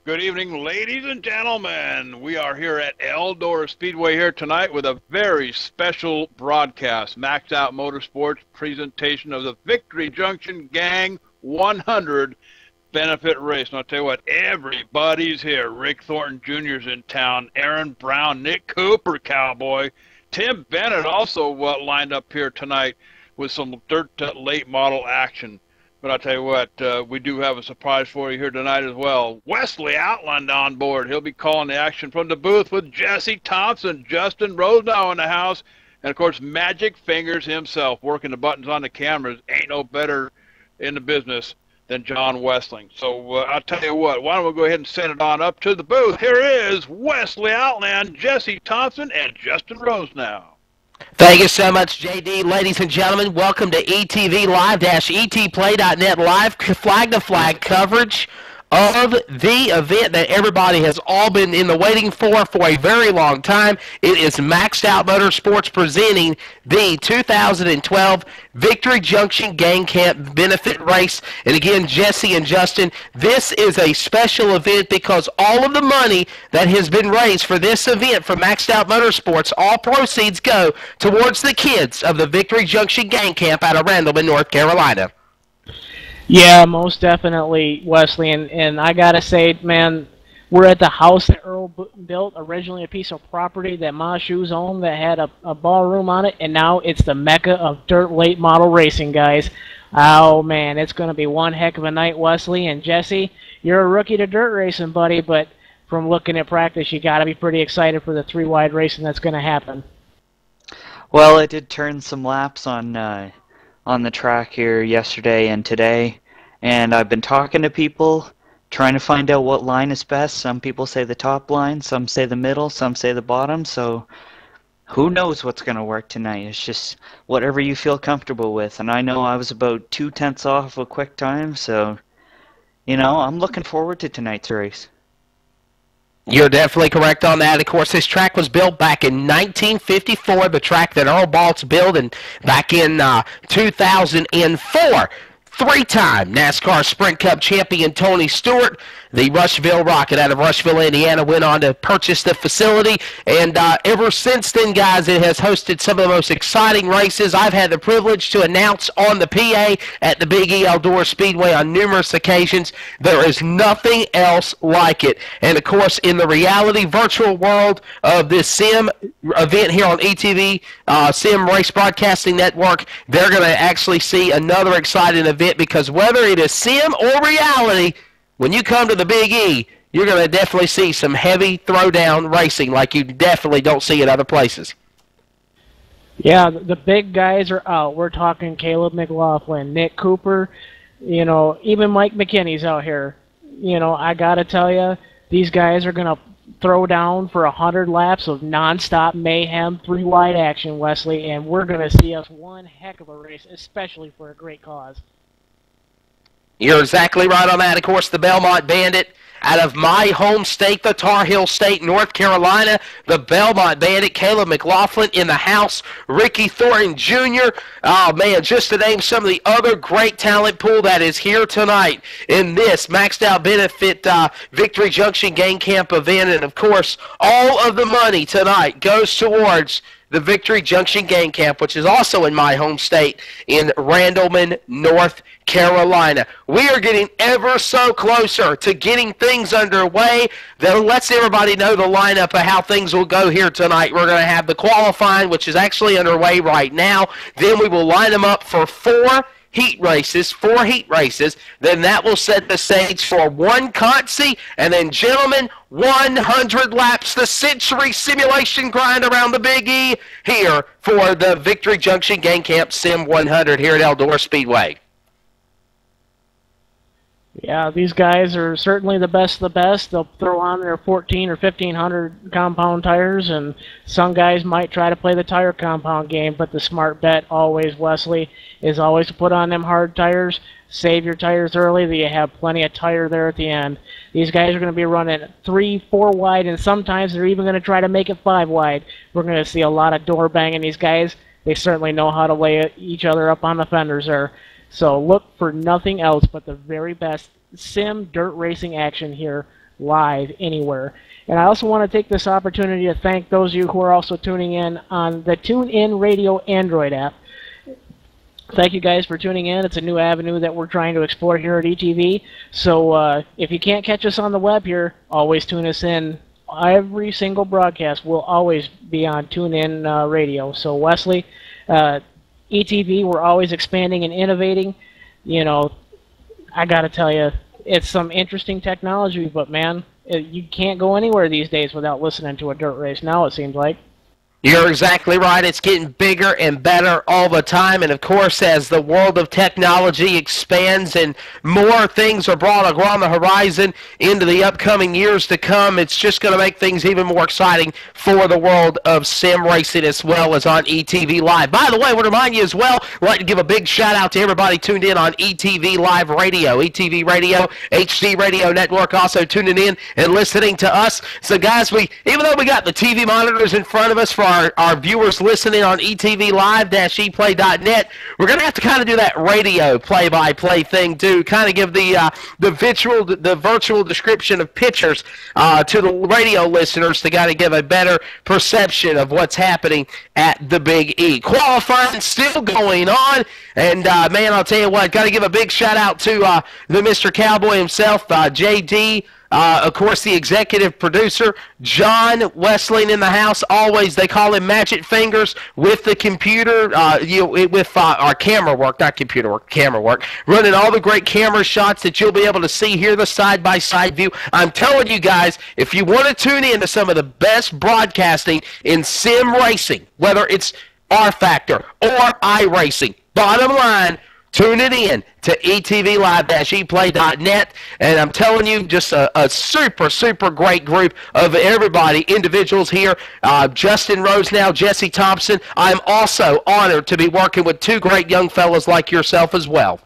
Good evening, ladies and gentlemen. We are here at Eldora Speedway here tonight with a very special broadcast. Maxed Out Motorsports presentation of the Victory Junction Gang 100 benefit race. And I'll tell you what, everybody's here. Rick Thornton Jr.'s in town. Aaron Brown, Nick Cooper, Cowboy. Tim Bennett also lined up here tonight with some dirt late model action. But I'll tell you what, we do have a surprise for you here tonight as well. Wesley Outland on board. He'll be calling the action from the booth with Jesse Thompson, Justin Rosenau in the house, and, of course, Magic Fingers himself working the buttons on the cameras. Ain't no better in the business than John Westling. So I'll tell you what, why don't we go ahead and send it on up to the booth. Here is Wesley Outland, Jesse Thompson, and Justin Rosenau. Thank you so much, JD. Ladies and gentlemen, welcome to ETV Live-etplay.net live flag-to-flag coverage of the event that everybody has all been in the waiting for a very long time. It is Maxed Out Motorsports presenting the 2012 Victory Junction Gang Camp Benefit Race. And again, Jesse and Justin, this is a special event because all of the money that has been raised for this event from Maxed Out Motorsports, all proceeds go towards the kids of the Victory Junction Gang Camp out of Randleman, North Carolina. Yeah, most definitely, Wesley, and I gotta say, man, we're at the house that Earl built, originally a piece of property that Ma Shoes owned that had a ballroom on it, and now it's the mecca of dirt late model racing, guys. Oh, man, it's going to be one heck of a night, Wesley, and Jesse, you're a rookie to dirt racing, buddy, but from looking at practice, you got to be pretty excited for the three-wide racing that's going to happen. Well, I did turn some laps on the track here yesterday and today, and I've been talking to people, trying to find out what line is best. Some people say the top line, some say the middle, some say the bottom, so who knows what's going to work tonight. It's just whatever you feel comfortable with, and I know I was about 2/10 off a quick time, so, you know, I'm looking forward to tonight's race. You're definitely correct on that. Of course, this track was built back in 1954, the track that Earl Baltz built back in 2004. Three-time NASCAR Sprint Cup champion Tony Stewart, the Rushville Rocket out of Rushville, Indiana, went on to purchase the facility. And ever since then, guys, it has hosted some of the most exciting races. I've had the privilege to announce on the PA at the Big E Eldora Speedway on numerous occasions. There is nothing else like it. And, of course, in the reality virtual world of this sim event here on ETV, Sim Race Broadcasting Network, they're going to actually see another exciting event, because whether it is sim or reality, when you come to the Big E, you're going to definitely see some heavy throwdown racing like you definitely don't see at other places. Yeah, the big guys are out. We're talking Caleb McLaughlin, Nick Cooper, you know, even Mike McKinney's out here. You know, I got to tell you, these guys are going to throw down for 100 laps of nonstop mayhem, three-wide action, Wesley, and we're going to see us one heck of a race, especially for a great cause. You're exactly right on that. Of course, the Belmont Bandit out of my home state, the Tar Heel State, North Carolina, the Belmont Bandit, Caleb McLaughlin in the house, Ricky Thornton Jr. Oh, man, just to name some of the other great talent pool that is here tonight in this Maxed Out Benefit Victory Junction Gang Camp event. And, of course, all of the money tonight goes towards the Victory Junction Gang Camp, which is also in my home state in Randleman, North Carolina. We are getting ever so closer to getting things underway. That lets everybody know the lineup of how things will go here tonight. We're going to have the qualifying, which is actually underway right now. Then we will line them up for four heat races. Then that will set the stage for one Consi, and then, gentlemen, 100 laps, the century simulation grind around the Big E here for the Victory Junction Gang Camp Sim 100 here at Eldora Speedway. Yeah, these guys are certainly the best of the best. They'll throw on their 14 or 1500 compound tires, and some guys might try to play the tire compound game, but the smart bet always, Wesley, is always to put on them hard tires. Save your tires early, that you have plenty of tire there at the end. These guys are going to be running 3, 4 wide, and sometimes they're even going to try to make it 5 wide. We're going to see a lot of door banging. These guys, they certainly know how to lay each other up on the fenders there. So look for nothing else but the very best sim dirt racing action here live anywhere. And I also want to take this opportunity to thank those of you who are also tuning in on the TuneIn Radio Android app. Thank you guys for tuning in. It's a new avenue that we're trying to explore here at ETV. So if you can't catch us on the web here, always tune us in. Every single broadcast will always be on TuneIn Radio. So Wesley, ETV, we're always expanding and innovating. You know, I got to tell you, it's some interesting technology, but man, you can't go anywhere these days without listening to a dirt race now, it seems like. You're exactly right. It's getting bigger and better all the time. And, of course, as the world of technology expands and more things are brought on the horizon into the upcoming years to come, it's just going to make things even more exciting for the world of sim racing as well as on ETV Live. By the way, I want to remind you as well, I'd like to give a big shout-out to everybody tuned in on ETV Live Radio, ETV Radio, HD Radio Network, also tuning in and listening to us. So, guys, even though we got the TV monitors in front of us for our viewers listening on ETV Live-eplay.net, we're going to have to kind of do that radio play-by-play thing too, kind of give the virtual description of pictures to the radio listeners to kind of give a better perception of what's happening at the Big E. Qualifying still going on, and man, I'll tell you what, got to give a big shout-out to the Mr. Cowboy himself, JD. Of course, the executive producer, John Wessling in the house. Always, they call him Magic Fingers with the computer, with our camera work, not computer work, camera work, running all the great camera shots that you'll be able to see here, the side-by-side view. I'm telling you guys, if you want to tune in to some of the best broadcasting in sim racing, whether it's R-Factor or iRacing, bottom line, tune it in to etvlive-eplay.net, and I'm telling you, just a super, super great group of everybody, individuals here. Justin Rosenau, Jesse Thompson. I'm also honored to be working with two great young fellas like yourself as well.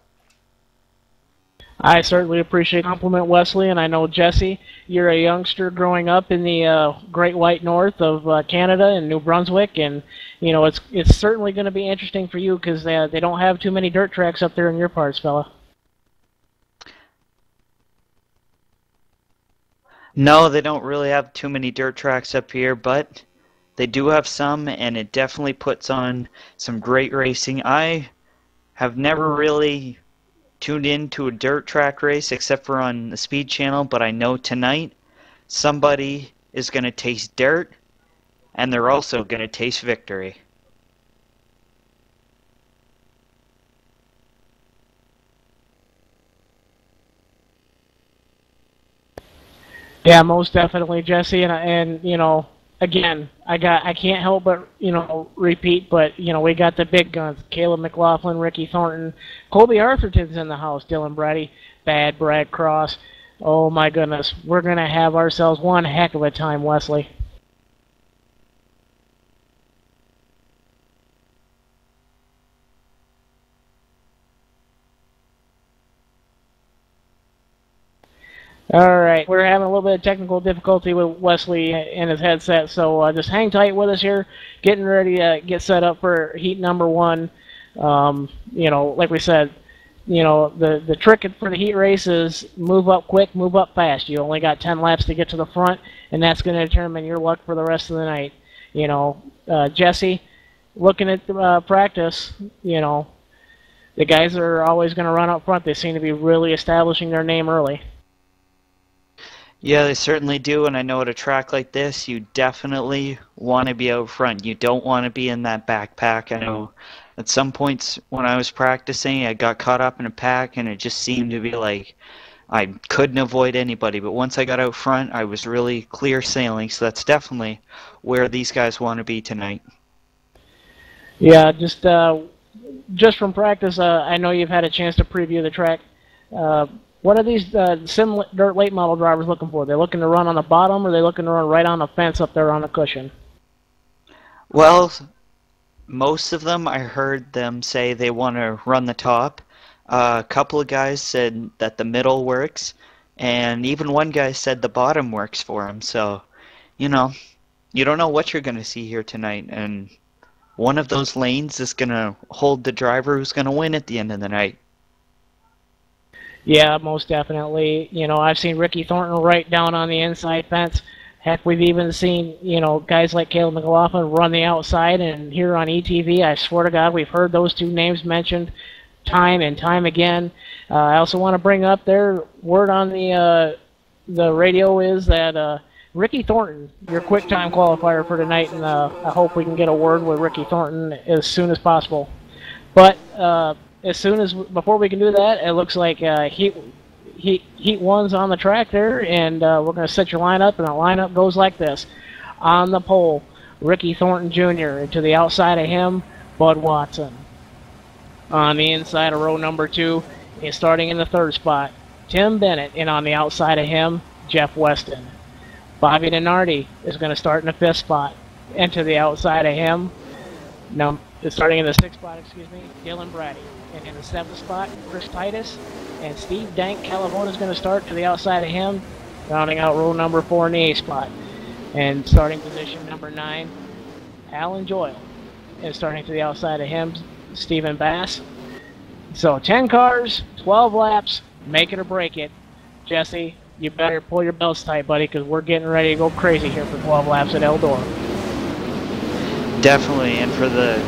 I certainly appreciate the compliment, Wesley, and I know, Jesse, you're a youngster growing up in the Great White North of Canada and New Brunswick, and you know it's certainly going to be interesting for you because they don't have too many dirt tracks up there in your parts, fella. No, they don't really have too many dirt tracks up here, but they do have some, and it definitely puts on some great racing. I have never really tuned into a dirt track race except for on the Speed Channel, but I know tonight somebody is going to taste dirt, and they're also going to taste victory. Yeah, most definitely, Jesse, and you know, again, I can't help but, you know, repeat, but, you know, we got the big guns, Caleb McLaughlin, Ricky Thornton, Colby Arthurton's in the house, Dylan Brady, Bad Brad Cross. Oh my goodness, we're going to have ourselves one heck of a time, Wesley. All right, we're having a little bit of technical difficulty with Wesley and his headset, so just hang tight with us here. Getting ready to get set up for heat number one. You know, like we said, you know, the trick for the heat race is move up quick, move up fast. You only got 10 laps to get to the front, and that's going to determine your luck for the rest of the night. You know, Jesse, looking at the practice, you know, the guys are always going to run up front. They seem to be really establishing their name early. Yeah, they certainly do, and I know at a track like this, you definitely want to be out front. You don't want to be in that backpack. I know at some points when I was practicing, I got caught up in a pack, and it just seemed to be like I couldn't avoid anybody. But once I got out front, I was really clear sailing, so that's definitely where these guys want to be tonight. Yeah, just from practice, I know you've had a chance to preview the track. What are these sim dirt late model drivers looking for? They looking to run on the bottom, or are they looking to run right on the fence up there on the cushion? Well, most of them, I heard them say they want to run the top. A couple of guys said that the middle works, and even one guy said the bottom works for him. So, you know, you don't know what you're going to see here tonight, and one of those lanes is going to hold the driver who's going to win at the end of the night. Yeah, most definitely. You know, I've seen Ricky Thornton right down on the inside fence. Heck, we've even seen, you know, guys like Caleb McLaughlin run the outside, and here on ETV, I swear to God, we've heard those two names mentioned time and time again. I also want to bring up their word on the radio is that Ricky Thornton, your quick time qualifier for tonight, and I hope we can get a word with Ricky Thornton as soon as possible. But as soon as before we can do that, it looks like Heat 1's on the track there, and we're going to set your lineup, and the lineup goes like this. On the pole, Ricky Thornton Jr., and to the outside of him, Bud Watson. On the inside of row number 2, and starting in the 3rd spot, Tim Bennett, and on the outside of him, Jeff Weston. Bobby Denardi is going to start in the 5th spot, and to the outside of him, starting in the 6th spot, Dylan Brady. And in the 7th spot, Chris Titus. And Steve Dank Calavona is going to start to the outside of him, rounding out row number 4 in the 8th spot. And starting position number 9, Alan Joyle. And starting to the outside of him, Stephen Bass. So 10 cars, 12 laps, make it or break it. Jesse, you better pull your belts tight, buddy, because we're getting ready to go crazy here for 12 laps at Eldora. Definitely, and for the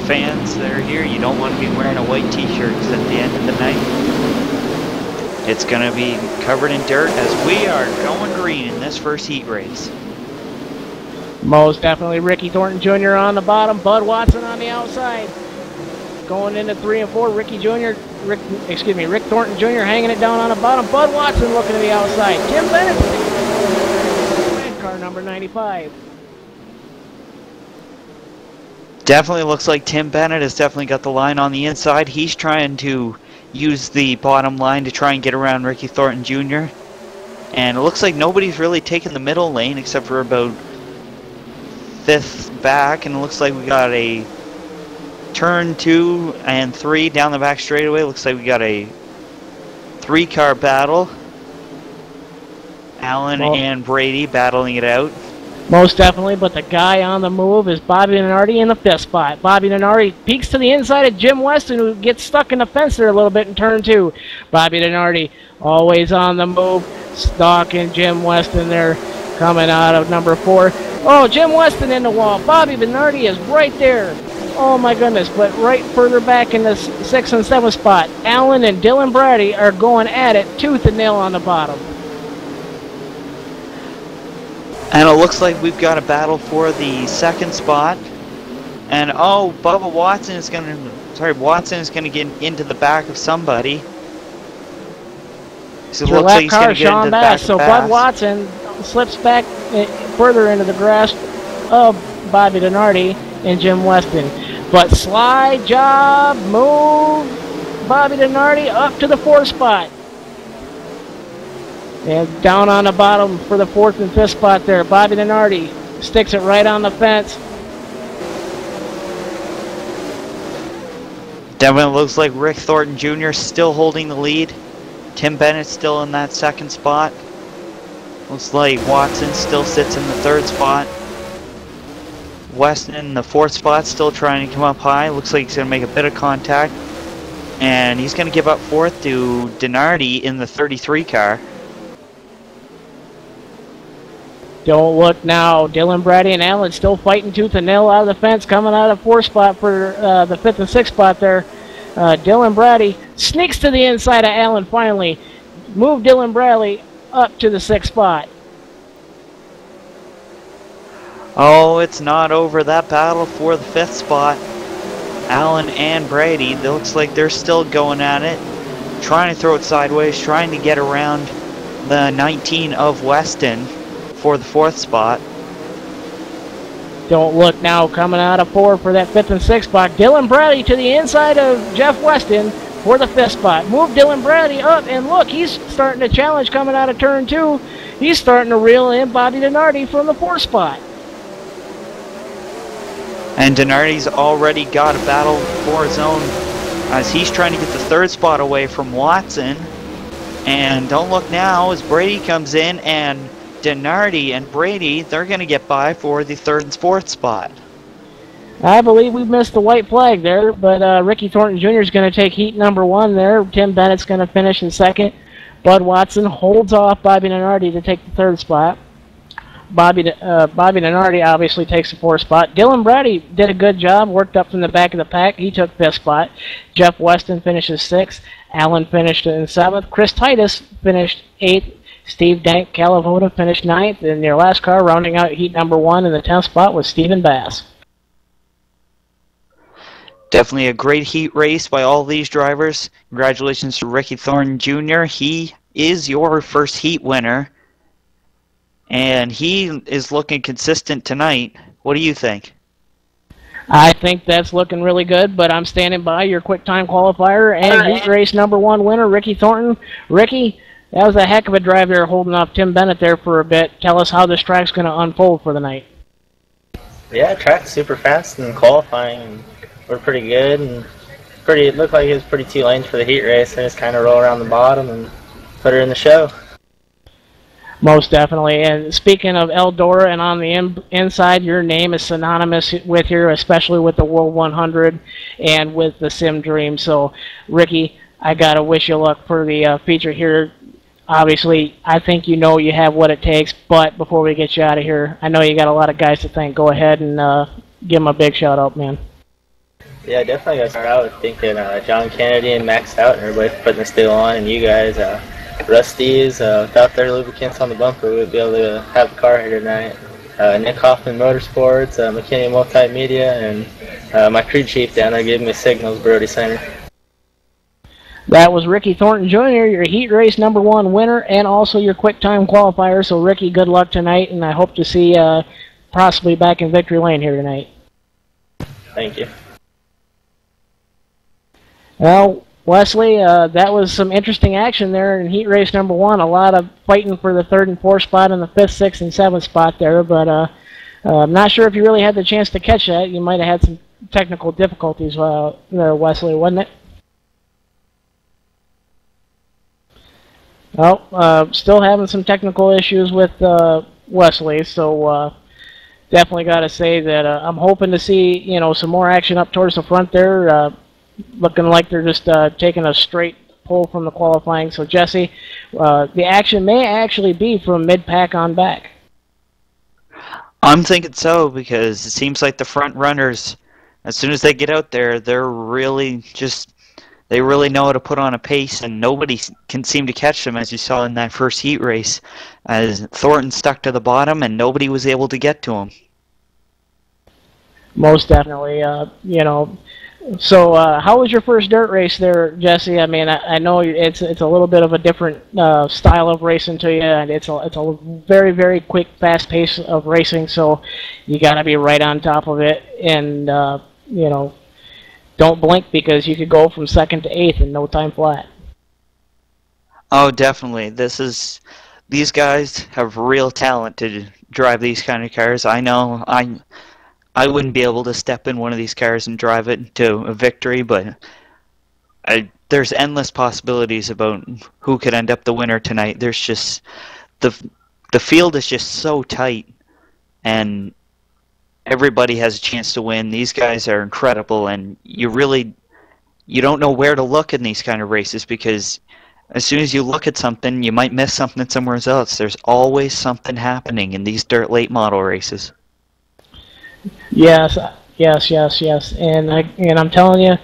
fans that are here, you don't want to be wearing a white t-shirt because at the end of the night, it's going to be covered in dirt as we are going green in this first heat race. Most definitely Ricky Thornton Jr. on the bottom, Bud Watson on the outside. Going into 3 and 4, Rick Thornton Jr. hanging it down on the bottom. Bud Watson looking to the outside. Tim Bennett, red car number 95. Definitely looks like Tim Bennett has definitely got the line on the inside. He's trying to use the bottom line to try and get around Ricky Thornton Jr. And it looks like nobody's really taken the middle lane except for about 5th back. And it looks like we got a turn 2 and 3 down the back straightaway. Looks like we got a 3-car battle. Allen and Brady battling it out. Most definitely, but the guy on the move is Bobby Denardi in the 5th spot. Bobby Denardi peeks to the inside of Jim Weston, who gets stuck in the fence there a little bit in turn 2. Bobby Denardi always on the move, stalking Jim Weston there, coming out of number 4. Oh, Jim Weston in the wall. Bobby Denardi is right there. Oh my goodness, but right further back in the 6th and 7th spot, Allen and Dylan Brady are going at it tooth and nail on the bottom. And it looks like we've got a battle for the 2nd spot. And oh, Watson is going to get into the back of somebody. So it looks like he's going to get into the back of So Bass. Bud Watson slips back further into the grasp of Bobby Denardi and Jim Weston. But slide job, move Bobby Denardi up to the 4th spot. And down on the bottom for the 4th and 5th spot there. Bobby Denardi sticks it right on the fence. Definitely looks like Rick Thornton Jr. still holding the lead. Tim Bennett still in that 2nd spot. Looks like Watson still sits in the 3rd spot. Weston in the 4th spot, still trying to come up high. Looks like he's going to make a bit of contact. And he's going to give up 4th to Denardi in the 33 car. Don't look now. Dylan Brady and Allen still fighting tooth and nail out of the fence, coming out of 4th spot for the 5th and 6th spot there. Dylan Brady sneaks to the inside of Allen finally. Move Dylan Bradley up to the 6th spot. Oh, it's not over. That battle for the 5th spot. Allen and Brady, it looks like they're still going at it. Trying to throw it sideways, trying to get around the 19 of Weston for the 4th spot. Don't look now, coming out of 4 for that 5th and 6th spot. Dylan Bradley to the inside of Jeff Weston for the 5th spot. Move Dylan Bradley up, and look, he's starting to challenge coming out of turn 2. He's starting to reel in Bobby Denardi from the 4th spot. And Denardi's already got a battle for his own as he's trying to get the 3rd spot away from Watson. And don't look now as Brady comes in, and Denardi and Brady, they're going to get by for the 3rd and 4th spot. I believe we missed the white flag there, but Ricky Thornton Jr. is going to take heat number 1 there. Tim Bennett's going to finish in second. Bud Watson holds off Bobby Nenardi to take the 3rd spot. Bobby Nenardi obviously takes the 4th spot. Dylan Brady did a good job, worked up from the back of the pack. He took 5th spot. Jeff Weston finishes 6th. Allen finished in 7th. Chris Titus finished 8th. Steve Dank Calavoda finished 9th. And their last car rounding out heat number 1 in the 10th spot was Stephen Bass. Definitely a great heat race by all these drivers. Congratulations to Ricky Thornton Jr. He is your first heat winner. And he is looking consistent tonight. What do you think? I think that's looking really good, but I'm standing by your quick time qualifier and heat race number 1 winner, Ricky Thornton. Ricky, that was a heck of a drive there holding off Tim Bennett there for a bit. Tell us how this track's going to unfold for the night. Yeah, track's super fast and qualifying. And we're pretty good, and it looked like it was pretty 2 lanes for the heat race. I just kind of roll around the bottom and put her in the show. Most definitely. And speaking of Eldora, and on the inside, your name is synonymous with here, especially with the World 100 and with the Sim Dream. So, Ricky, I got to wish you luck for the feature here. Obviously, I think you know you have what it takes, but before we get you out of here, I know you got a lot of guys to thank. Go ahead and give them a big shout out, man. Yeah, definitely got to start out with thanking John Kennedy and Max Stout and everybody for putting this deal on, and you guys, Rusty's, without their lubricants on the bumper, we would be able to have the car here tonight. Nick Hoffman Motorsports, McKinney Multimedia, and my crew chief down there giving me signals, Brody Center. That was Ricky Thornton Jr., your heat race number 1 winner, and also your quick time qualifier. So, Ricky, good luck tonight, and I hope to see possibly back in victory lane here tonight. Thank you. Well, Wesley, that was some interesting action there in heat race number 1. A lot of fighting for the 3rd and 4th spot and the 5th, 6th, and 7th spot there, but I'm not sure if you really had the chance to catch that. You might have had some technical difficulties there, Wesley, wasn't it? Well, still having some technical issues with Wesley, so definitely got to say that I'm hoping to see some more action up towards the front there. Looking like they're just taking a straight pull from the qualifying. So, Jesse, the action may actually be from mid-pack on back. I'm thinking so, because it seems like the front runners, as soon as they get out there, they really know how to put on a pace, and nobody can seem to catch them, as you saw in that first heat race, as Thornton stuck to the bottom and nobody was able to get to him. Most definitely, So, how was your first dirt race there, Jesse? I mean, I know it's a little bit of a different style of racing to you, and it's a very, very quick, fast pace of racing. So, you got to be right on top of it, and don't blink, because you could go from 2nd to 8th in no time flat. Oh, definitely. These guys have real talent to drive these kind of cars. I know I wouldn't be able to step in one of these cars and drive it to a victory, but there's endless possibilities about who could end up the winner tonight. There's just the field is just so tight, and everybody has a chance to win. These guys are incredible, and you don't know where to look in these kind of races, because as soon as you look at something, you might miss something somewhere else. There's always something happening in these dirt late model races. Yes. And I'm telling you,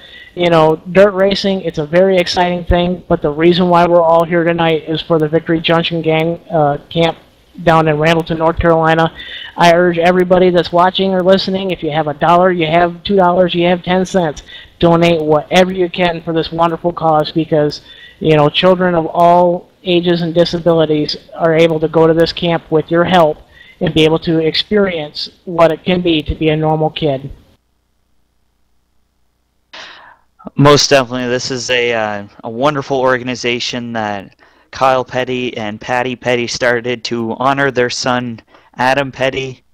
dirt racing, it's a very exciting thing, but the reason why we're all here tonight is for the Victory Junction Gang camp down in Randleton, North Carolina. I urge everybody that's watching or listening, if you have $1, you have $2, you have 10 cents, donate whatever you can for this wonderful cause, because, children of all ages and disabilities are able to go to this camp with your help and be able to experience what it can be to be a normal kid. Most definitely. This is a wonderful organization that Kyle Petty and Patty Petty started to honor their son, Adam Petty,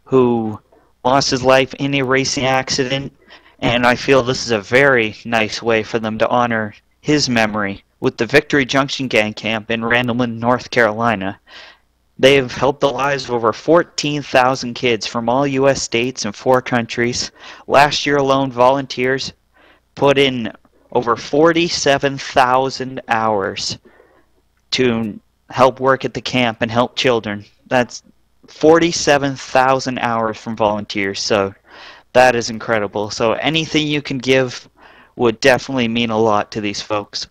who lost his life in a racing accident, and I feel this is a very nice way for them to honor his memory with the Victory Junction Gang Camp in Randleman, North Carolina. They have helped the lives of over 14,000 kids from all U.S. states and 4 countries. Last year alone, volunteers put in over 47,000 hours to help work at the camp and help children. That's 47,000 hours from volunteers, so that is incredible. So anything you can give would definitely mean a lot to these folks.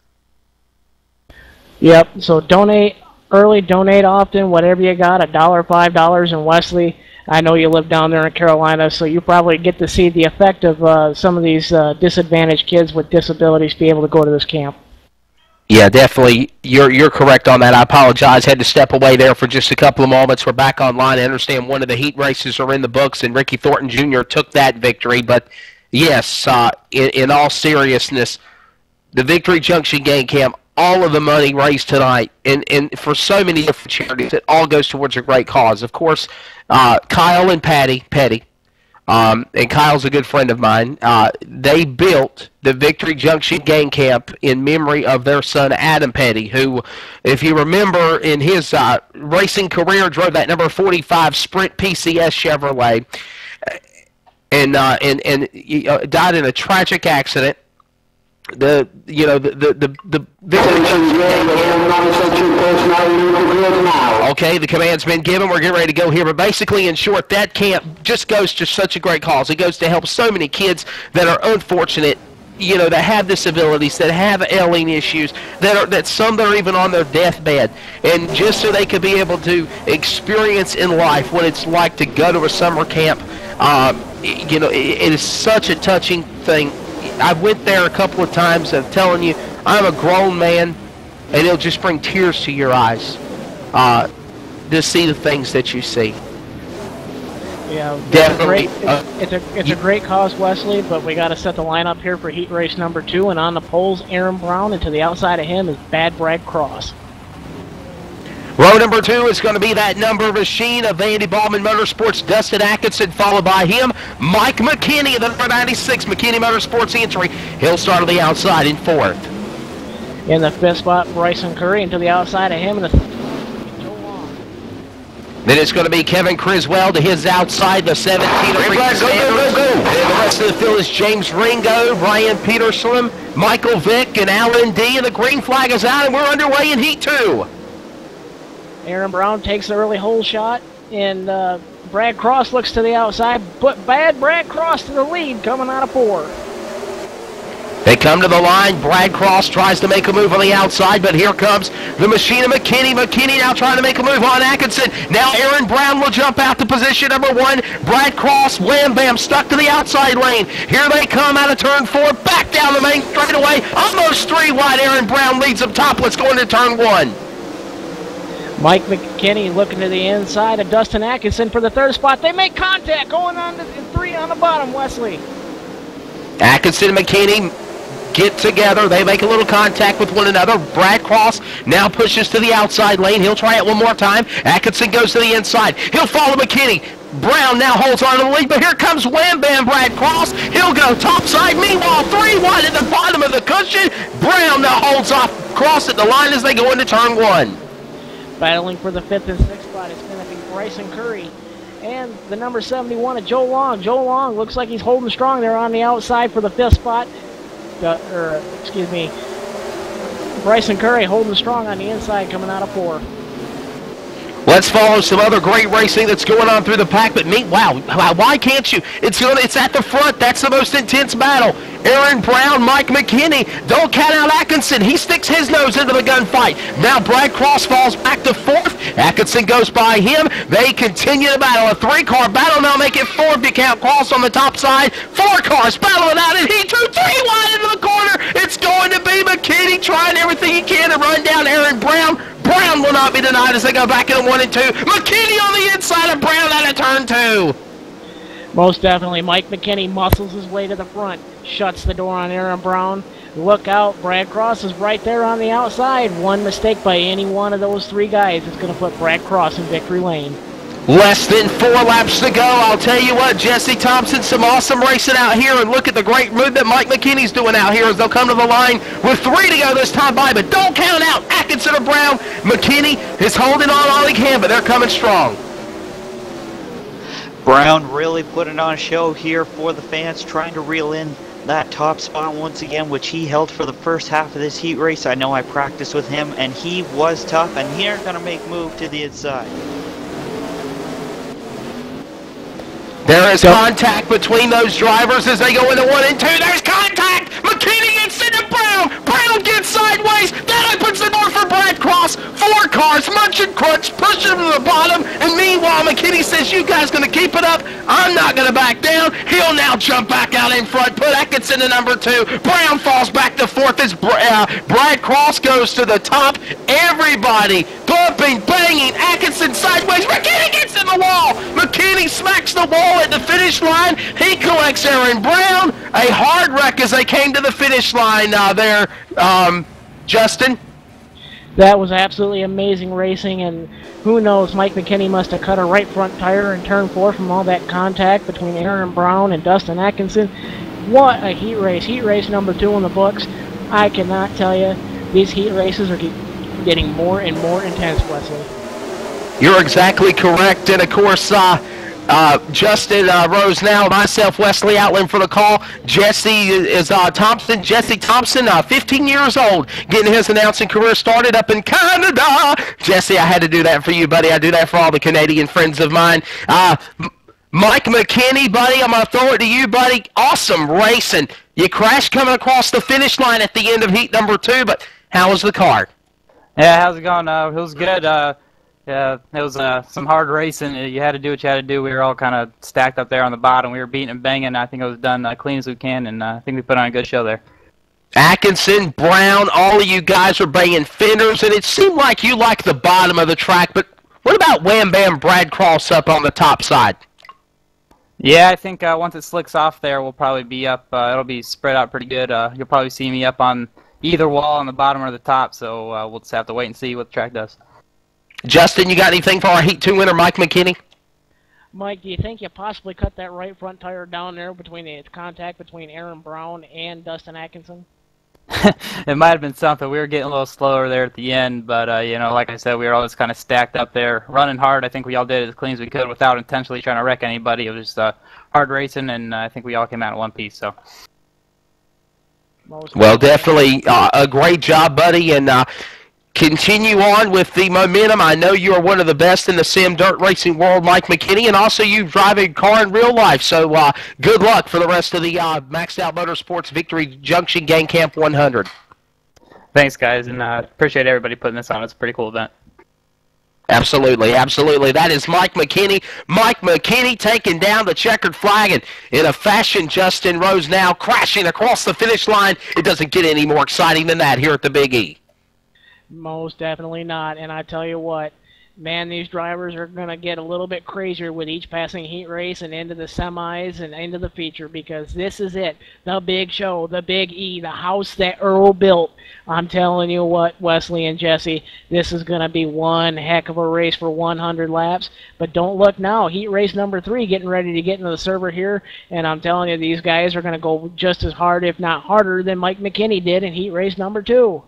Yep, so donate early, donate often, whatever you got, $1, $5 in Wesley. I know you live down there in Carolina, so you probably get to see the effect of some of these disadvantaged kids with disabilities be able to go to this camp. Yeah, definitely. You're correct on that. I apologize. Had to step away there for just a couple of moments. We're back online. I understand one of the heat races are in the books, and Ricky Thornton Jr. took that victory. But, yes, in all seriousness, the Victory Junction Gang Camp, all of the money raised tonight, and for so many different charities, it all goes towards a great cause. Of course, Kyle and Petty, and Kyle's a good friend of mine, they built the Victory Junction Gang Camp in memory of their son Adam Petty, who, if you remember, in his racing career, drove that number 45 Sprint PCS Chevrolet, and died in a tragic accident. The okay, the command's been given. We're getting ready to go here. But basically, in short, that camp just goes to such a great cause. It goes to help so many kids that are unfortunate, that have disabilities, that have ailing issues, that some that are even on their deathbed. And just so they could be able to experience in life what it's like to go to a summer camp, it is such a touching thing. I went there a couple of times. I'm telling you, I'm a grown man, and it'll just bring tears to your eyes to see the things that you see. Yeah, definitely. It's a great cause, Wesley. But we got to set the lineup here for heat race number 2, and on the poles, Aaron Brown, and to the outside of him is Bad Brad Cross. Row number 2 is going to be that number machine of Andy Ballman Motorsports, Dustin Atkinson, followed by him, Mike McKinney, the number 96 McKinney Motorsports entry. He'll start on the outside in 4th. In the 5th spot, Bryson Curry, and to the outside of him, then it's going to be Kevin Criswell to his outside, the 17 of Ricky Sanders. And the rest of the field is James Ringo, Brian Peterson, Michael Vick, and Alan D. And the green flag is out, and we're underway in Heat 2. Aaron Brown takes the early hole shot, and Brad Cross looks to the outside, but Bad Brad Cross to the lead coming out of 4. They come to the line. Brad Cross tries to make a move on the outside, but here comes the machine of McKinney. McKinney now trying to make a move on Atkinson. Now Aaron Brown will jump out to position number 1. Brad Cross, wham bam, stuck to the outside lane. Here they come out of turn 4, back down the main straightaway. Almost 3 wide. Aaron Brown leads them topless going to turn 1. Mike McKinney looking to the inside of Dustin Atkinson for the 3rd spot. They make contact going on to 3 on the bottom, Wesley. Atkinson and McKinney get together. They make a little contact with one another. Brad Cross now pushes to the outside lane. He'll try it one more time. Atkinson goes to the inside. He'll follow McKinney. Brown now holds on to the lead, but here comes Wham Bam Brad Cross. He'll go topside. Meanwhile, 3 wide at the bottom of the cushion. Brown now holds off Cross at the line as they go into turn 1. Battling for the 5th and 6th spot is going to be Bryson Curry and the number 71 of Joe Long. Joe Long looks like he's holding strong there on the outside for the 5th spot. Bryson Curry holding strong on the inside coming out of 4. Let's follow some other great racing that's going on through the pack. But wow, why can't you? It's at the front. That's the most intense battle. Aaron Brown, Mike McKinney. Don't count out Atkinson. He sticks his nose into the gunfight. Now Brad Cross falls back to 4th. Atkinson goes by him. They continue the battle. A 3-car battle now make it 4 if you count Cross on the top side. 4 cars battling out in Heat 2. 3 wide into the corner. It's going to be McKinney trying everything he can to run down Aaron Brown. Brown will not be denied as they go back into 1 and 2. McKinney on the inside of Brown out of turn 2. Most definitely, Mike McKinney muscles his way to the front, shuts the door on Aaron Brown. Look out, Brad Cross is right there on the outside. One mistake by any one of those 3 guys is going to put Brad Cross in victory lane. Less than 4 laps to go. I'll tell you what, Jesse Thompson, some awesome racing out here, and look at the great movement Mike McKinney's doing out here as they'll come to the line with 3 to go this time by, but don't count out Atkinson or Brown. McKinney is holding on all he can, but they're coming strong. Brown really putting on a show here for the fans, trying to reel in that top spot once again, which he held for the first half of this heat race. I know I practiced with him, and he was tough, and he ain't going to make move to the inside. There is contact between those drivers as they go into 1 and 2. There's contact! McKinney gets into Brown! Brown gets sideways! That opens the door for Brad Cross. 4 cars, Munch and Crunch, push him to the bottom, and meanwhile McKinney says, you guys gonna keep it up? I'm not gonna back down. He'll now jump back out in front, put Atkinson to number 2. Brown falls back to 4th as Brad Cross goes to the top. Everybody bumping, banging, Atkinson sideways. McKinney gets in the wall! McKinney smacks the wall at the finish line. He collects Aaron Brown. A hard wreck as they came to the finish line there, Justin. That was absolutely amazing racing, and who knows, Mike McKinney must have cut a right front tire in turn 4 from all that contact between Aaron Brown and Dustin Atkinson. What a heat race. Heat race number 2 in the books. I cannot tell you, these heat races are getting more and more intense, Wesley. You're exactly correct, and of course, Justin Rose now, myself, Wesley Outland for the call. Jesse is Thompson. Jesse Thompson, 15 years old, getting his announcing career started up in Canada. Jesse, I had to do that for you, buddy. I do that for all the Canadian friends of mine. Mike McKinney, buddy, I'm going to throw it to you, buddy. Awesome racing. You crashed coming across the finish line at the end of heat number 2, but how was the car? Yeah, how's it going? It was good. Yeah, it was some hard racing. You had to do what you had to do. We were all kind of stacked up there on the bottom. We were beating and banging. I think it was done clean as we can, and I think we put on a good show there. Atkinson, Brown, all of you guys were banging fenders, and it seemed like you liked the bottom of the track, but what about Wham Bam Brad Cross up on the top side? Yeah, I think once it slicks off there, we'll probably be up. It'll be spread out pretty good. You'll probably see me up on either wall on the bottom or the top, so we'll just have to wait and see what the track does. Justin, you got anything for our Heat 2 winner, Mike McKinney? Mike, do you think you possibly cut that right front tire down there between the contact between Aaron Brown and Dustin Atkinson? It might have been something. We were getting a little slower there at the end, but, you know, like I said, we were always kind of stacked up there, running hard. I think we all did it as clean as we could without intentionally trying to wreck anybody. It was just hard racing, and I think we all came out in one piece. So. Well, definitely a great job, buddy, and continue on with the momentum. I know you are one of the best in the sim dirt racing world, Mike McKinney, and also you drive a car in real life. So good luck for the rest of the Maxed Out Motorsports Victory Junction Gang Camp 100. Thanks, guys, and appreciate everybody putting this on. It's a pretty cool event. Absolutely, absolutely. That is Mike McKinney. Mike McKinney taking down the checkered flag, and in a fashion, Justin Rose now crashing across the finish line. It doesn't get any more exciting than that here at the Big E. Most definitely not, and I tell you what, man, these drivers are going to get a little bit crazier with each passing heat race and into the semis and into the feature, because this is it, the big show, the Big E, the house that Earl built. I'm telling you what, Wesley and Jesse, this is going to be one heck of a race for 100 laps, but don't look now, heat race number 3 getting ready to get into the server here, and I'm telling you, these guys are going to go just as hard, if not harder, than Mike McKinney did in heat race number 2.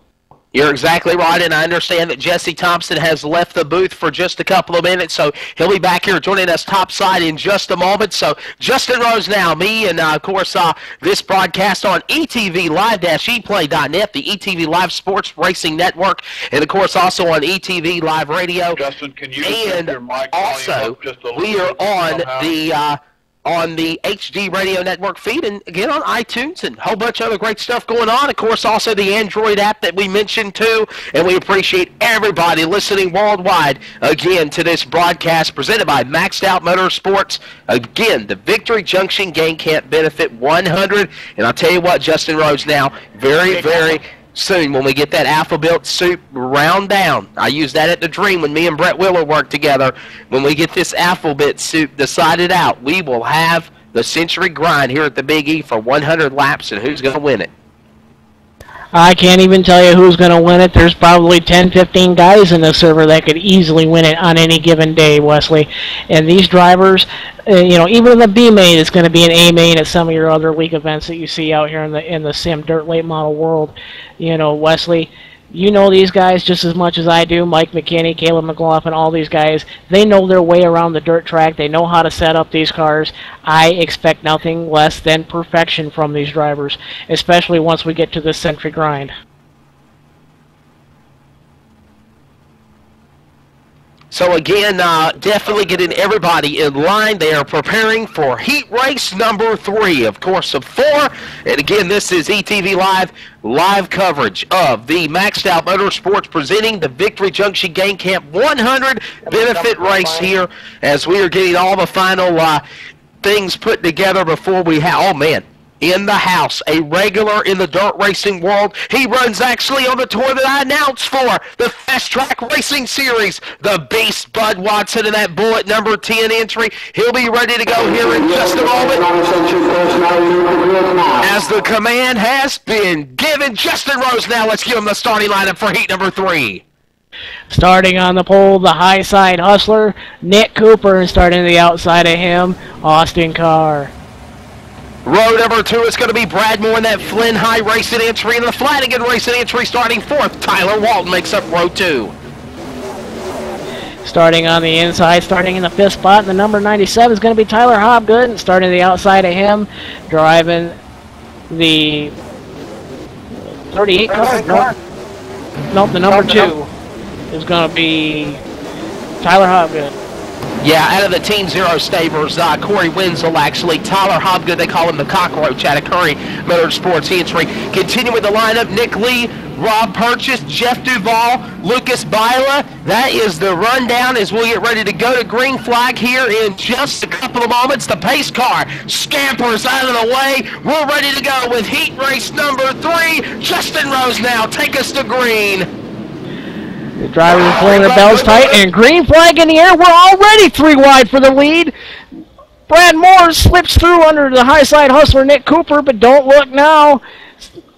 You're exactly right, and I understand that Jesse Thompson has left the booth for just a couple of minutes, so he'll be back here joining us topside in just a moment. So Justin Rose now, me, and of course this broadcast on etvlive-eplay.net, the ETV Live Sports Racing Network, and of course also on ETV Live Radio. Justin, can you and your mic also just a little we are bit on somehow? on the HD Radio Network feed, and again on iTunes, and a whole bunch of other great stuff going on. Of course, also the Android app that we mentioned too, and we appreciate everybody listening worldwide again to this broadcast presented by Maxed Out Motorsports. Again, the Victory Junction Gang Camp Benefit 100, and I'll tell you what, Justin Rhodes now, very, very soon when we get that alphabet soup round down. I used that at the Dream when me and Brett Wheeler worked together. When we get this alphabet soup decided out, we will have the Century Grind here at the Big E for 100 laps, and who's going to win it? I can't even tell you who's going to win it. There's probably 10, 15 guys in the server that could easily win it on any given day, Wesley. And these drivers, even in the B main, it's going to be an A main at some of your other league events that you see out here in the sim dirt late model world. Wesley, you know these guys just as much as I do. Mike McKinney, Caleb McLaughlin, all these guys, they know their way around the dirt track. They know how to set up these cars. I expect nothing less than perfection from these drivers, especially once we get to this century grind. So again, definitely getting everybody in line. They are preparing for heat race number 3, of course, of 4. And again, this is ETV live coverage of the Maxed Out Motorsports presenting the Victory Junction Gang Camp 100 benefit race here, as we are getting all the final things put together before we have. Oh man, in the house, a regular in the dirt racing world. He runs actually on the tour that I announced for the Fast Track Racing Series. The Beast Bud Watson in that Bullet number 10 entry. He'll be ready to go here in just a moment, as the command has been given. Justin Rose now, let's give him the starting lineup for heat number 3. Starting on the pole, the high side hustler, Nick Cooper, and starting to the outside of him, Austin Carr. Row number 2 is going to be Brad Moore in that Flynn High racing entry, and the Flanagan racing entry starting 4th. Tyler Walton makes up row 2. Starting on the inside, starting in the 5th spot, and the number 97 is going to be Tyler Hobgood, and starting to the outside of him, driving the 38 car? Nope, the number 2 is going to be Tyler Hobgood. Yeah, out of the Team Zero Stabers, Corey Wenzel, actually. Tyler Hobgood, they call him the cockroach out of Curry Motorsports entry. Continuing the lineup, Nick Lee, Rob Purchase, Jeff Duvall, Lucas Bila. That is the rundown as we'll get ready to go to green flag here in just a couple of moments. The pace car scampers out of the way. We're ready to go with heat race number 3. Justin Rose now, take us to green. The drivers are pulling their belts tight, and green flag in the air. We're already 3 wide for the lead. Brad Moore slips through under the high side hustler Nick Cooper, but don't look now.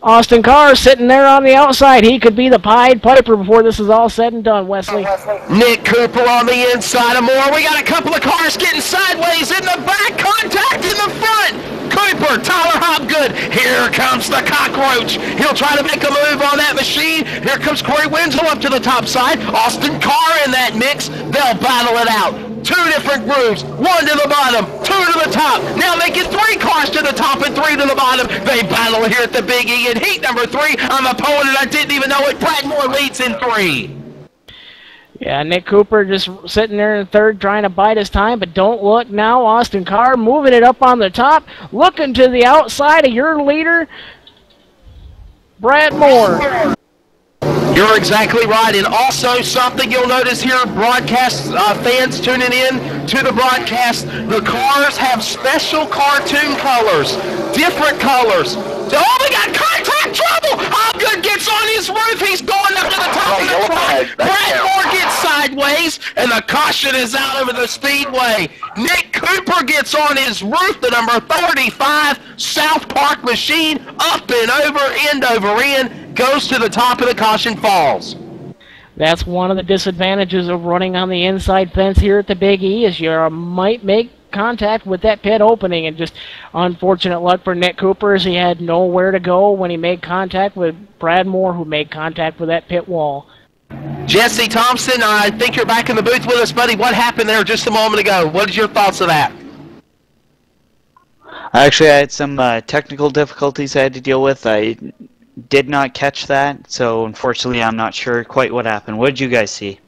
Austin Carr sitting there on the outside. He could be the Pied Piper before this is all said and done, Wesley. Nick Cooper on the inside of Moore. We got a couple of cars getting sideways in the back, contact in the front. Cooper, Tyler Hobgood, here comes the cockroach. He'll try to make a move on that machine. Here comes Corey Wenzel up to the top side. Austin Carr in that mix. They'll battle it out. 2 different grooves, 1 to the bottom, 2 to the top. Now they get 3 cars to the top and 3 to the bottom. They battle here at the Big E in heat number 3. I'm a opponent, I didn't even know it. Brad Moore leads in 3. Yeah, Nick Cooper just sitting there in 3rd trying to bide his time, but don't look now. Austin Carr moving it up on the top, looking to the outside of your leader, Brad Moore. You're exactly right, and also something you'll notice here, broadcast fans tuning in to the broadcast, the cars have special cartoon colors, different colors. Oh, we got contact trouble! Hobgood gets on his roof, he's going up to the top of the truck. Brad Moore gets sideways, and the caution is out over the speedway. Nick Cooper gets on his roof, the number 35 South Park machine, up and over end, goes to the top of the caution, falls. That's one of the disadvantages of running on the inside fence here at the Big E, is you might make contact with that pit opening, and just unfortunate luck for Nick Cooper as he had nowhere to go when he made contact with Brad Moore, who made contact with that pit wall. Jesse Thompson, I think you're back in the booth with us, buddy. What happened there just a moment ago? What is your thoughts of that? Actually, I had some technical difficulties I had to deal with. I did not catch that, so unfortunately I'm not sure quite what happened. What did you guys see?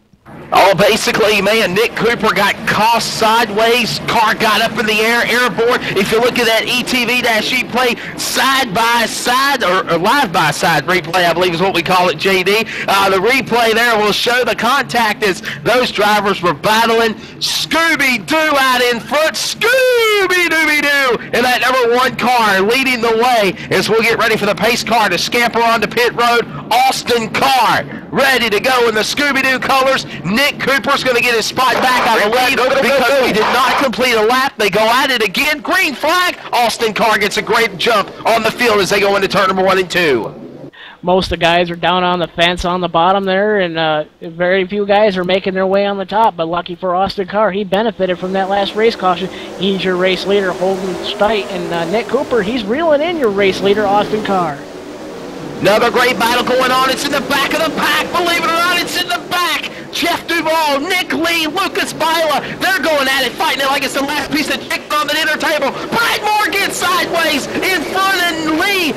Oh, basically, man, Nick Cooper got tossed sideways. Car got up in the air, airborne. If you look at that ETV-E play, side-by-side, or live-by-side replay, I believe is what we call it, JD. The replay there will show the contact as those drivers were battling. Scooby-Doo out in front. Scooby-Dooby-Doo in that number 1 car leading the way as we'll get ready for the pace car to scamper onto pit road. Austin Carr ready to go in the Scooby-Doo colors. Nick Cooper's going to get his spot back out of the lead because he did not complete a lap. They go at it again. Green flag. Austin Carr gets a great jump on the field as they go into turn number 1 and 2. most of the guys are down on the fence on the bottom there, and very few guys are making their way on the top. But lucky for Austin Carr, he benefited from that last race caution. He's your race leader holding tight, and Nick Cooper, he's reeling in your race leader, Austin Carr. Another great battle going on. It's in the back of the pack. Believe it or not, it's in the back. Jeff Duvall, Nick Lee, Lucas Bila, they're going at it, fighting it like it's the last piece of chicken on the dinner table. Brad Moore gets sideways in front, and Lee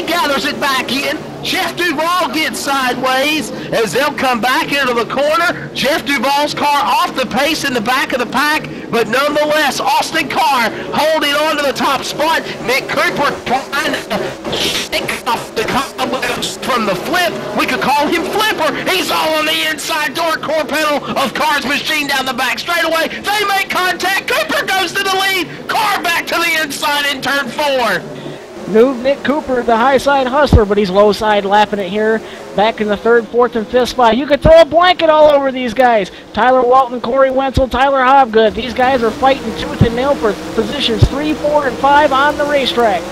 gathers it back in. Jeff Duvall gets sideways as they'll come back into the corner. Jeff Duvall's car off the pace in the back of the pack, but nonetheless, Austin Carr holding on to the top spot. Nick Cooper trying to stick off the cobwebs from the flip. We could call him Flipper. He's all on the inside door core pedal of Carr's machine down the back straightaway. They make contact. Cooper goes to the lead. Carr back to the inside in turn 4. New Nick Cooper, the high side hustler, but he's low side lapping it here. Back in the 3rd, 4th, and 5th spot. You could throw a blanket all over these guys. Tyler Walton, Corey Wenzel, Tyler Hobgood. These guys are fighting tooth and nail for positions 3, 4, and 5 on the racetrack.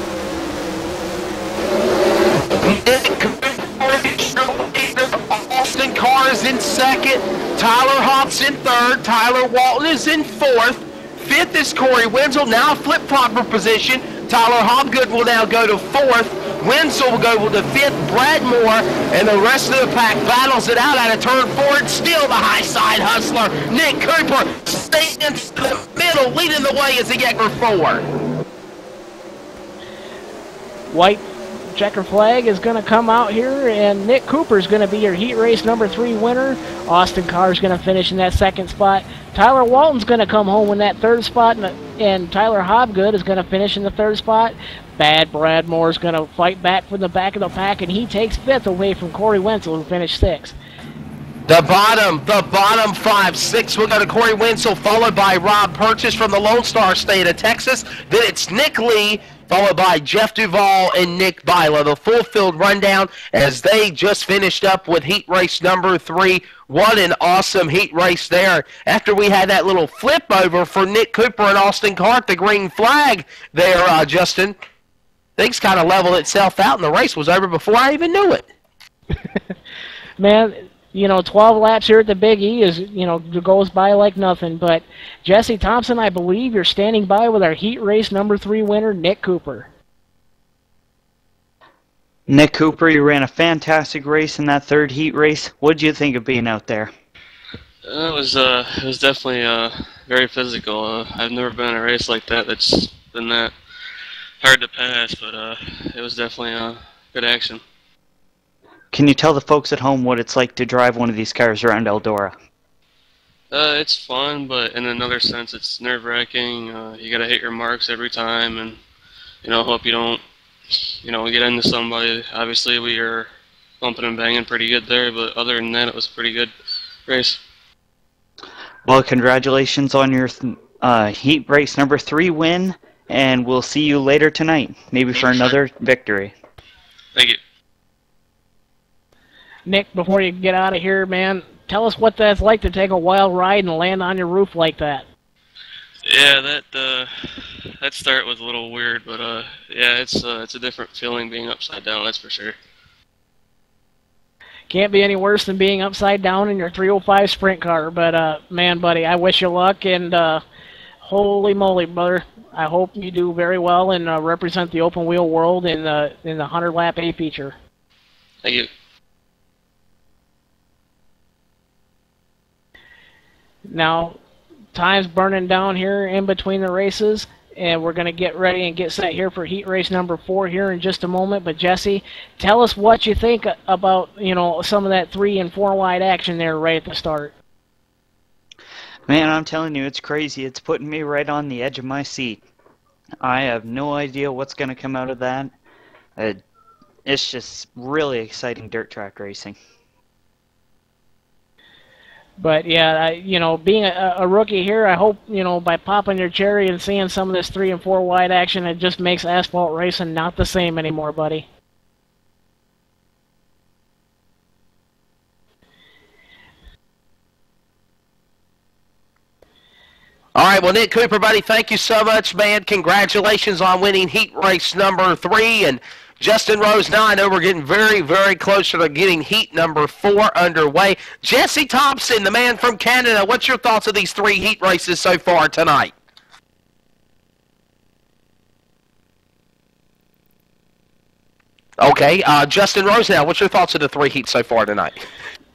Austin Carr is in 2nd. Tyler Hobbs in 3rd. Tyler Walton is in 4th. 5th is Corey Wenzel, now flip-flopper position. Tyler Hobgood will now go to 4th. Wenzel will go to 5th. Brad Moore and the rest of the pack battles it out out of turn 4. It's still the high side hustler. Nick Cooper stays in the middle, leading the way as the Ecker 4. White checker flag is going to come out here, and Nick Cooper is going to be your heat race number 3 winner. Austin Carr is going to finish in that 2nd spot. Tyler Walton's going to come home in that 3rd spot, and Tyler Hobgood is going to finish in the 3rd spot. Bad Brad Moore is going to fight back from the back of the pack, and he takes 5th away from Corey Wenzel, who finished 6th. The bottom 5, 6 will go to Corey Wenzel, followed by Rob Purchase from the Lone Star State of Texas. Then it's Nick Lee, followed by Jeff Duvall and Nick Bila. The full field rundown as they just finished up with heat race number 3. What an awesome heat race there. After we had that little flip over for Nick Cooper and Austin Carr at the green flag there, Justin, things kind of leveled itself out and the race was over before I even knew it. Man, 12 laps here at the Big E is, goes by like nothing. But Jesse Thompson, I believe you're standing by with our heat race number 3 winner, Nick Cooper. Nick Cooper, you ran a fantastic race in that 3rd heat race. What did you think of being out there? It was definitely very physical. I've never been in a race like that that's been that hard to pass, but it was definitely good action. Can you tell the folks at home what it's like to drive one of these cars around Eldora? It's fun, but in another sense, it's nerve-wracking. You gotta hit your marks every time, and hope you don't, get into somebody. Obviously, we are bumping and banging pretty good there, but other than that, it was a pretty good race. Well, congratulations on your heat race number 3 win, and we'll see you later tonight, maybe for another victory. Thank you. Nick, before you get out of here, man, tell us what that's like to take a wild ride and land on your roof like that. Yeah, that start was a little weird, but yeah, it's a different feeling being upside down, that's for sure. Can't be any worse than being upside down in your 305 sprint car, but man, buddy, I wish you luck, and holy moly, brother, I hope you do very well and represent the open wheel world in the 100 lap A feature. Thank you. Now, time's burning down here in between the races, and we're going to get ready and get set here for heat race number 4 here in just a moment. But Jesse, tell us what you think about, some of that 3 and 4 wide action there right at the start. Man, I'm telling you, it's crazy. It's putting me right on the edge of my seat. I have no idea what's going to come out of that. It's just really exciting dirt track racing. But yeah, being a rookie here, I hope, by popping your cherry and seeing some of this 3 and 4 wide action, it just makes asphalt racing not the same anymore, buddy. All right, well, Nick Cooper, buddy, thank you so much, man. Congratulations on winning heat race number 3, and Justin Rose, now I know we're getting very, very closer to getting heat number 4 underway. Jesse Thompson, the man from Canada, what's your thoughts of these 3 heat races so far tonight? Okay, Justin Rose now, what's your thoughts of the 3 heats so far tonight?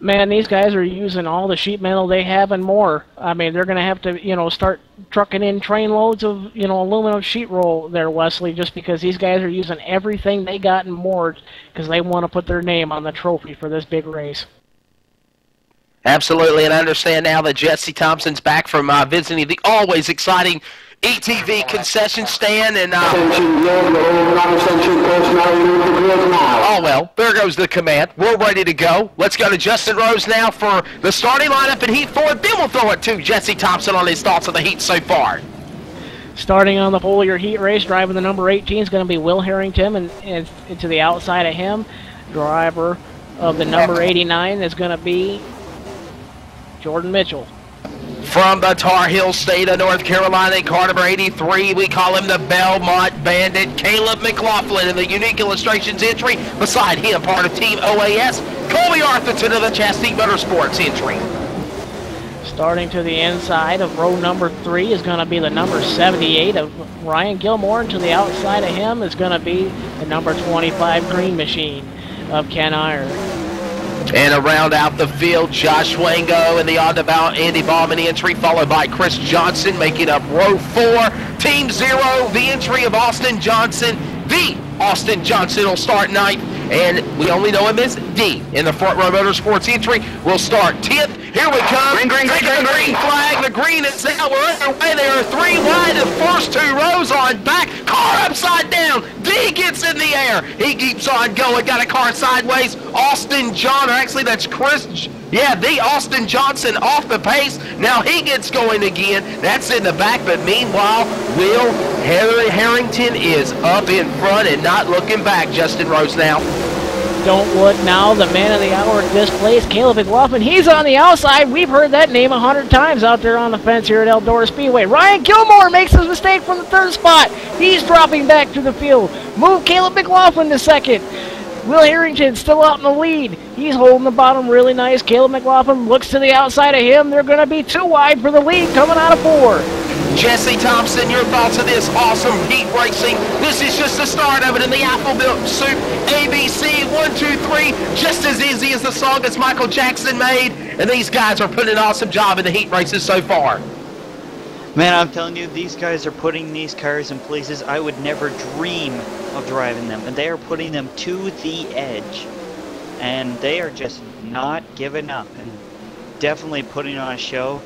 Man, these guys are using all the sheet metal they have and more. I mean, they're going to have to, start trucking in train loads of, aluminum sheet roll there, Wesley, just because these guys are using everything they got and more because they want to put their name on the trophy for this big race. Absolutely, and I understand now that Jesse Thompson's back from visiting the always exciting ETV concession stand, and oh well, there goes the command. We're ready to go. Let's go to Justin Rose now for the starting lineup in Heat 4. Then we'll throw it to Jesse Thompson on his thoughts of the heat so far. Starting on the pole of your heat race, driving the number 18 is going to be Will Harrington, and to the outside of him, driver of the number 89 is going to be Jordan Mitchell. From the Tar Heel state of North Carolina, car number 83, we call him the Belmont Bandit, Caleb McLaughlin, in the Unique Illustrations entry. Beside him, part of Team OAS, Colby Arthurton of the Chastity Motorsports entry. Starting to the inside of row number 3 is going to be the number 78 of Ryan Gilmore, and to the outside of him is going to be the number 25 Green Machine of Ken Iron. And around out the field, Josh Wango in the on-the-bout Andy Bauman entry, followed by Chris Johnson, making up row 4. Team 0, the entry of Austin Johnson. The Austin Johnson will start 9th, and we only know him as D. In the Front Row Motorsports entry, we'll start 10th. Here we come. Green flag. The green is out. We're underway. There are 3 wide. The first 2 rows on back. Car upside down. D gets in the air. He keeps on going. Got a car sideways. Austin John, or actually that's Chris. Yeah, the Austin Johnson off the pace. Now he gets going again. That's in the back, but meanwhile, Will Harrington is up in front and not looking back. Justin Rose now. Don't look now, the man of the hour at this place, Caleb McLaughlin. He's on the outside. We've heard that name 100 times out there on the fence here at Eldora Speedway. Ryan Gilmore makes his mistake from the 3rd spot. He's dropping back to the field. Move Caleb McLaughlin to 2nd. Will Harrington still out in the lead. He's holding the bottom really nice. Caleb McLaughlin looks to the outside of him. They're going to be 2 wide for the lead coming out of 4. Jesse Thompson, your thoughts of this awesome heat racing? This is just the start of it in the Alphabet Soup ABC 1, 2, 3. Just as easy as the song that Michael Jackson made. And these guys are putting an awesome job in the heat races so far. Man, I'm telling you, these guys are putting these cars in places I would never dream of driving them. And they are putting them to the edge. And they are just not giving up. And definitely putting on a show.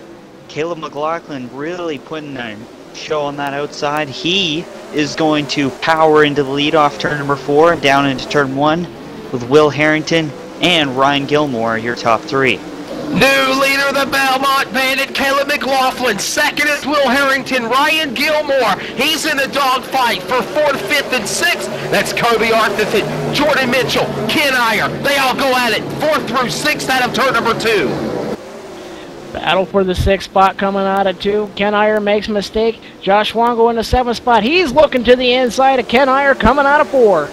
Caleb McLaughlin really putting a show on that outside. He is going to power into the lead off turn number 4, down into turn 1 with Will Harrington and Ryan Gilmore, your top 3. New leader of the Belmont Bandit, Caleb McLaughlin. 2nd is Will Harrington. Ryan Gilmore, he's in the dogfight for 4th, 5th, and 6th. That's Kobe Arthurton, Jordan Mitchell, Ken Iyer. They all go at it 4th through 6th out of turn number 2. Battle for the 6th spot coming out of 2. Ken Iyer makes a mistake. Josh Wango in the 7th spot. He's looking to the inside of Ken Iyer coming out of 4.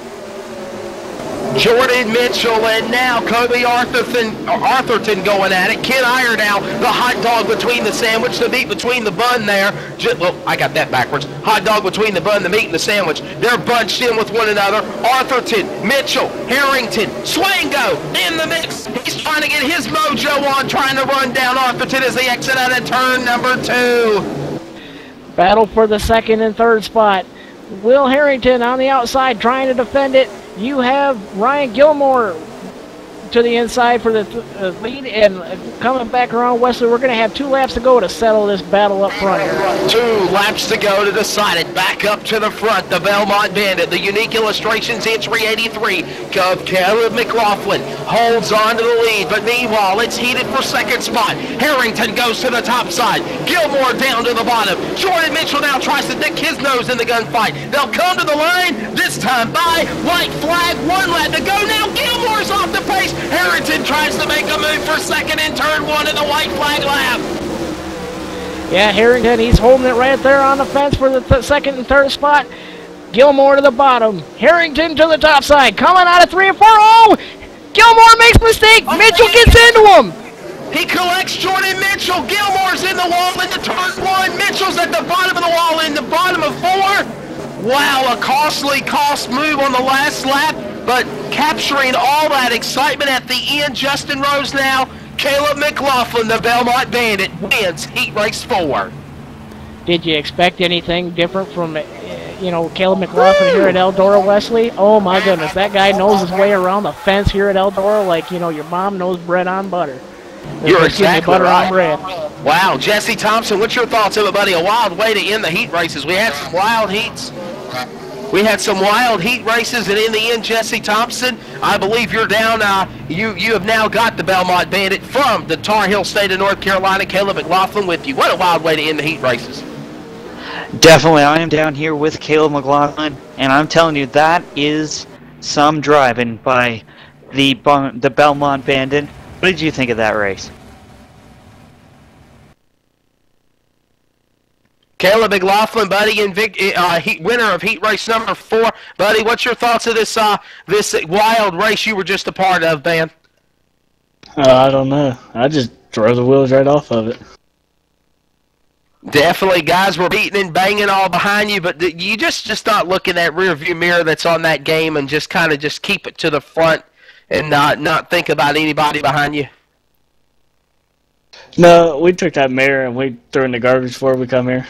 Jordan Mitchell, and now Kobe Arthurton going at it. Ken Iyer now, the hot dog between the sandwich, the meat between the bun there. Well, I got that backwards. Hot dog between the bun, the meat, and the sandwich. They're bunched in with one another. Arthurton, Mitchell, Harrington, Swango in the mix. He's trying to get his mojo on, trying to run down Arthurton as they exit out of turn number 2. Battle for the 2nd and 3rd spot. Will Harrington on the outside trying to defend it. You have Ryan Gilmore to the inside for the lead, and coming back around, Wesley, we're going to have 2 laps to go to settle this battle up front here. 2 laps to go to decide it. Back up to the front, the Belmont Bandit, the Unique Illustrations entry 83 of Caleb McLaughlin holds on to the lead, but meanwhile, it's heated for 2nd spot. Harrington goes to the top side. Gilmore down to the bottom. Jordan Mitchell now tries to nick his nose in the gunfight. They'll come to the line, this time by white flag. 1 lap to go now. Gilmore's off the pace. Harrington tries to make a move for 2nd in turn 1 in the white flag lap. Yeah, Harrington, he's holding it right there on the fence for the 2nd and 3rd spot. Gilmore to the bottom. Harrington to the top side. Coming out of 3 and 4. Oh! Gilmore makes a mistake. Mitchell gets into him. He collects Jordan Mitchell. Gilmore's in the wall into turn 1. Mitchell's at the bottom of the wall in the bottom of 4. Wow, a costly cost move on the last lap, but capturing all that excitement at the end. Justin Rose now. Caleb McLaughlin, the Belmont Bandit, wins Heat Race 4. Did you expect anything different from, Caleb McLaughlin here at Eldora, Wesley? Oh my goodness, that guy knows his way around the fence here at Eldora like, your mom knows bread on butter. You're exactly butter right. on bread. Wow, Jesse Thompson, what's your thoughts of it, buddy? A wild way to end the heat races. We had some wild heats. We had some wild heat races, and in the end, Jesse Thompson, I believe you're down. You have now got the Belmont Bandit from the Tar Heel State of North Carolina, Caleb McLaughlin, with you. What a wild way to end the heat races. Definitely, I am down here with Caleb McLaughlin, and I'm telling you, that is some driving by the Belmont Bandit. What did you think of that race? Caleb McLaughlin, buddy, winner of heat race number 4. Buddy, what's your thoughts of this wild race you were just a part of, man? I don't know. I just drove the wheels right off of it. Definitely, guys were beating and banging all behind you, but you just not look in that rear view mirror that's on that game and just kind of just keep it to the front and not think about anybody behind you. No, we took that mirror and we threw in the garbage before we come here.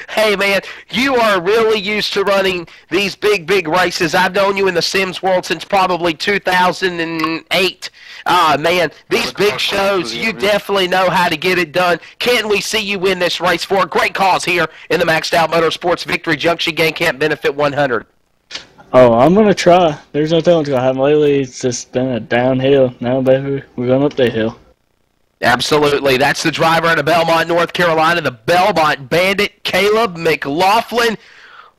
Hey, man, you are really used to running these big races. I've known you in the Sims world since probably 2008. Man, these big shows, you definitely know how to get it done. Can we see you win this race for a great cause here in the Maxed Out Motorsports Victory Junction Gang Camp Benefit 100? Oh, I'm going to try. There's no telling what's going to happen. Lately, it's just been a downhill. Now, baby, we're going up the hill. Absolutely. That's the driver out of Belmont, North Carolina, the Belmont Bandit, Caleb McLaughlin.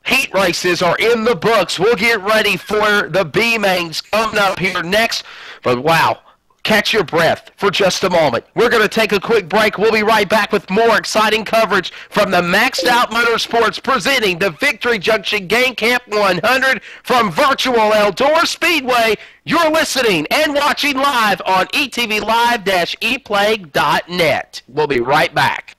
Heat races are in the books. We'll get ready for the B-Mains coming up here next. But, wow, catch your breath for just a moment. We're going to take a quick break. We'll be right back with more exciting coverage from the Maxed Out Motorsports presenting the Victory Junction Gang Camp 100 from virtual Eldora Speedway. You're listening and watching live on etvlive-eplague.net. We'll be right back.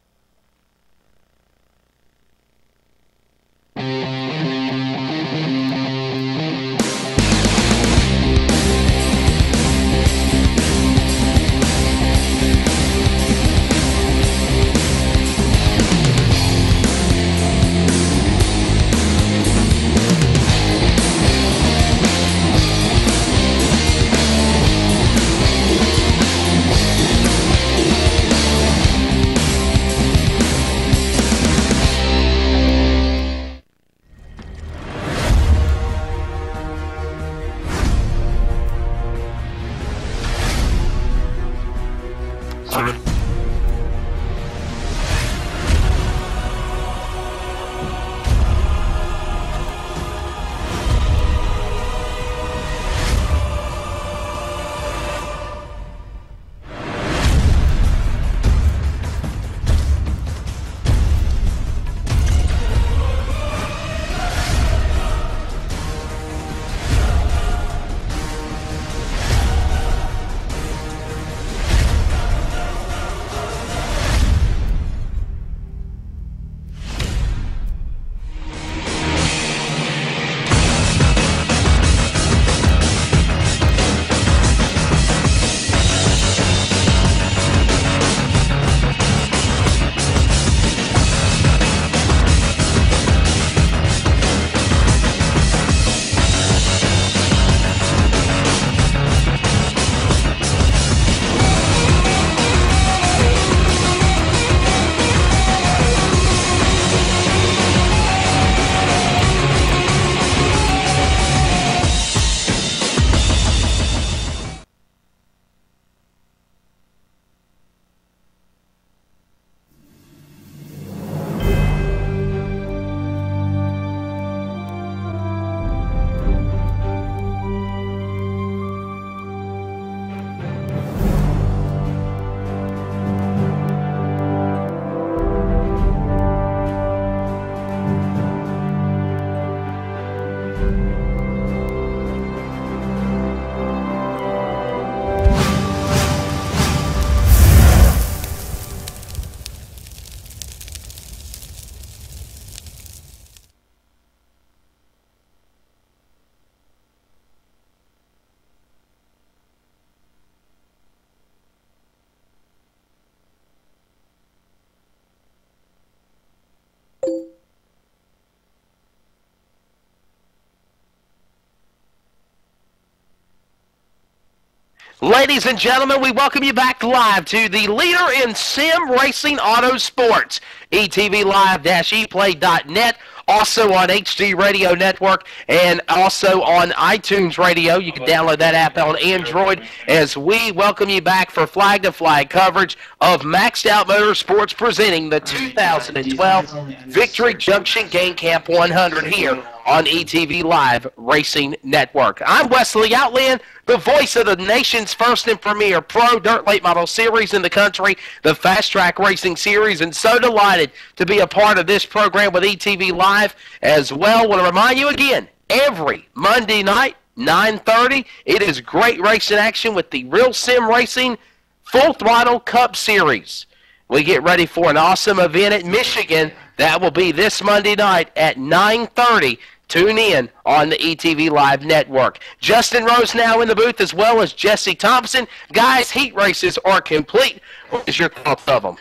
Ladies and gentlemen, we welcome you back live to the leader in sim racing auto sports, etvlive-eplay.net, also on HD Radio Network, and also on iTunes Radio. You can download that app on Android, as we welcome you back for flag-to-flag coverage of Maxed Out Motorsports presenting the 2012 Victory Junction Game Camp 100 here on ETV Live Racing Network. I'm Wesley Outland, the voice of the nation's first and premier pro dirt late model series in the country, the Fast Track Racing Series, and so delighted to be a part of this program with ETV Live as well. Want to remind you again, every Monday night, 9:30, it is great racing action with the Real Sim Racing Full Throttle Cup Series. We get ready for an awesome event at Michigan. That will be this Monday night at 9:30. Tune in on the ETV Live Network. Justin Rose now in the booth, as well as Jesse Thompson. Guys, heat races are complete. What is your thoughts of them?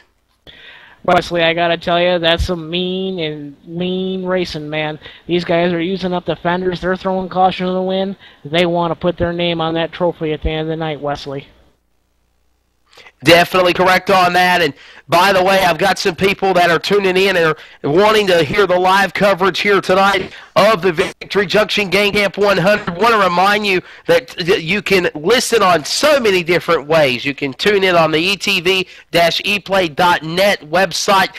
Wesley, I gotta tell you, that's some mean racing, man. These guys are using up the fenders. They're throwing caution to the wind. They want to put their name on that trophy at the end of the night, Wesley. Definitely correct on that. And by the way, I've got some people that are tuning in and are wanting to hear the live coverage here tonight of the Victory Junction Game Camp 100. I want to remind you that you can listen on so many different ways. You can tune in on the etv-eplay.net website.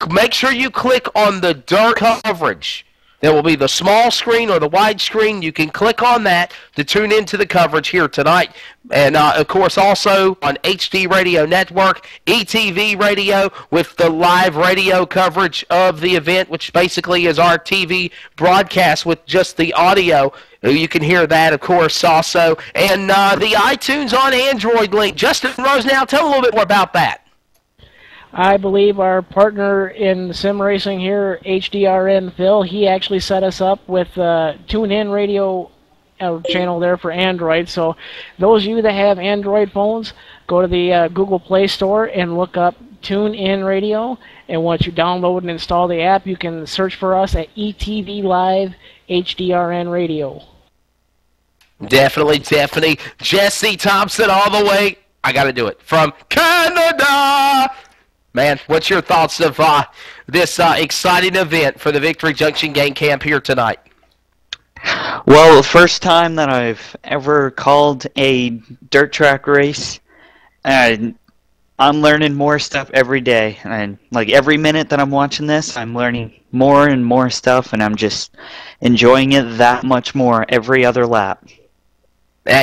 Make sure you click on the dirt coverage. There will be the small screen or the wide screen. You can click on that to tune into the coverage here tonight. And, of course, also on HD Radio Network, ETV Radio with the live radio coverage of the event, which basically is our TV broadcast with just the audio. You can hear that, of course, also. And the iTunes on Android link. Justin Rose, now tell a little bit more about that. I believe our partner in sim racing here, HDRN Phil, he actually set us up with TuneIn Radio channel there for Android. So those of you that have Android phones, go to the Google Play Store and look up TuneIn Radio. And once you download and install the app, you can search for us at ETV Live HDRN Radio. Definitely. Jesse Thompson all the way, I got to do it, from Canada. Man, what's your thoughts of this exciting event for the Victory Junction Game Camp here tonight? Well, the first time that I've ever called a dirt track race, I'm learning more stuff every day. And like every minute that I'm watching this, I'm learning more and more stuff, and I'm just enjoying it that much more every other lap.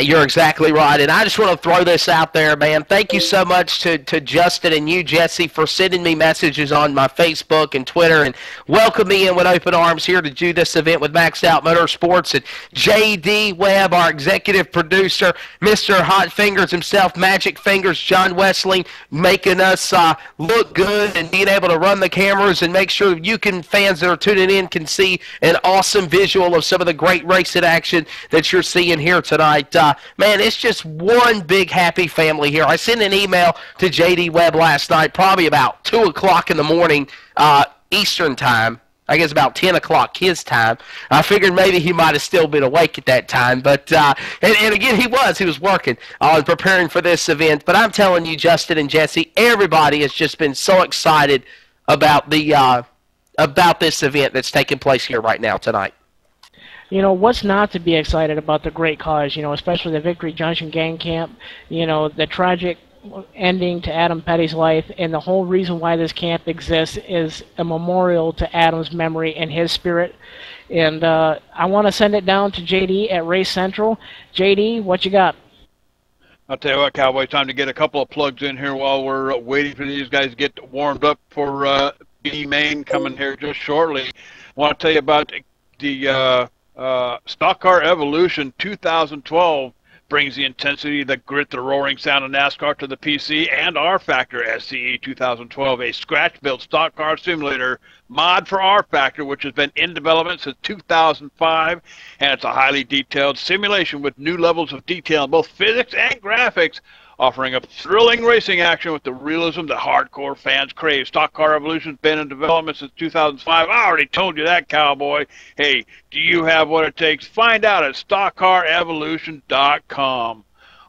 You're exactly right, and I just want to throw this out there, man. Thank you so much to Justin and you, Jesse, for sending me messages on my Facebook and Twitter and welcome me in with open arms here to do this event with Maxed Out Motorsports. And J.D. Webb, our executive producer, Mr. Hot Fingers himself, Magic Fingers, John Wessling, making us look good and being able to run the cameras and make sure you fans that are tuning in can see an awesome visual of some of the great racing action that you're seeing here tonight. Man, it's just one big happy family here. I sent an email to J.D. Webb last night, probably about 2 o'clock in the morning Eastern time. I guess about 10 o'clock his time. I figured maybe he might have still been awake at that time. But and again, he was working on preparing for this event. But I'm telling you, Justin and Jesse, everybody has just been so excited about the about this event that's taking place here right now tonight. You know, what's not to be excited about the great cause, you know, especially the Victory Junction Gang Camp, you know, the tragic ending to Adam Petty's life, and the whole reason why this camp exists is a memorial to Adam's memory and his spirit. And I want to send it down to JD at Race Central. JD, what you got? I'll tell you what, Cowboy, time to get a couple of plugs in here while we're waiting for these guys to get warmed up for B-Main coming here just shortly. I want to tell you about the Stock Car Evolution 2012 brings the intensity, the grit, the roaring sound of NASCAR to the PC, and R-Factor SCE 2012, a scratch-built stock car simulator mod for R-Factor, which has been in development since 2005, and it's a highly detailed simulation with new levels of detail in both physics and graphics, offering up thrilling racing action with the realism that hardcore fans crave. Stock Car Evolution's been in development since 2005. I already told you that, Cowboy. Hey, do you have what it takes? Find out at stockcarevolution.com.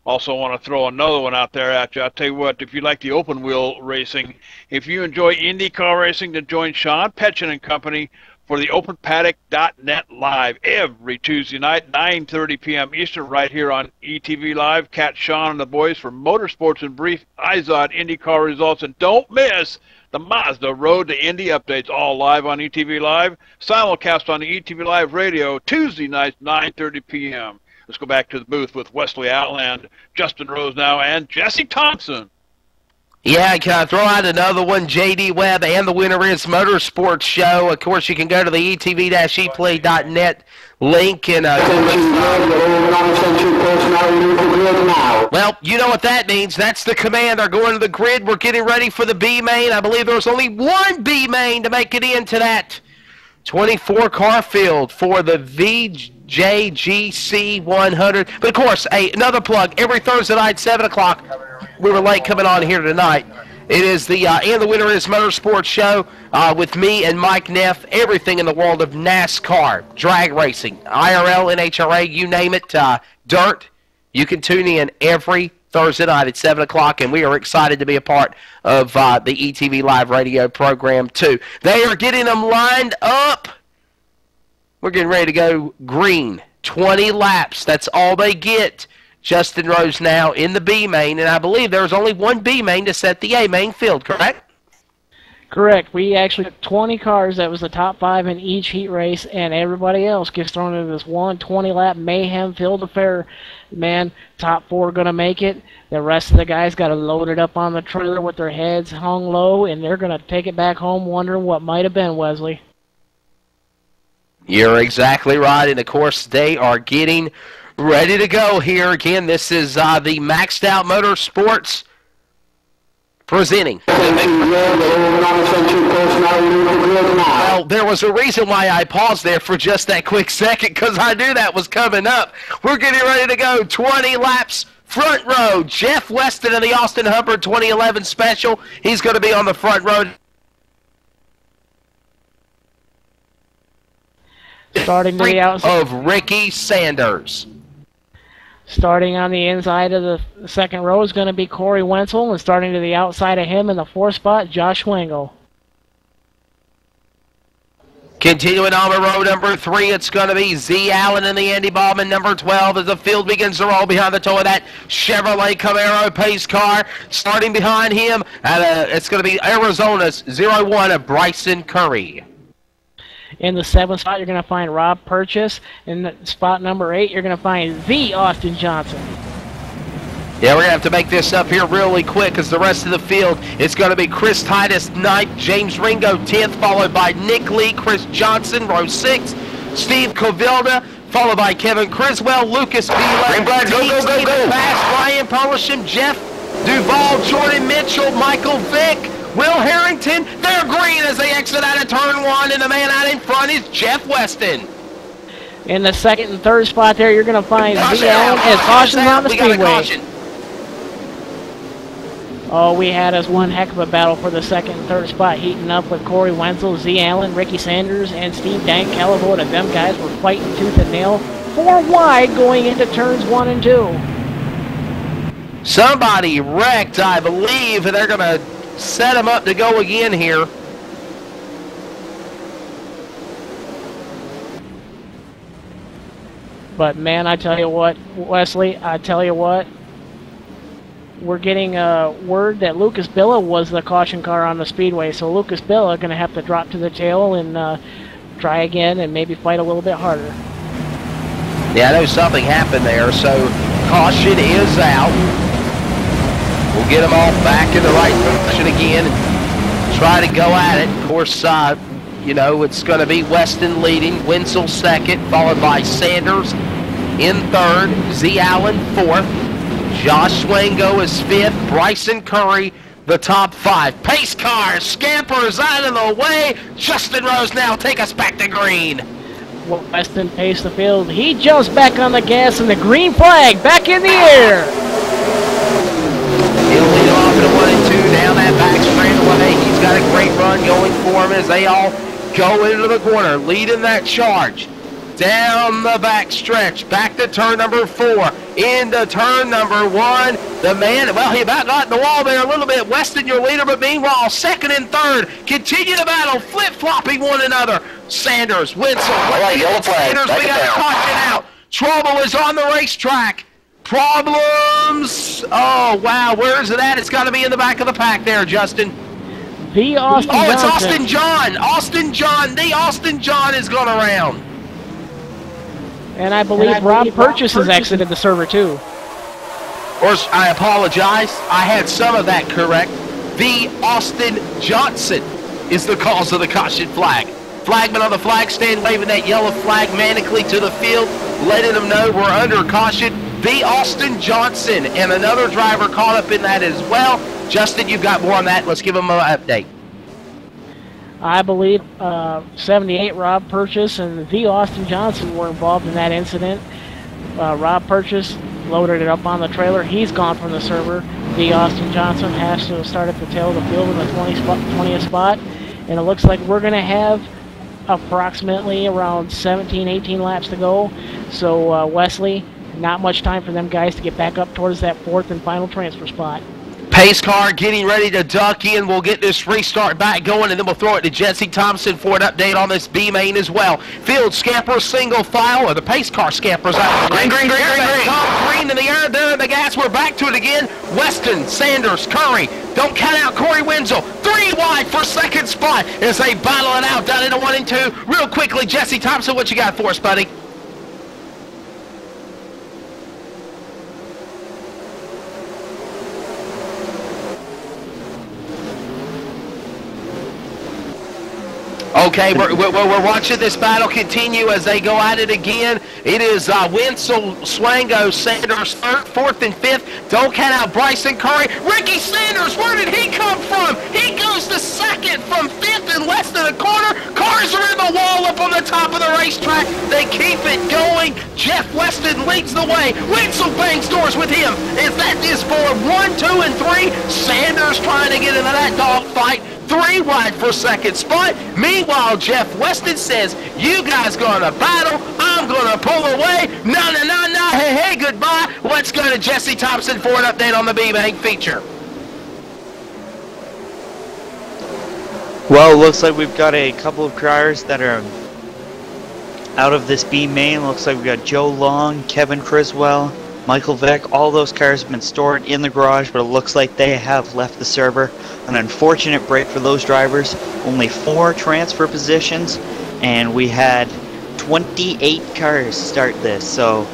Also want to throw another one out there at you. I'll tell you what, if you like the open wheel racing, if you enjoy IndyCar racing, then join Sean Petchin and company for the OpenPaddock.net Live every Tuesday night, 9:30 p.m. Eastern, right here on ETV Live. Catch Sean and the boys for Motorsports in Brief, IZOD, IndyCar results, and don't miss the Mazda Road to Indy updates, all live on ETV Live. Simulcast on the ETV Live radio, Tuesday nights, 9:30 p.m. Let's go back to the booth with Wesley Outland, Justin Rose now, and Jesse Thompson. Yeah, can I throw out another one? JD Webb and the Winter is Motorsports Show. Of course, you can go to the etv-eplay.net link and well, you know what that means. That's the command. They're going to the grid. We're getting ready for the B main. I believe there's only one B main to make it into that 24-car field for the VJGC 100. But of course, another plug every Thursday night, 7 o'clock. We were late coming on here tonight. It is the And the Winter is Motorsports Show with me and Mike Neff. Everything in the world of NASCAR, drag racing, IRL, NHRA, you name it, dirt. You can tune in every Thursday night at 7 o'clock, and we are excited to be a part of the ETV Live radio program, too. They are getting them lined up. We're getting ready to go green. 20 laps. That's all they get. Justin Rose now in the B main, and I believe there's only one B main to set the A main field, correct? Correct. We actually took 20 cars. That was the top 5 in each heat race, and everybody else gets thrown into this 120-lap mayhem-filled affair. Man, top 4 are going to make it. The rest of the guys got to load it up on the trailer with their heads hung low, and they're going to take it back home wondering what might have been, Wesley. You're exactly right, and of course they are getting ready to go here. Again, this is the Maxed Out Motorsports presenting. Well, there was a reason why I paused there for just that quick second, because I knew that was coming up. We're getting ready to go 20 laps. Front row, Jeff Weston in the Austin Hubbard 2011 Special. He's going to be on the front row. Starting to the outside of Ricky Sanders. Starting on the inside of the second row is going to be Corey Wenzel, and starting to the outside of him in the 4th spot, Josh Wingo. Continuing on to row number 3, it's going to be Z Allen and the Andy Ballman number 12 as the field begins to roll behind the toe of that Chevrolet Camaro pace car. Starting behind him, it's going to be Arizona's 01 of Bryson Curry. In the 7th spot, you're going to find Rob Purchase. In spot number 8, you're going to find the Austin Johnson. Yeah, we're going to have to make this up here really quick because the rest of the field, it's going to be Chris Titus 9th, James Ringo 10th, followed by Nick Lee, Chris Johnson, row 6, Steve Covilda, followed by Kevin Criswell, Lucas Beeler, Stephen Bass, Ryan Polisham, Jeff Duvall, Jordan Mitchell, Michael Vick, Will Harrington. They're green as they exit out of turn 1, and the man out in front is Jeff Weston. In the 2nd and 3rd spot there, you're going to find Z Allen as cautions on the speedway. Oh, we had us one heck of a battle for the 2nd and 3rd spot, heating up with Corey Wenzel, Z Allen, Ricky Sanders, and Steve Dank Calavoda. Them guys were fighting tooth and nail, 4 wide going into turns 1 and 2. Somebody wrecked, I believe, and they're going to set him up to go again here. But man, I tell you what, Wesley, I tell you what, we're getting word that Lucas Billa was the caution car on the speedway, so Lucas Billa going to have to drop to the tail and try again and maybe fight a little bit harder. Yeah, I know something happened there, so caution is out. We'll get them all back in the right position again and try to go at it. Of course, you know, it's going to be Weston leading, Wenzel 2nd, followed by Sanders in 3rd, Z Allen 4th, Josh Wango is 5th, Bryson Curry the top 5. Pace cars, scampers out of the way. Justin Rose now take us back to green. Well, Weston paced the field. He jumps back on the gas and the green flag back in the air. He'll lead off in a 1 and 2 down that back straightaway. He's got a great run going for him as they all go into the corner, leading that charge. down the back stretch, back to turn number 4, into turn number 1. The man, well, he about got in the wall there a little bit. Weston, your leader, but meanwhile, second and third continue the battle, flip-flopping one another. Sanders, Wenzel, yellow flag. Sanders, we got a caution out. Trouble is on the racetrack. Problems. Oh, wow, where is it at? It's got to be in the back of the pack there, Justin. The Austin Oh, it's Johnson. Austin John. Austin John. The Austin John is going around. And I believe Rob Purchase has exited the server too. Or I apologize. I had some of that correct. The Austin Johnson is the cause of the caution flag. Flagman on the flag stand waving that yellow flag manically to the field, letting them know we're under caution. The Austin Johnson and another driver caught up in that as well. Justin, you've got more on that. Let's give them an update. I believe 78 Rob Purchase and the Austin Johnson were involved in that incident. Rob Purchase loaded it up on the trailer. He's gone from the server. The Austin Johnson has to start at the tail of the field in the 20th spot. And it looks like we're going to have approximately around 17, 18 laps to go. So Wesley, not much time for them guys to get back up towards that 4th and final transfer spot. Pace car getting ready to duck in. We'll get this restart back going, and then we'll throw it to Jesse Thompson for an update on this B main as well. Field scamper, single file, or the pace car scampers out. Green. Tom Green in the air, there in the gas. We're back to it again. Weston, Sanders, Curry. Don't count out Corey Wenzel. 3 wide for second spot as they battle it out down into 1 and 2. Real quickly, Jesse Thompson, what you got for us, buddy? Okay, we're watching this battle continue as they go at it again. It is Wenzel, Swango, Sanders, 3rd, 4th, and 5th. Don't count out Bryson Curry. Ricky Sanders, where did he come from? He goes to 2nd from 5th in less than a quarter. Cars are in the wall up on the top of the racetrack. They keep it going. Jeff Weston leads the way. Wenzel bangs doors with him. As that is for 1, 2, and 3. Sanders trying to get into that dogfight. 3 wide for second spot. Meanwhile, Jeff Weston says, you guys gonna battle, I'm gonna pull away. No, hey, goodbye. Let's go to Jesse Thompson for an update on the B-Bank feature. Well, it looks like we've got a couple of drivers that are out of this B main. Looks like we've got Joe Long, Kevin Criswell, Michael Vick. All those cars have been stored in the garage, but it looks like they have left the server. An unfortunate break for those drivers. Only 4 transfer positions, and we had 28 cars start this. So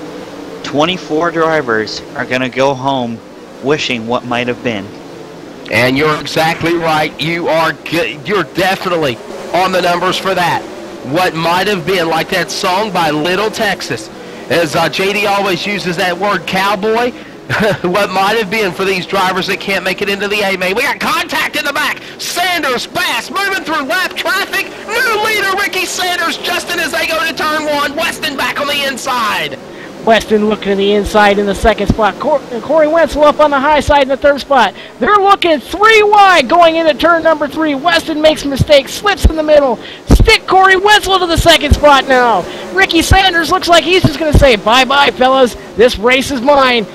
24 drivers are going to go home wishing what might have been. And you're exactly right. You're definitely on the numbers for that. What might have been, like that song by Little Texas, as JD always uses that word cowboy. What might have been for these drivers that can't make it into the A-main. We got contact in the back. Sanders, Bass, moving through lap traffic. New leader, Ricky Sanders, Justin, as they go to turn 1. Weston back on the inside. Weston looking to the inside in the 2nd spot. Corey Wenzel up on the high side in the 3rd spot. They're looking 3 wide going into turn number 3. Weston makes a mistake, slips in the middle. Stick Corey Wenzel to the 2nd spot now. Ricky Sanders looks like he's just going to say, bye-bye, fellas. This race is mine.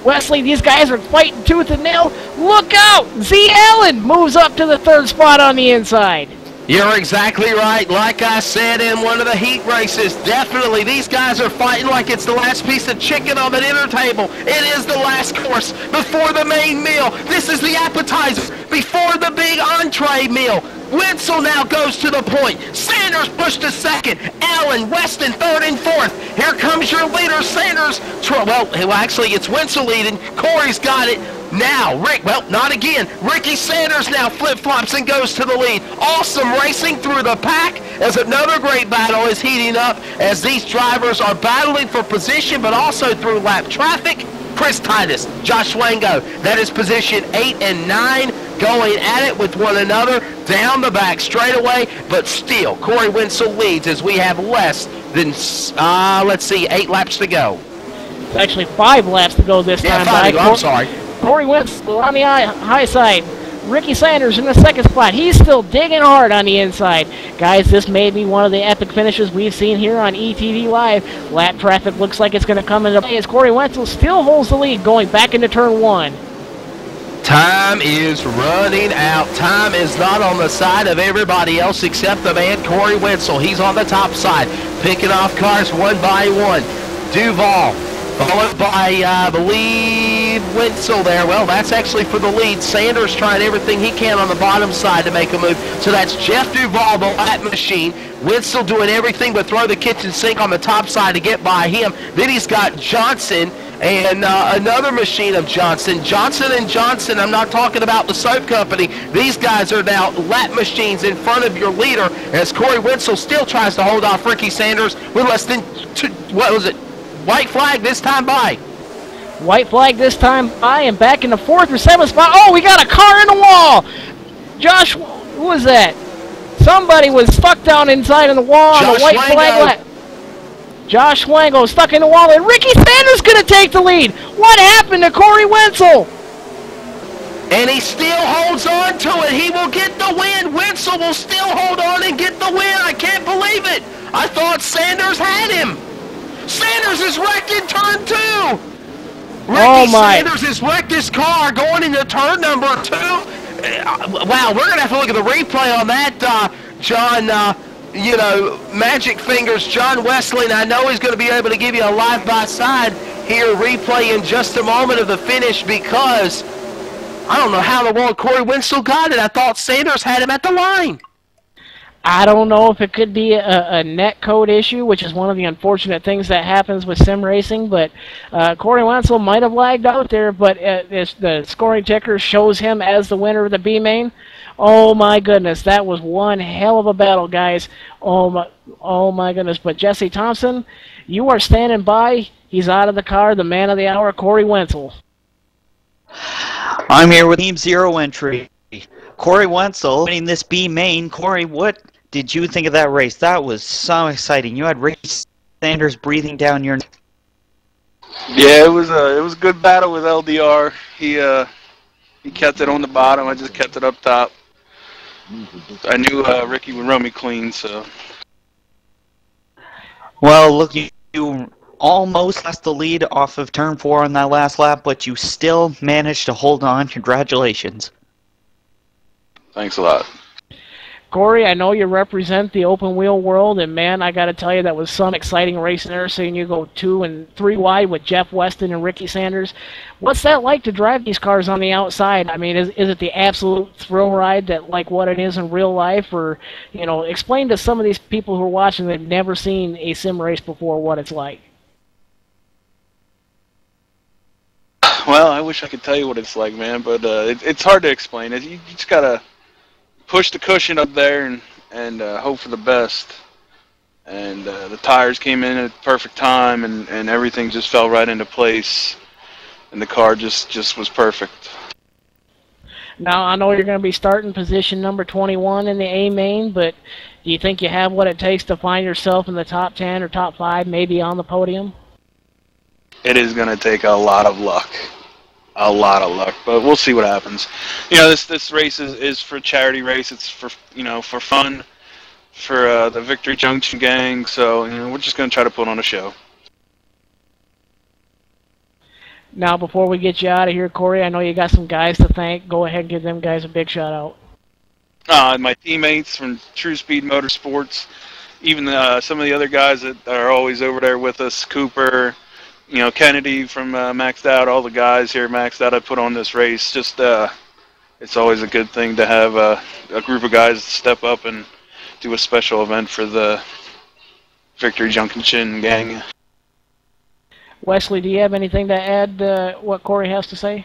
Wesley, these guys are fighting tooth and nail. Look out! Z. Allen moves up to the 3rd spot on the inside. You're exactly right. Like I said in one of the heat races, definitely these guys are fighting like it's the last piece of chicken on the dinner table. It is the last course before the main meal. This is the appetizer before the big entree meal. Wenzel now goes to the point. Sanders pushed to 2nd. Allen, Weston, 3rd and 4th. Here comes your leader, Sanders. Well, actually, it's Wenzel leading. Corey's got it. Now, not again. Ricky Sanders now flip-flops and goes to the lead. Awesome racing through the pack as another great battle is heating up as these drivers are battling for position, but also through lap traffic. Chris Titus, Josh Wango, that is position 8 and 9, going at it with one another down the back straightaway, but still, Corey Wenzel leads as we have less than, 8 laps to go. It's actually 5 laps to go this time. I'm sorry. Corey Wenzel on the high side. Ricky Sanders in the second spot. He's still digging hard on the inside. Guys, this may be one of the epic finishes we've seen here on ETV Live. Lap traffic looks like it's going to come into play as Corey Wenzel still holds the lead going back into turn 1. Time is running out. Time is not on the side of everybody else except the man Corey Wenzel. He's on the top side, picking off cars one by one. Duval, followed by, I believe, Wenzel there. Well, that's actually for the lead. Sanders trying everything he can on the bottom side to make a move. So that's Jeff Duval, the lap machine. Wenzel doing everything but throw the kitchen sink on the top side to get by him. Then he's got Johnson and another machine of Johnson. Johnson and Johnson, I'm not talking about the soap company. These guys are now lap machines in front of your leader as Corey Wenzel still tries to hold off Ricky Sanders with less than, white flag this time by. White flag this time by, and back in the 4th or 7th spot. Oh, we got a car in the wall. Josh, who was that? Somebody was stuck down inside in the wall on the white flag. Josh Wango stuck in the wall, and Ricky Sanders going to take the lead. What happened to Corey Wenzel? And he still holds on to it. He will get the win. Wenzel will still hold on and get the win. I can't believe it. I thought Sanders had him. Sanders is wrecked in turn 2. Ricky Sanders has wrecked his car going into turn number 2. Wow, we're going to have to look at the replay on that, John. You know, Magic Fingers, John Wesley, and I know he's going to be able to give you a live-by-side here replay in just a moment of the finish because I don't know how the world Corey Wenzel got it. I thought Sanders had him at the line. I don't know if it could be a net code issue, which is one of the unfortunate things that happens with sim racing, but Corey Wenzel might have lagged out there, but the scoring ticker shows him as the winner of the B main. Oh my goodness, that was one hell of a battle, guys. Oh my goodness. But Jesse Thompson, you are standing by. He's out of the car, the man of the hour, Corey Wenzel. I'm here with Team Zero entry. Corey Wenzel winning this B main. Corey, what did you think of that race? That was so exciting. You had Ricky Sanders breathing down your neck. Yeah, it was a good battle with LDR. He kept it on the bottom. I just kept it up top. I knew Ricky would run me clean, so. Well, look, you almost lost the lead off of turn 4 on that last lap, but you still managed to hold on. Congratulations. Thanks a lot. Corey, I know you represent the open wheel world, and man, I got to tell you, that was some exciting racing there, seeing you go 2 and 3 wide with Jeff Weston and Ricky Sanders. What's that like to drive these cars on the outside? I mean, is it the absolute thrill ride that like what it is in real life, or, you know, explain to some of these people who are watching that have never seen a sim race before what it's like. Well, I wish I could tell you what it's like, man, but it's hard to explain. You just gotta push the cushion up there and hope for the best. And the tires came in at the perfect time, and everything just fell right into place. And the car just was perfect. Now, I know you're going to be starting position number 21 in the A main, but do you think you have what it takes to find yourself in the top 10 or top 5, maybe on the podium? It is going to take a lot of luck. A lot of luck, but we'll see what happens. You know, this race is for a charity race. It's for, you know, for fun, for the Victory Junction gang. So, you know, we're just going to try to put on a show. Now, before we get you out of here, Corey, I know you got some guys to thank. Go ahead and give them guys a big shout out. My teammates from True Speed Motorsports, even some of the other guys that are always over there with us, Cooper, you know, Kennedy from Maxed Out, all the guys here at Maxed Out I put on this race. Just, it's always a good thing to have a group of guys step up and do a special event for the Victory Junction gang. Wesley, do you have anything to add to what Corey has to say?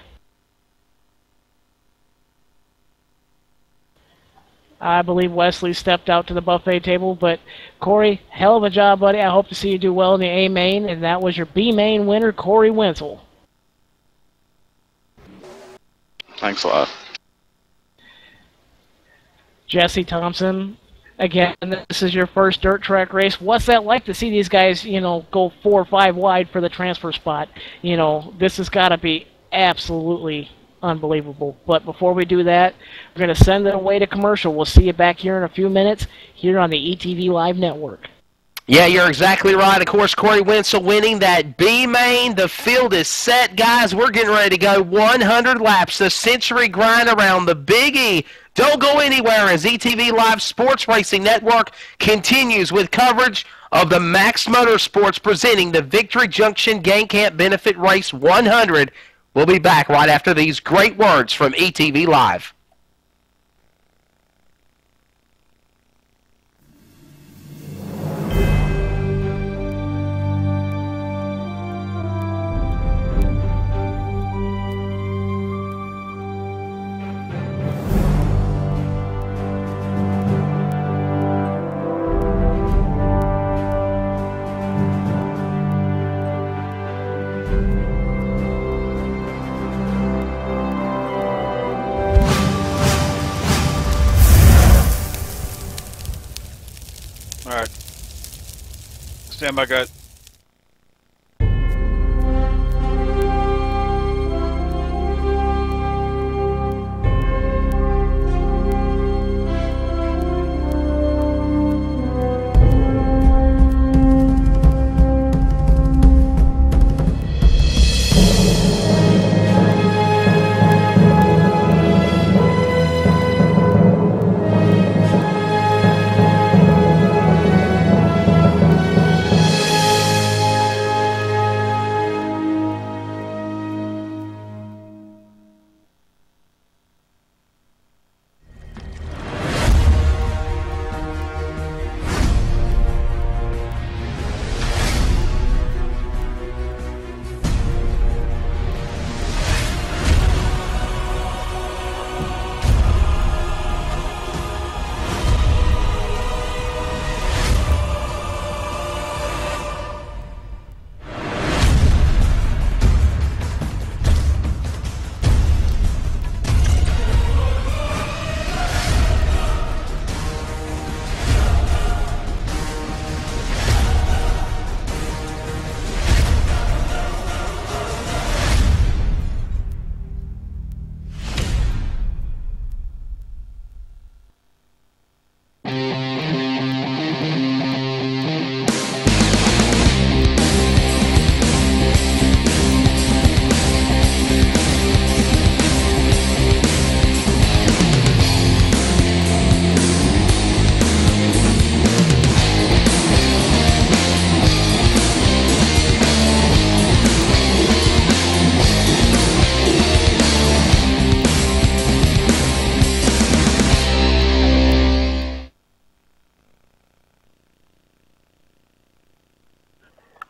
I believe Wesley stepped out to the buffet table, but Corey, hell of a job, buddy. I hope to see you do well in the A main, and that was your B main winner, Corey Wenzel. Thanks a lot. Jesse Thompson, again, this is your first dirt track race. What's that like to see these guys, you know, go 4 or 5 wide for the transfer spot? You know, this has got to be absolutely unbelievable. But before we do that, we're going to send it away to commercial. We'll see you back here in a few minutes here on the ETV Live Network. Yeah, you're exactly right. Of course, Corey Wenzel winning that B main. The field is set, guys. We're getting ready to go 100 laps. The century grind around the Big E. Don't go anywhere as ETV Live Sports Racing Network continues with coverage of the Max Motorsports presenting the Victory Junction Gang Camp Benefit Race 100. We'll be back right after these great words from ETV Live. All right. Stand by, guys.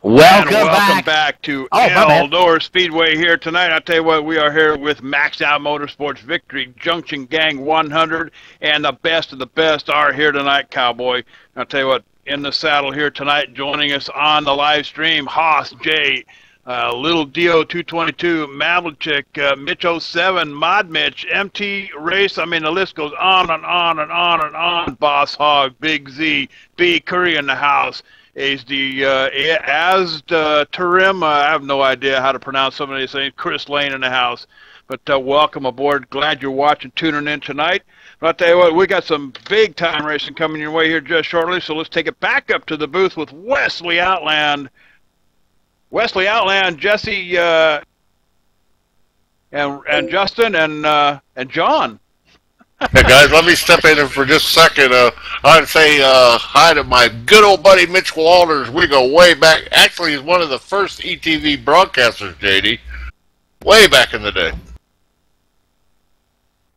Welcome back to Eldora Speedway here tonight. I'll tell you what, we are here with Maxed Out Motorsports Victory Junction Gang 100, and the best of the best are here tonight, Cowboy. I'll tell you what, in the saddle here tonight, joining us on the live stream, Haas J, Little Dio 222, Mavlichik, Mitch 07, Mod Mitch, MT Race. I mean, the list goes on and on and on and on. Boss Hog, Big Z, B Curry in the house. Is the Tarim, I have no idea how to pronounce some of these things. Chris Lane in the house. But welcome aboard. Glad you're watching, tuning in tonight. But I'll tell you what, we got some big-time racing coming your way here just shortly, so let's take it back up to the booth with Wesley Outland. Wesley Outland, Jesse, and Justin, and John. Hey guys, let me step in for just a second. I'd say hi to my good old buddy Mitch Walters. We go way back. Actually, he's one of the first ETV broadcasters, JD. Way back in the day.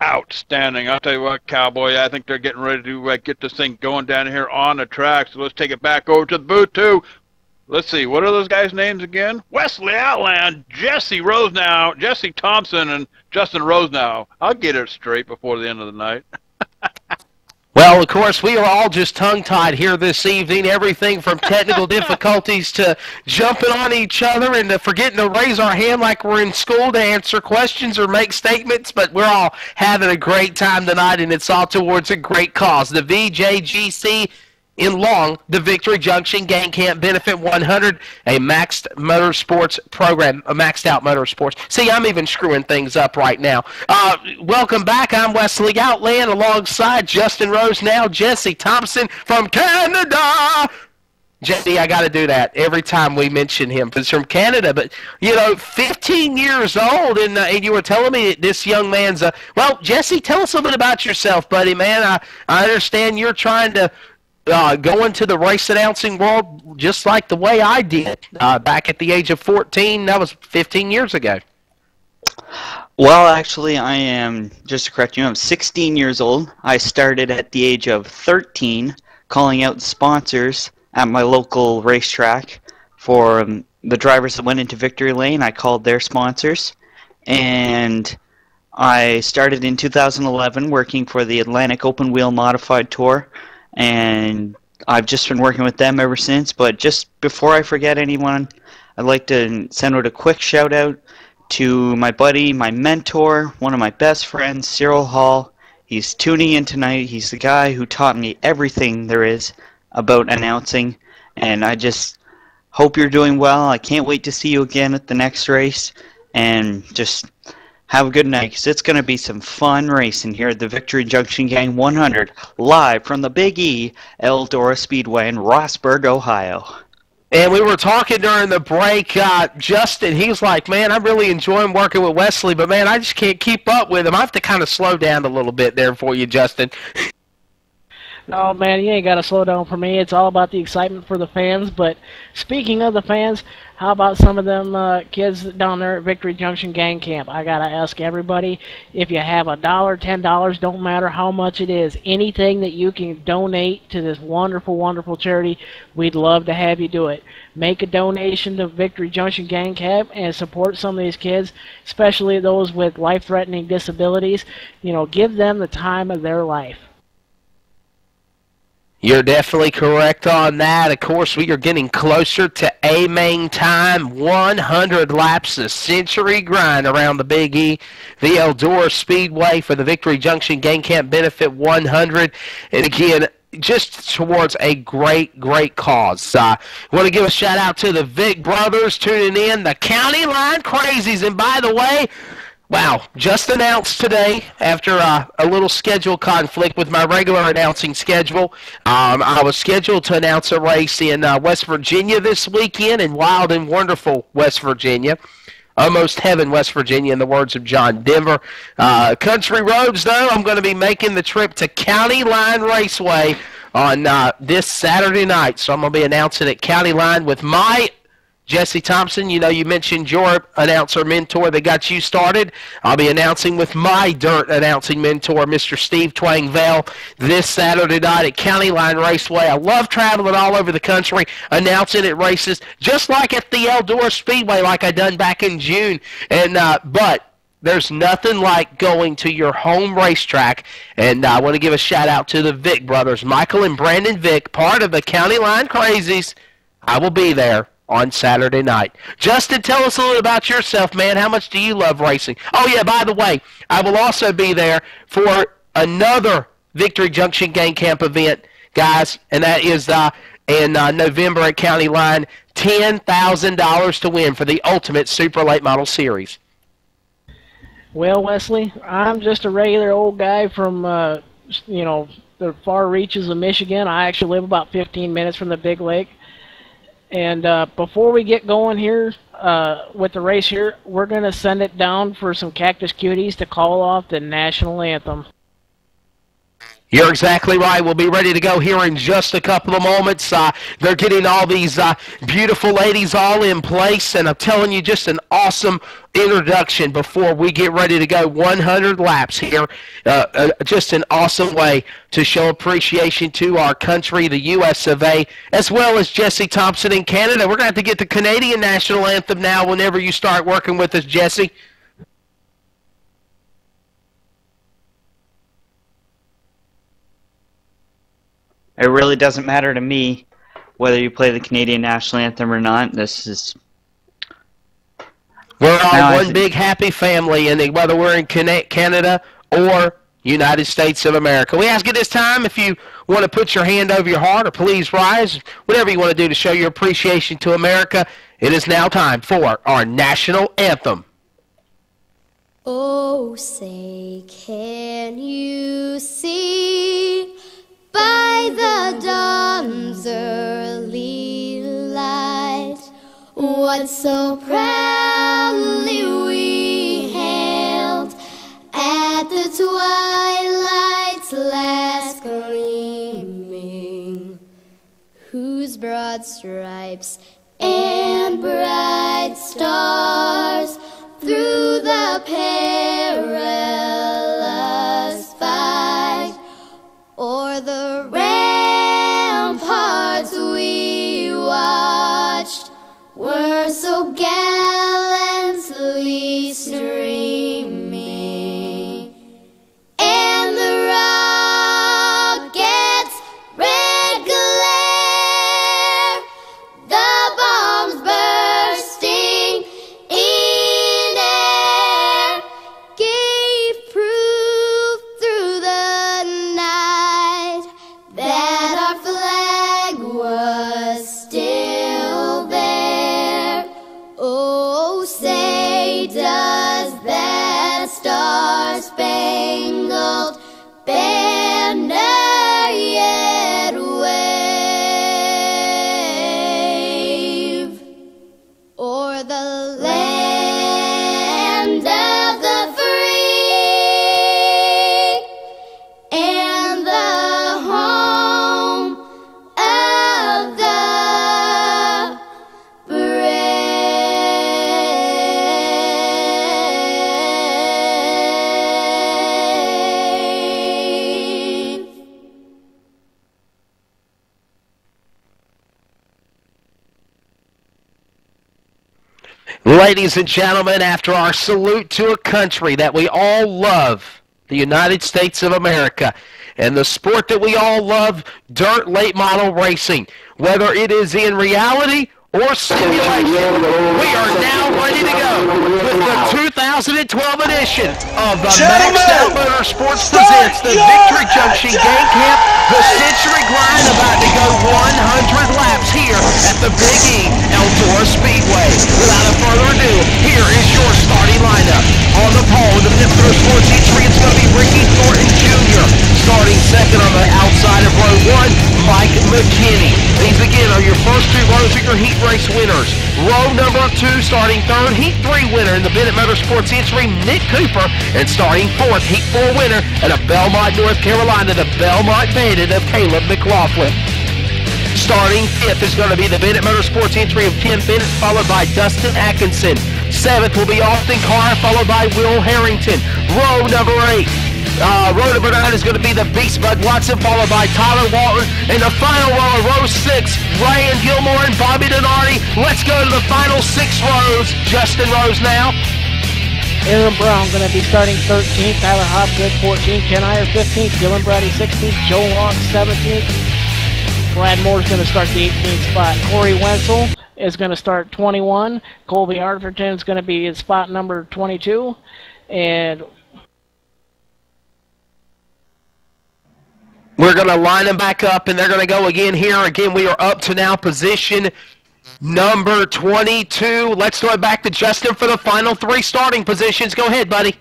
Outstanding. I'll tell you what, Cowboy, I think they're getting ready to get this thing going down here on the track. So let's take it back over to the booth, too. Let's see, what are those guys' names again? Wesley Outland, Jesse Rosenow, Jesse Thompson, and Justin Rosenow. I'll get it straight before the end of the night. Well, of course, we are all just tongue-tied here this evening. Everything from technical difficulties to jumping on each other and to forgetting to raise our hand like we're in school to answer questions or make statements. But we're all having a great time tonight, and it's all towards a great cause. The VJGC in Long, the Victory Junction Gang Camp Benefit 100, a maxed motorsports program, a maxed out motorsports. See, I'm even screwing things up right now. Welcome back. I'm Wesley Outland alongside Justin Rose, now Jesse Thompson from Canada. Jesse, I got to do that every time we mention him. He's from Canada, but, 15 years old, and you were telling me that this young man's well, Jesse, tell us a little bit about yourself, buddy, man. I understand you're trying to go into the race announcing world just like the way I did back at the age of 14. That was 15 years ago. Well, actually, I am, just to correct you, I'm 16 years old. I started at the age of 13 calling out sponsors at my local racetrack for the drivers that went into Victory Lane. I called their sponsors, and I started in 2011 working for the Atlantic Open Wheel Modified Tour, and I've just been working with them ever since. But just before I forget anyone, I'd like to send out a quick shout out to my buddy, my mentor, one of my best friends, Cyril Hall. He's tuning in tonight. He's the guy who taught me everything there is about announcing, and I just hope you're doing well. I can't wait to see you again at the next race, and just have a good night, because it's going to be some fun racing here at the Victory Junction Gang 100, live from the Big E, Eldora Speedway in Rossburg, Ohio. And we were talking during the break, Justin, he was like, man, I'm really enjoying working with Wesley, but man, I just can't keep up with him. I have to kind of slow down a little bit there for you, Justin. Oh, man, you ain't got to slow down for me. It's all about the excitement for the fans. But speaking of the fans, how about some of them kids down there at Victory Junction Gang Camp? I got to ask everybody, if you have $1, $10, don't matter how much it is, anything that you can donate to this wonderful, wonderful charity, we'd love to have you do it. Make a donation to Victory Junction Gang Camp and support some of these kids, especially those with life-threatening disabilities. Give them the time of their life. You're definitely correct on that. Of course, we are getting closer to A-Main time. 100 laps, a century grind around the Big E, the Eldora Speedway for the Victory Junction Gang Camp Benefit 100. And again, just towards a great, great cause. I want to give a shout-out to the Vic brothers tuning in, the County Line Crazies. And by the way, wow, just announced today, after a little schedule conflict with my regular announcing schedule, I was scheduled to announce a race in West Virginia this weekend, in wild and wonderful West Virginia. Almost heaven, West Virginia, in the words of John Denver. Country roads, though, I'm going to be making the trip to County Line Raceway on this Saturday night. So I'm going to be announcing at County Line with my Jesse Thompson. You mentioned your announcer mentor that got you started. I'll be announcing with my dirt announcing mentor, Mr. Steve Twangvale, this Saturday night at County Line Raceway. I love traveling all over the country, announcing at races, just like at the Eldora Speedway, like I done back in June. And but there's nothing like going to your home racetrack, and I want to give a shout-out to the Vic brothers, Michael and Brandon Vic, part of the County Line Crazies. I will be there on Saturday night. Justin, tell us a little about yourself, man. How much do you love racing? Oh, yeah, by the way, I will also be there for another Victory Junction Gang Camp event, guys, and that is in November at County Line. $10,000 to win for the Ultimate Super Late Model Series. Well, Wesley, I'm just a regular old guy from, the far reaches of Michigan. I actually live about 15 minutes from the Big Lake. And before we get going here with the race here, we're going to send it down for some Cactus Cuties to call off the national anthem. You're exactly right. We'll be ready to go here in just a couple of moments. They're getting all these beautiful ladies all in place, and I'm telling you, just an awesome introduction before we get ready to go 100 laps here. Just an awesome way to show appreciation to our country, the U.S. of A., as well as Jesse Thompson in Canada. We're going to have to get the Canadian national anthem now whenever you start working with us, Jesse. It really doesn't matter to me whether you play the Canadian national anthem or not. We're all one big happy family, and whether we're in Canada or United States of America. We ask you this time if you want to put your hand over your heart or please rise, whatever you want to do to show your appreciation to America. It is now time for our national anthem. Oh, say, can you see by the dawn's early light what so proudly we hailed at the twilight's last gleaming, whose broad stripes and bright stars through the perilous fight o'er the ramparts we watched were so gallantly streaming, and the rocket's red glare, the bombs bursting in air, gave proof through the night that our flag was still there. Oh, say does that star-spangled banner yet wave o'er the land of the free and the home of the brave. Ladies and gentlemen, after our salute to a country that we all love, the United States of America, and the sport that we all love, dirt late model racing, whether it is in reality or simulation, we are now ready to go with the 2012 edition of the Maxed Out Motorsports presents the Victory Junction Gang Camp, the Century Grind, about to go 100 laps here at the Big E Eldora Speedway. Without further ado, here is your starting lineup. On the pole, the Minute Motorsports entry, it's going to be Ricky Thornton Jr. Starting second on the outside of row 1, Mike McKinney. These again are your first two rows of your heat race winners. Row number 2, starting third, heat 3 winner in the Bennett Motorsports entry, Nick Cooper, and starting fourth, heat 4 winner at a Belmont, North Carolina, the Belmont Bandit of Caleb McLaughlin. Starting fifth is going to be the Bennett Motorsports entry of Ken Bennett, followed by Dustin Atkinson. Seventh will be Austin Carr, followed by Will Harrington. Row number 8. Row number 9 is going to be the Beast Bud Watson, followed by Tyler Walton. And the final row of row 6, Ryan Gilmore and Bobby Donardi. Let's go to the final 6 rows. Justin Rose now. Aaron Brown going to be starting 13th, Tyler Hopgood 14th, Ken Iyer 15th, Dylan Brady 16th, Joe Long 17th, Brad Moore's going to start the 18th spot. Corey Wenzel is going to start 21, Colby Arthurton is going to be in spot number 22, and we're going to line them back up, and they're going to go again here. Again, we are up to now position number 22. Let's throw it back to Justin for the final 3 starting positions. Go ahead, buddy.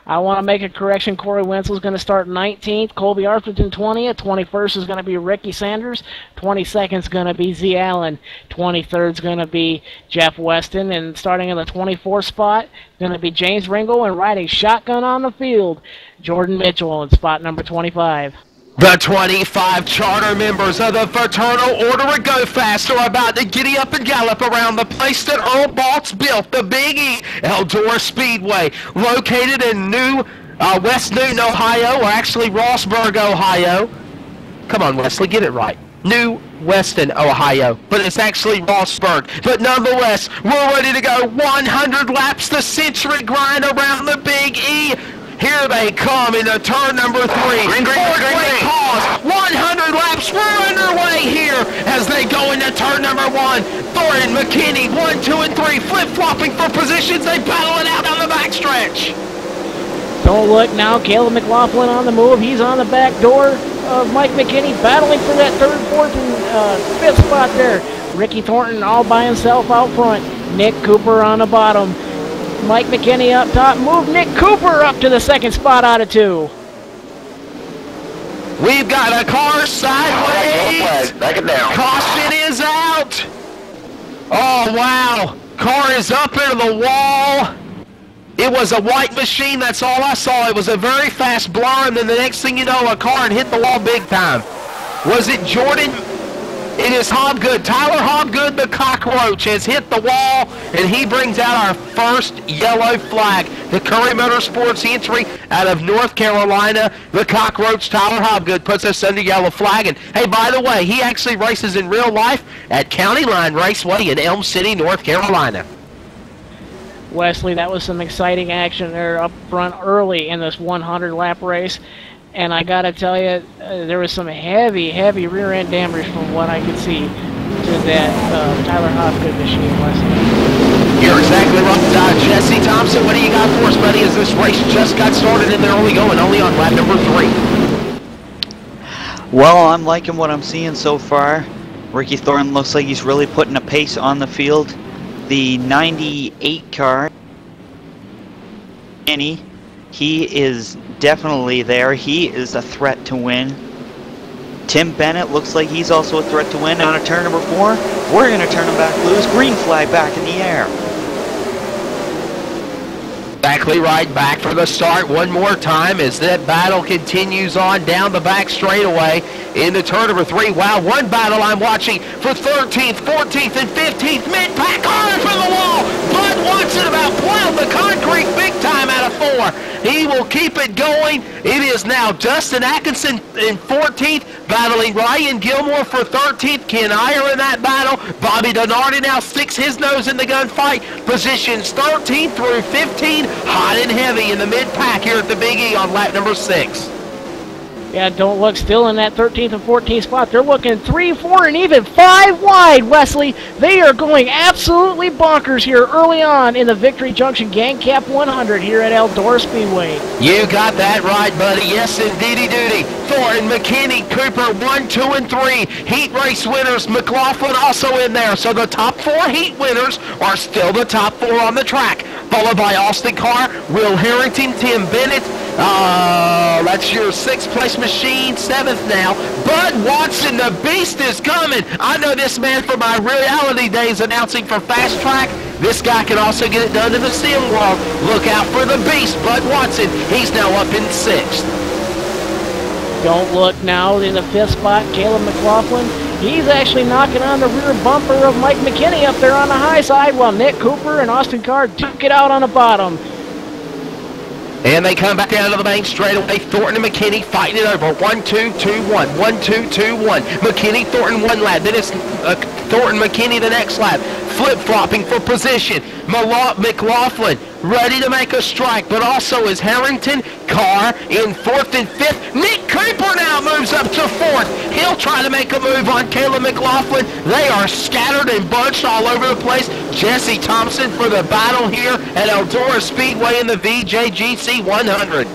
I want to make a correction. Corey Wenzel is going to start 19th, Colby Arthurton 20th, 21st is going to be Ricky Sanders, 22nd is going to be Z Allen, 23rd is going to be Jeff Weston, and starting in the 24th spot, going to be James Ringo, and riding shotgun on the field, Jordan Mitchell in spot number 25. The 25 charter members of the Fraternal Order of Go Fast are about to giddy up and gallop around the place that Earl Baltz built, the Big E Eldora Speedway, located in West Newton, Ohio, or actually Rossburg, Ohio. Come on, Wesley, get it right. New Weston, Ohio, but it's actually Rossburg. But nonetheless, we're ready to go 100 laps, the Century Grind around the Big E. Here they come into turn number 3. Green, pause. 100 laps. We're underway here as they go into turn number 1. Thornton, McKinney, 1, 2, and 3, flip-flopping for positions. They battle it out on the backstretch. Don't look now. Caleb McLaughlin on the move. He's on the back door of Mike McKinney, battling for that third, fourth, and fifth spot there. Ricky Thornton all by himself out front. Nick Cooper on the bottom. Mike McKinney up top. Move Nick Cooper up to the second spot out of 2. We've got a car sideways. Back it down. Caution is out. Oh, wow. Car is up into the wall. It was a white machine. That's all I saw. It was a very fast blur, and then the next thing you know, a car had hit the wall big time. Was it Jordan? It is Hobgood. Tyler Hobgood, the cockroach, has hit the wall, and he brings out our first yellow flag. The Curry Motorsports entry out of North Carolina. The cockroach, Tyler Hobgood, puts us under yellow flag. And, hey, by the way, he actually races in real life at County Line Raceway in Elm City, North Carolina. Wesley, that was some exciting action there up front early in this 100-lap race. And I got to tell you, there was some heavy rear-end damage from what I could see to that Tyler Hobgood machine, Wesley. You're exactly right. Jesse Thompson, what do you got for us, buddy, as this race just got started and they're only on lap number 3? Well, I'm liking what I'm seeing so far. Ricky Thornton looks like he's really putting a pace on the field. The 98 car, Kenny, he is definitely there. He is a threat to win. Tim Bennett looks like he's also a threat to win on a turn number 4. We're going to turn him back loose. Green flag back in the air. Exactly right, back for the start one more time as that battle continues on down the back straightaway into turn number 3. Wow, one battle I'm watching for 13th, 14th, and 15th. Mid-pack on for the wall. Bud Watson about plowed the concrete big time out of 4. He will keep it going. It is now Dustin Atkinson in 14th, battling Ryan Gilmore for 13th. Ken Iyer in that battle. Bobby Donardi now sticks his nose in the gunfight. Positions 13 through 15. Hot and heavy in the mid-pack here at the Big E on lap number 6. Yeah, don't look, still in that 13th and 14th spot. They're looking 3, 4, and even 5 wide, Wesley. They are going absolutely bonkers here early on in the Victory Junction Gang Cap 100 here at Eldora Speedway. You got that right, buddy. Yes, indeedy doody. Thornton, McKinney, Cooper, 1, 2, and 3. Heat race winners, McLaughlin also in there. So the top 4 heat winners are still the top 4 on the track. Followed by Austin Carr, Will Harrington, Tim Bennett. That's your 6th place machine, 7th now. Bud Watson, the beast is coming. I know this man from my reality days announcing for Fast Track. This guy can also get it done in the sim world. Look out for the beast, Bud Watson. He's now up in 6th. Don't look now in the 5th spot, Caleb McLaughlin. He's actually knocking on the rear bumper of Mike McKinney up there on the high side while Nick Cooper and Austin Carr duke it out on the bottom. And they come back down to the main straightaway. Thornton and McKinney fighting it over. 1, 2, 2, 1. 1, 2, 2, 1. McKinney, Thornton, one lap. Then it's Thornton, McKinney the next lap. Flip-flopping for position. McLaughlin ready to make a strike, but also is Harrington. Carr in 4th and 5th. Nick Cooper now moves up to 4th. He'll try to make a move on Caleb McLaughlin. They are scattered and bunched all over the place. Jesse Thompson for the battle here at Eldora Speedway in the VJGC 100.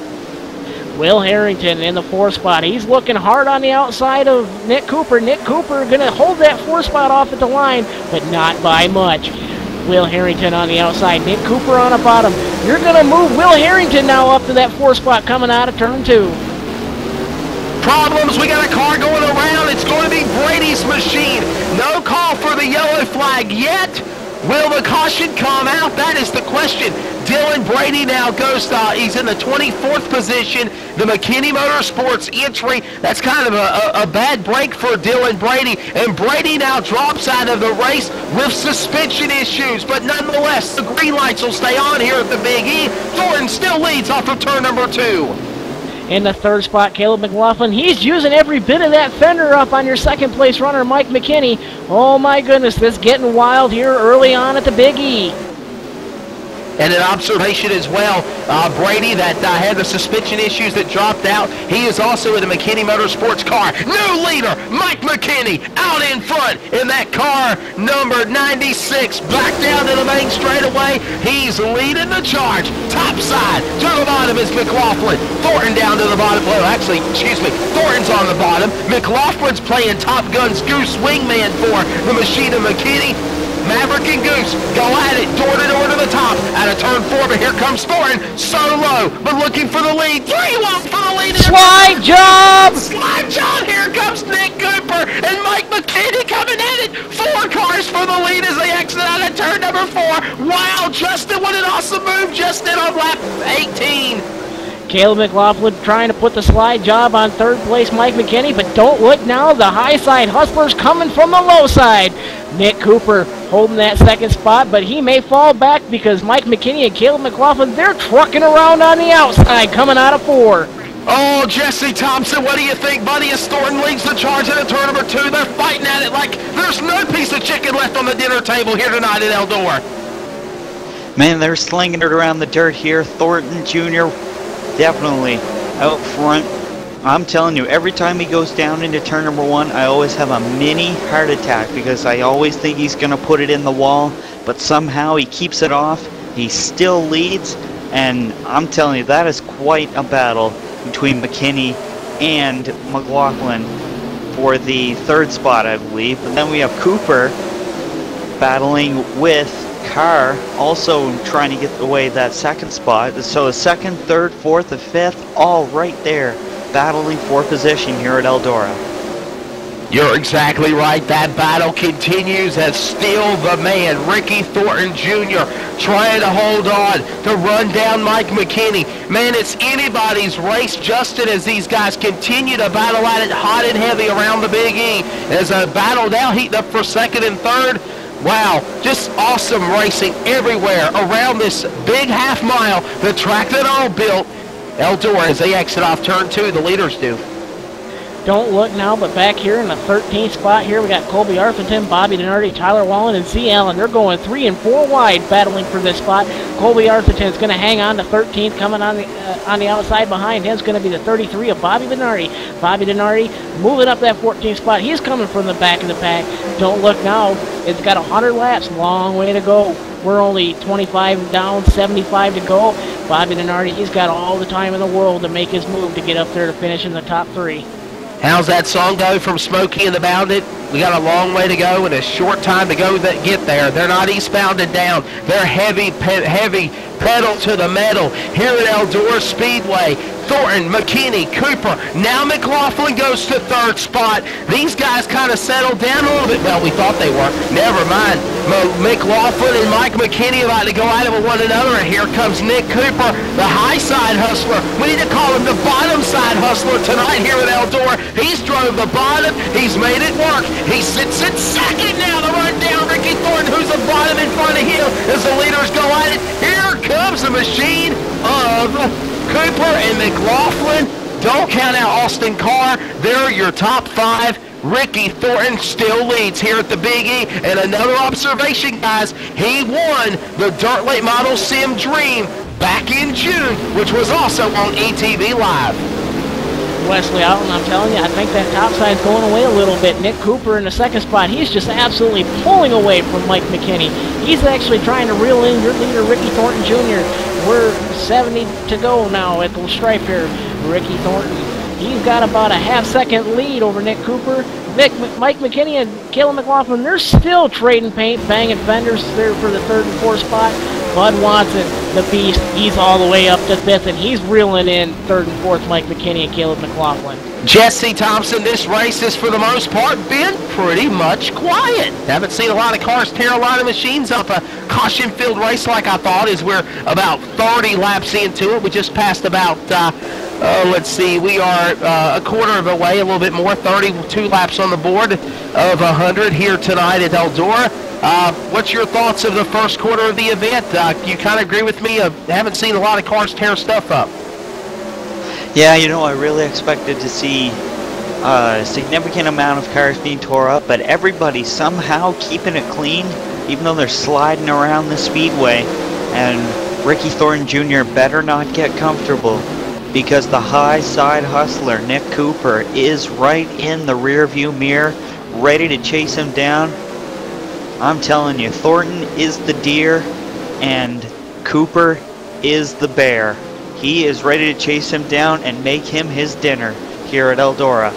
Will Harrington in the 4th spot. He's looking hard on the outside of Nick Cooper. Nick Cooper going to hold that 4th spot off at the line, but not by much. Will Harrington on the outside. Nick Cooper on the bottom. You're going to move Will Harrington now up to that 4th spot coming out of turn 2. Problems. We got a car going around. It's going to be Brady's machine. No call for the yellow flag yet. Will the caution come out? That is the question. Dylan Brady now goes, he's in the 24th position. The McKinney Motorsports entry, that's kind of a bad break for Dylan Brady. And Brady now drops out of the race with suspension issues. But nonetheless, the green lights will stay on here at the Big E. Thornton still leads off of turn number 2. In the 3rd spot, Caleb McLaughlin. He's using every bit of that fender up on your 2nd place runner, Mike McKinney. Oh my goodness, this is getting wild here early on at the Big E. And an observation as well, Brady that had the suspension issues that dropped out. He is also in the McKinney Motorsports car. New leader, Mike McKinney, out in front in that car, number 96. Back down to the main straightaway. He's leading the charge. Top side to the bottom is McLaughlin. Thornton down to the bottom. Well, actually, excuse me, Thornton's on the bottom. McLaughlin's playing Top Gun's Goose wingman for the machine of McKinney. Maverick and Goose go at it, door to door to the top, out of turn 4, but here comes Thornton, solo, but looking for the lead. 3-1 for the lead. Slide job! Slide job! Here comes Nick Cooper and Mike McKinney coming at it. 4 cars for the lead as they exit out of turn number 4. Wow, Justin, what an awesome move Justin on lap 18. Caleb McLaughlin trying to put the slide job on third place Mike McKinney, but don't look now, the high side hustlers coming from the low side. Nick Cooper holding that second spot, but he may fall back because Mike McKinney and Caleb McLaughlin, they're trucking around on the outside coming out of 4. Oh, Jesse Thompson, what do you think, buddy? As Thornton leads the charge in turn number 2, they're fighting at it like there's no piece of chicken left on the dinner table here tonight at Eldora. Man, they're slinging it around the dirt here. Thornton Jr. definitely out front. I'm telling you, every time he goes down into turn number 1, I always have a mini heart attack because I always think he's going to put it in the wall, but somehow he keeps it off. He still leads, and I'm telling you, that is quite a battle between McKinney and McLaughlin for the 3rd spot, I believe. And then we have Cooper battling with Carr, also trying to get away that 2nd spot. So the 2nd, 3rd, 4th, and 5th, all right there, battling for position here at Eldora. You're exactly right. That battle continues as still the man, Ricky Thornton Jr., trying to hold on to run down Mike McKinney. Man, it's anybody's race, Justin, as these guys continue to battle at it hot and heavy around the Big E. There's a battle now heating up for 2nd and 3rd. Wow, just awesome racing everywhere around this big half mile, the track that all built Eldora as they exit off turn 2, the leaders do. Don't look now, but back here in the 13th spot here, we got Colby Arthurton, Bobby Denardi, Tyler Wallen, and Z. Allen. They're going 3 and 4 wide battling for this spot. Colby Arthurton is going to hang on to 13th. Coming on the outside behind him is going to be the 33 of Bobby Denardi. Bobby Denardi moving up that 14th spot. He's coming from the back of the pack. Don't look now. It's got 100 laps. Long way to go. We're only 25 down, 75 to go. Bobby Denardi, he's got all the time in the world to make his move to get up there to finish in the top 3. How's that song go from Smokey and the Bounded? We got a long way to go and a short time to go that get there. They're not eastbound and down. They're heavy pedal to the metal here at Eldora Speedway. Thornton, McKinney, Cooper. Now McLaughlin goes to 3rd spot. These guys kind of settled down a little bit. Well, we thought they were. Never mind. McLaughlin and Mike McKinney about to go at it with one another. And here comes Nick Cooper, the high side hustler. We need to call him the bottom side hustler tonight here at Eldora. He's drove the bottom. He's made it work. He sits at 2nd now to run down Ricky Thornton, who's the bottom in front of him as the leaders go at it. Here comes the machine of Cooper and McLaughlin. Don't count out Austin Carr. They're your top 5. Ricky Thornton still leads here at the Big E. And another observation, guys, he won the Dirt Late Model Sim Dream back in June, which was also on ETV Live. Wesley Allen, I'm telling you, I think that top side's going away a little bit. Nick Cooper in the 2nd spot, he's just absolutely pulling away from Mike McKinney. He's actually trying to reel in your leader, Ricky Thornton Jr. We're 70 to go now at the stripe here. Ricky Thornton, he's got about a half-second lead over Nick Cooper. Mike McKinney and Caleb McLaughlin, they're still trading paint, banging fenders there for the 3rd and 4th spot. Bud Watson, the beast, he's all the way up to 5th, and he's reeling in 3rd and 4th Mike McKinney and Caleb McLaughlin. Jesse Thompson, this race has for the most part been pretty much quiet. Haven't seen a lot of cars tear a lot of machines up. A caution-filled race like I thought as we're about 30 laps into it. We just passed about, let's see, we are a quarter of a way, a little bit more, 32 laps on the board of 100 here tonight at Eldora. What's your thoughts of the first quarter of the event? You kind of agree with me? Haven't seen a lot of cars tear stuff up. Yeah, you know, I really expected to see a significant amount of cars being tore up, but everybody somehow keeping it clean, even though they're sliding around the speedway. And Ricky Thornton Jr. better not get comfortable, because the high side hustler, Nick Cooper, is right in the rear view mirror, ready to chase him down. I'm telling you, Thornton is the deer, and Cooper is the bear. He is ready to chase him down and make him his dinner here at Eldora.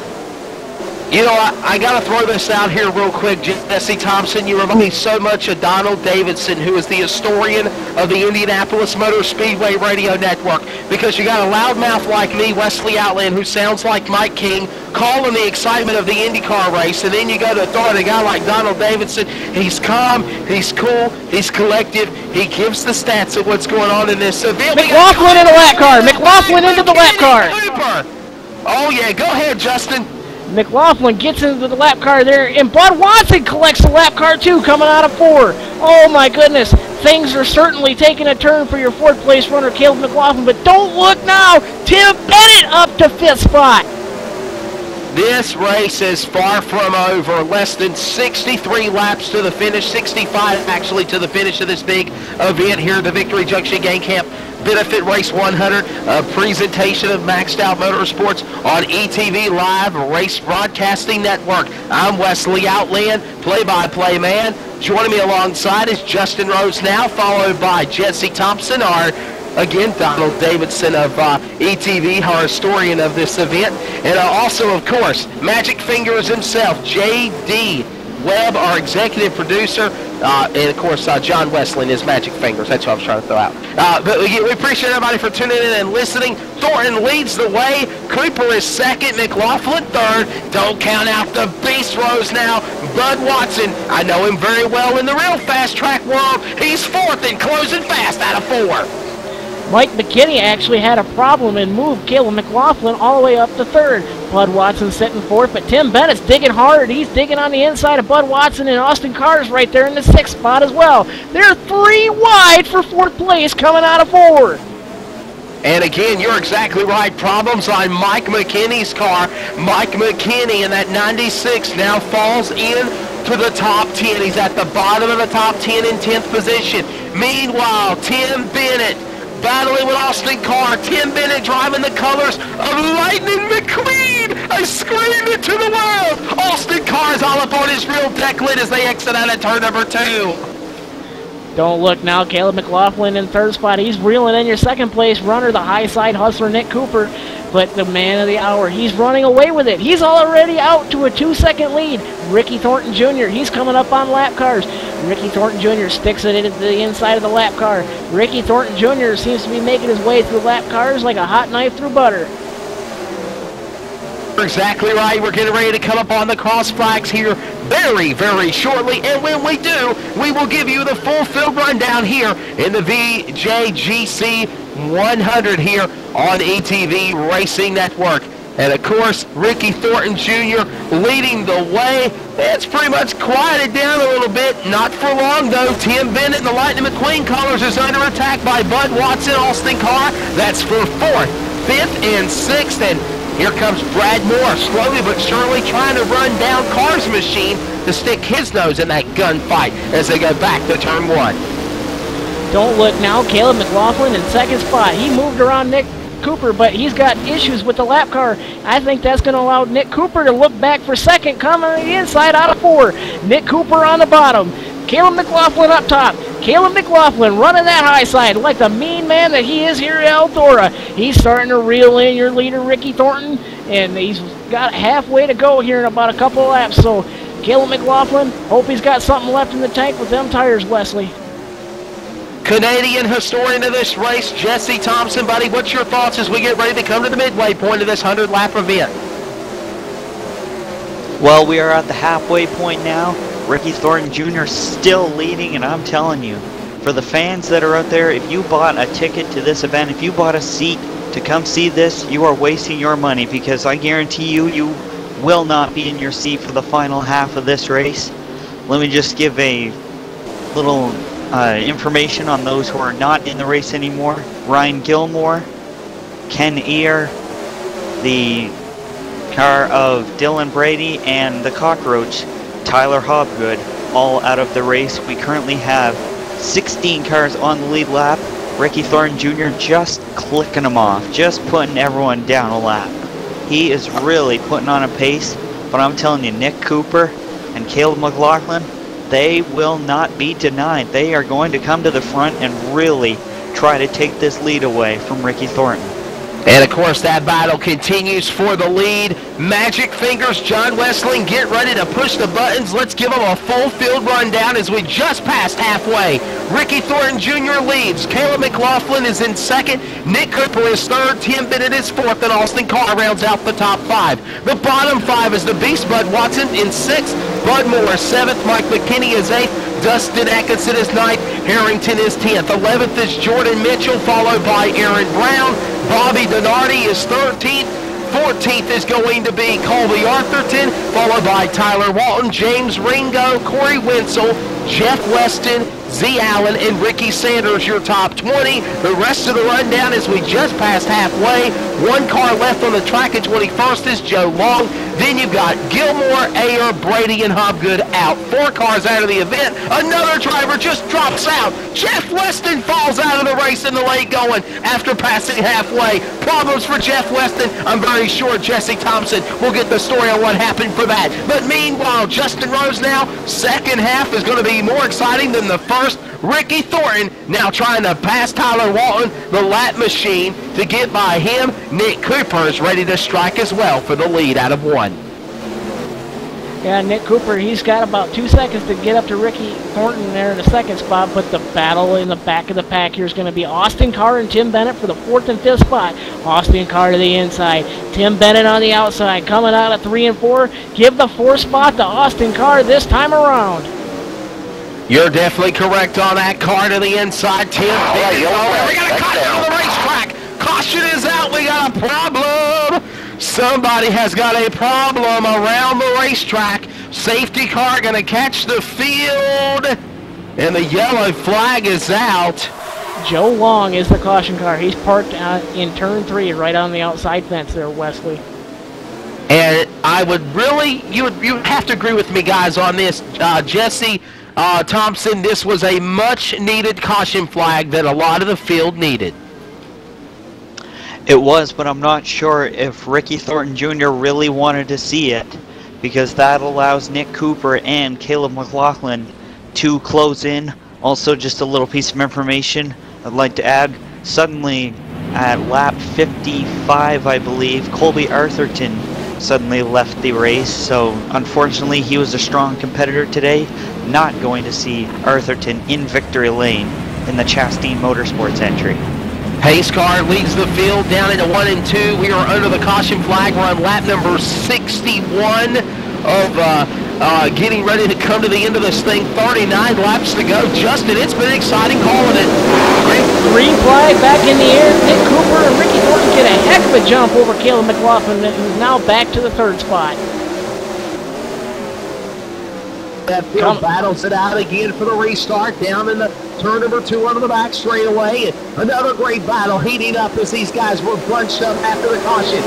You know, I got to throw this out here real quick, Jesse Thompson. You remind me so much of Donald Davidson, who is the historian of the Indianapolis Motor Speedway Radio Network, because you got a loudmouth like me, Wesley Outland, who sounds like Mike King, calling the excitement of the IndyCar race, and then you go to authority, a guy like Donald Davidson. He's calm, he's cool, he's collective, he gives the stats of what's going on in this event. McLaughlin in the lap car. McLaughlin into the lap car. Cooper. Oh yeah, go ahead, Justin. McLaughlin gets into the lap car there, and Bud Watson collects the lap car too, coming out of 4. Oh my goodness, things are certainly taking a turn for your 4th place runner, Caleb McLaughlin, but don't look now, Tim Bennett up to 5th spot. This race is far from over. Less than 63 laps to the finish, 65 actually to the finish of this big event here at the Victory Junction Gang Camp Benefit Race 100, a presentation of Maxed Out Motorsports on ETV Live Race Broadcasting Network. I'm Wesley Outland, play-by-play man. Joining me alongside is Justin Rose now, followed by Jesse Thompson, again, Donald Davidson of ETV, our historian of this event. And also, of course, Magic Fingers himself, J.D. Webb, our executive producer. And, of course, John Westland is Magic Fingers. That's what I was trying to throw out. But we appreciate everybody for tuning in and listening. Thornton leads the way. Cooper is 2nd. McLaughlin 3rd. Don't count out the Beast Rose now. Bud Watson, I know him very well in the real fast track world. He's 4th and closing fast out of 4. Mike McKinney actually had a problem and moved Caleb McLaughlin all the way up to 3rd. Bud Watson sitting 4th, but Tim Bennett's digging hard. He's digging on the inside of Bud Watson, and Austin Carter's right there in the 6th spot as well. They're 3 wide for 4th place coming out of 4. And again, you're exactly right. Problems on Mike McKinney's car. Mike McKinney in that 96 now falls in to the top 10. He's at the bottom of the top 10 in 10th position. Meanwhile, Tim Bennett battling with Austin Carr. Tim Bennett driving the colors of Lightning McQueen. I scream it to the world. Austin Carr is all up on his real deck lid as they exit out of turn number 2. Don't look now, Caleb McLaughlin in 3rd spot. He's reeling in your 2nd place runner, the high side hustler, Nick Cooper. But the man of the hour, he's running away with it. He's already out to a 2-second lead. Ricky Thornton Jr., he's coming up on lap cars. Ricky Thornton Jr. sticks it into the inside of the lap car. Ricky Thornton Jr. seems to be making his way through lap cars like a hot knife through butter. You're exactly right. We're getting ready to come up on the cross flags here very, very shortly. And when we do, we will give you the full field rundown here in the VJGC 100 here on ETV Racing Network. And of course, Ricky Thornton Jr. leading the way. It's pretty much quieted down a little bit. Not for long, though. Tim Bennett and the Lightning McQueen colors is under attack by Bud Watson, Austin Carr. That's for 4th, 5th, and 6th. And here comes Brad Moore, slowly but surely trying to run down Carr's machine to stick his nose in that gunfight as they go back to turn 1. Don't look now, Caleb McLaughlin in 2nd spot. He moved around Nick Cooper, but he's got issues with the lap car. I think that's going to allow Nick Cooper to look back for 2nd, coming on the inside out of 4. Nick Cooper on the bottom. Caleb McLaughlin up top. Caleb McLaughlin running that high side like the mean man that he is here at Eldora. He's starting to reel in your leader, Ricky Thornton, and he's got halfway to go here in about a couple of laps. So Caleb McLaughlin, hope he's got something left in the tank with them tires, Wesley. Canadian historian of this race, Jesse Thompson, buddy, what's your thoughts as we get ready to come to the midway point of this 100-lap event? Well, we are at the halfway point now. Ricky Thornton Jr. still leading, and I'm telling you, for the fans that are out there, if you bought a ticket to this event, if you bought a seat to come see this, you are wasting your money, because I guarantee you, you will not be in your seat for the final half of this race. Let me just give a little information on those who are not in the race anymore. Ryan Gilmore, Ken Ear, the car of Dylan Brady, and the cockroach, Tyler Hobgood, all out of the race. We currently have 16 cars on the lead lap. Ricky Thornton Jr. just clicking them off, just putting everyone down a lap. He is really putting on a pace, but I'm telling you, Nick Cooper and Caleb McLaughlin, they will not be denied. They are going to come to the front and really try to take this lead away from Ricky Thornton. And of course that battle continues for the lead. Magic Fingers, John Westling, get ready to push the buttons. Let's give them a full field rundown as we just passed halfway. Ricky Thornton Jr. leads. Caleb McLaughlin is in second. Nick Cooper is third. Tim Bennett is fourth. And Austin Carr rounds out the top five. The bottom five is the Beast Bud Watson in sixth. Bud Moore is seventh. Mike McKinney is eighth. Dustin Atkinson is ninth. Harrington is 10th. 11th is Jordan Mitchell, followed by Aaron Brown. Bobby Donardi is 13th. 14th is going to be Colby Arthurton, followed by Tyler Walton, James Ringo, Corey Wenzel, Jeff Weston, Z Allen, and Ricky Sanders, your top 20. The rest of the rundown is we just passed halfway. One car left on the track at 21st is Joe Long. Then you've got Gilmore, Ayer, Brady, and Hobgood out. 4 cars out of the event. Another driver just drops out. Jeff Weston falls out of the race in the late going after passing halfway. Problems for Jeff Weston. I'm very sure Jesse Thompson will get the story on what happened for that. But meanwhile, Justin Rose now, second half is going to be more exciting than the first. Ricky Thornton now trying to pass Tyler Walton, the lap machine, to get by him. Nick Cooper is ready to strike as well for the lead out of 1. Yeah, Nick Cooper, he's got about 2 seconds to get up to Ricky Thornton there in the second spot, but the battle in the back of the pack here is going to be Austin Carr and Tim Bennett for the 4th and 5th spot. Austin Carr to the inside, Tim Bennett on the outside, coming out at 3 and 4. Give the 4th spot to Austin Carr this time around. You're definitely correct on that. Car to the inside. Tim Bennett. We got a caution on the racetrack. Caution is out. We got a problem. Somebody has got a problem around the racetrack. Safety car going to catch the field. And the yellow flag is out. Joe Long is the caution car. He's parked in turn 3 right on the outside fence there, Wesley. And I would really, you would have to agree with me, guys, on this. Jesse Thompson, this was a much-needed caution flag that a lot of the field needed. It was, but I'm not sure if Ricky Thornton Jr. really wanted to see it, because that allows Nick Cooper and Caleb McLaughlin to close in. Also, just a little piece of information I'd like to add. Suddenly, at lap 55, I believe, Colby Arthurton suddenly left the race, so unfortunately he was a strong competitor today. Not going to see Arthurton in victory lane in the Chastain Motorsports entry. Pace car leads the field down into 1 and 2. We are under the caution flag. We're on lap number 61 of getting ready to come to the end of this thing. 39 laps to go. Justin, it's been exciting calling it. Green flag back in the air. Nick Cooper and Ricky Thornton get a heck of a jump over Caleb McLaughlin, who's now back to the 3rd spot. That field battles it out again for the restart down in the turn number 2 onto the back straightaway. And another great battle heating up as these guys were bunched up after the caution.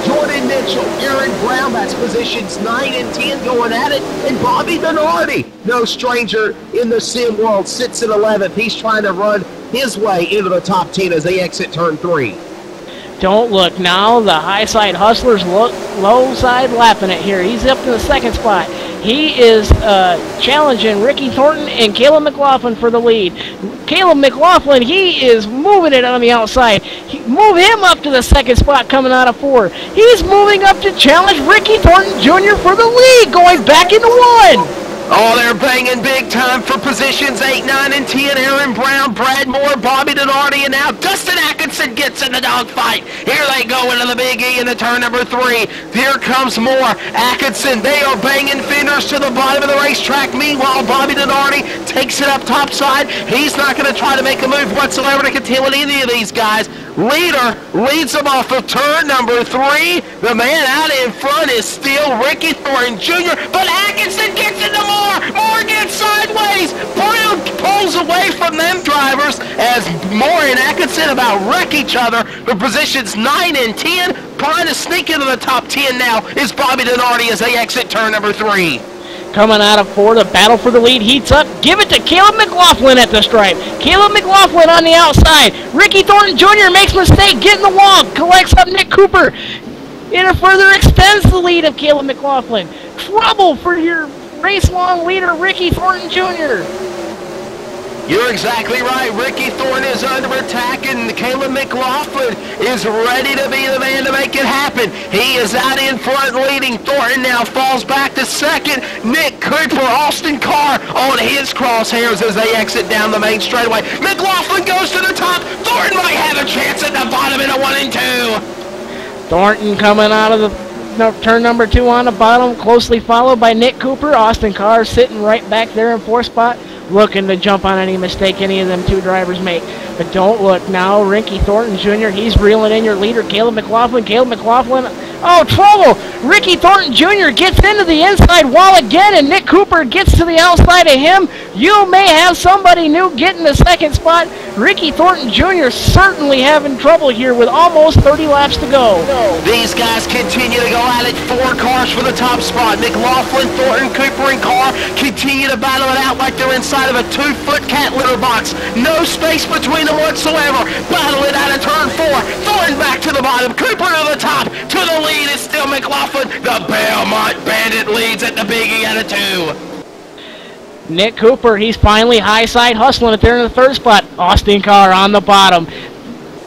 Jordan Mitchell, Aaron Brown, that's positions 9 and 10 going at it. And Bobby Donardi, no stranger in the sim world, sits at 11th. He's trying to run his way into the top 10 as they exit turn 3. Don't look now. The high side hustlers look low side lapping it here. He's up to the 2nd spot. He is challenging Ricky Thornton and Caleb McLaughlin for the lead. Caleb McLaughlin, he is moving it on the outside. Move him up to the 2nd spot coming out of 4. He's moving up to challenge Ricky Thornton Jr. for the lead, going back into 1. Oh, they're banging big time for positions 8, 9, and 10. Aaron Brown, Brad Moore, Bobby Donardi, and now Dustin Atkinson gets in the dogfight. Here they go into the Big E in the turn number 3. Here comes Moore. Atkinson, they are banging fenders to the bottom of the racetrack. Meanwhile, Bobby Donardi takes it up topside. He's not going to try to make a move whatsoever to contend with any of these guys. Leader leads them off of turn number 3. The man out in front is still Ricky Thornton Jr., but Atkinson gets into Moore. Moore gets sideways. Brown pulls away from them drivers as Moore and Atkinson about wreck each other for positions 9 and 10. Trying to sneak into the top 10 now is Bobby Donardi as they exit turn number 3. coming out of 4. The battle for the lead heats up. Give it to Caleb McLaughlin at the stripe. Caleb McLaughlin on the outside. Ricky Thornton Jr. makes a mistake, getting the wall, collects up Nick Cooper. It further extends the lead of Caleb McLaughlin. Trouble for your race-long leader, Ricky Thornton Jr. You're exactly right. Ricky Thornton is under attack, and Caleb McLaughlin is ready to be the man to make it happen. He is out in front leading. Thornton now falls back to second. Nick Cooper, Austin Carr on his crosshairs as they exit down the main straightaway. McLaughlin goes to the top. Thornton might have a chance at the bottom in a 1 and 2. Thornton coming out of the turn number 2 on the bottom, closely followed by Nick Cooper. Austin Carr sitting right back there in 4th spot, looking to jump on any mistake any of them 2 drivers make. But don't look now. Ricky Thornton Jr., he's reeling in your leader, Caleb McLaughlin. Caleb McLaughlin, oh, trouble! Ricky Thornton Jr. gets into the inside wall again, and Nick Cooper gets to the outside of him. You may have somebody new getting the 2nd spot. Ricky Thornton Jr. certainly having trouble here with almost 30 laps to go. These guys continue to go at it. 4 cars for the top spot. McLaughlin, Thornton, Cooper, and Carr continue to battle it out like they're inside of a 2-foot cat litter box. No space between them whatsoever. Battle it out of turn 4. Thornton back to the bottom. Cooper to the top. To the lead is still McLaughlin. The Belmont Bandit leads at the biggie out of 2. Nick Cooper, he's finally high side hustling it there in the 3rd spot. Austin Carr on the bottom.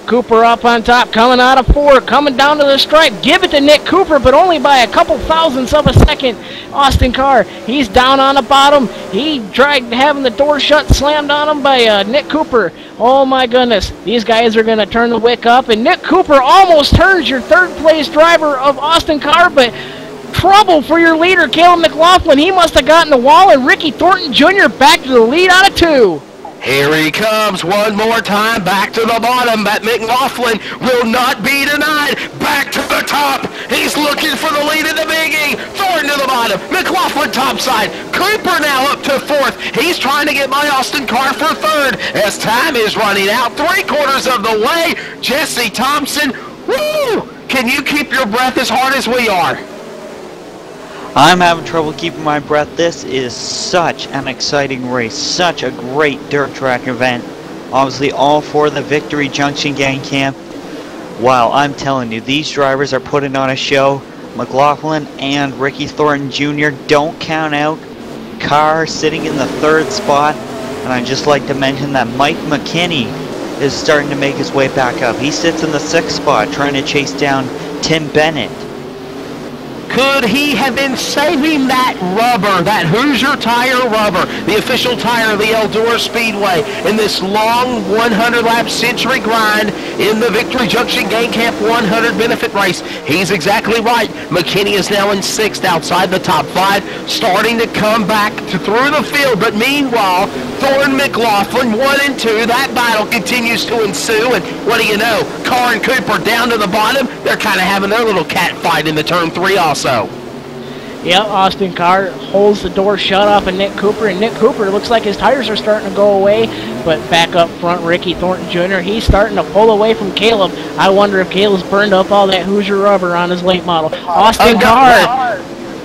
Cooper up on top, coming out of 4, coming down to the stripe. Give it to Nick Cooper, but only by a couple thousandths of a second. Austin Carr, he's down on the bottom. He tried having the door shut, slammed on him by Nick Cooper. Oh my goodness, these guys are going to turn the wick up, and Nick Cooper almost turns your 3rd place driver of Austin Carr, but trouble for your leader, Caleb McLaughlin. He must have gotten the wall, and Ricky Thornton Jr. back to the lead out of 2. Here he comes one more time, back to the bottom, but McLaughlin will not be denied. Back to the top. He's looking for the lead in the biggie. Thornton to the bottom. McLaughlin topside. Cooper now up to 4th. He's trying to get by Austin Carr for 3rd as time is running out. 3/4 of the way. Jesse Thompson, woo! Can you keep your breath as hard as we are? I'm having trouble keeping my breath. This is such an exciting race, such a great dirt track event. Obviously all for the Victory Junction Gang Camp. Wow, I'm telling you, these drivers are putting on a show. McLaughlin and Ricky Thornton Jr. don't count out. Carr sitting in the 3rd spot. And I'd just like to mention that Mike McKinney is starting to make his way back up. He sits in the 6th spot trying to chase down Tim Bennett. Could he have been saving that rubber, that Hoosier tire rubber, the official tire of the Eldora Speedway, in this long 100-lap century grind in the Victory Junction Gang Camp 100 benefit race? He's exactly right. McKinney is now in 6th outside the top 5, starting to come back through the field. But meanwhile, Thornton McLaughlin 1 and 2, that battle continues to ensue. And what do you know? Carr and Cooper down to the bottom. They're kind of having their little cat fight in the turn 3 also. Yeah, Austin Carr holds the door shut off of Nick Cooper, and Nick Cooper looks like his tires are starting to go away, but back up front, Ricky Thornton Jr., he's starting to pull away from Caleb. I wonder if Caleb's burned up all that Hoosier rubber on his late model. Austin Carr.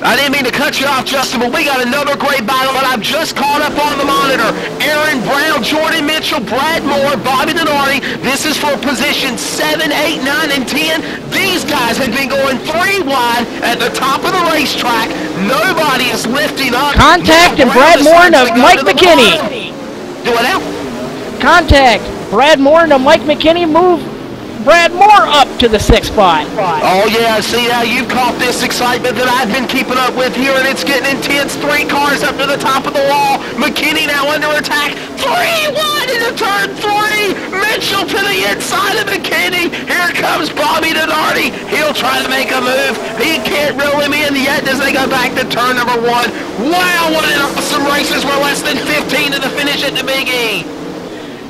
I didn't mean to cut you off, Justin, but we got another great battle that I've just caught up on the monitor. Aaron Brown, Jordan Mitchell, Brad Moore, Bobby Denardi. This is for positions 7, 8, 9, and 10. These guys have been going 3 wide at the top of the racetrack. Nobody is lifting up. Contact and Brad Moore to Mike McKinney. Do it now. Contact. Brad Moore to Mike McKinney. Move Brad Moore up to the 6th spot. Oh yeah, see now you've caught this excitement that I've been keeping up with here, and it's getting intense. 3 cars up to the top of the wall. McKinney now under attack. 3 wide into turn 3. Mitchell to the inside of McKinney. Here comes Bobby Denardi. He'll try to make a move. He can't reel him in yet as they go back to turn number 1. Wow, what an awesome races. We're less than 15 to the finish at the Big E.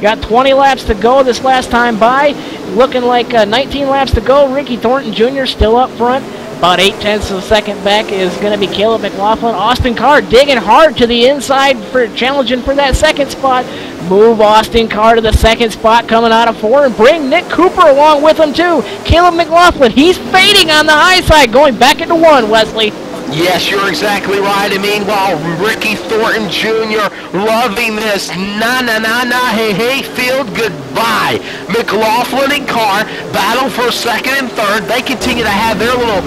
Got 20 laps to go this last time by. Looking like 19 laps to go. Ricky Thornton Jr. still up front. About 0.8 of a second back is going to be Caleb McLaughlin. Austin Carr digging hard to the inside, for challenging for that 2nd spot. Move Austin Carr to the 2nd spot, coming out of 4, and bring Nick Cooper along with him too. Caleb McLaughlin, he's fading on the high side, going back into 1, Wesley. Yes, you're exactly right. And meanwhile, Ricky Thornton Jr. loving this. Hey, field goodbye. McLaughlin and Carr battle for second and third. They continue to have their little,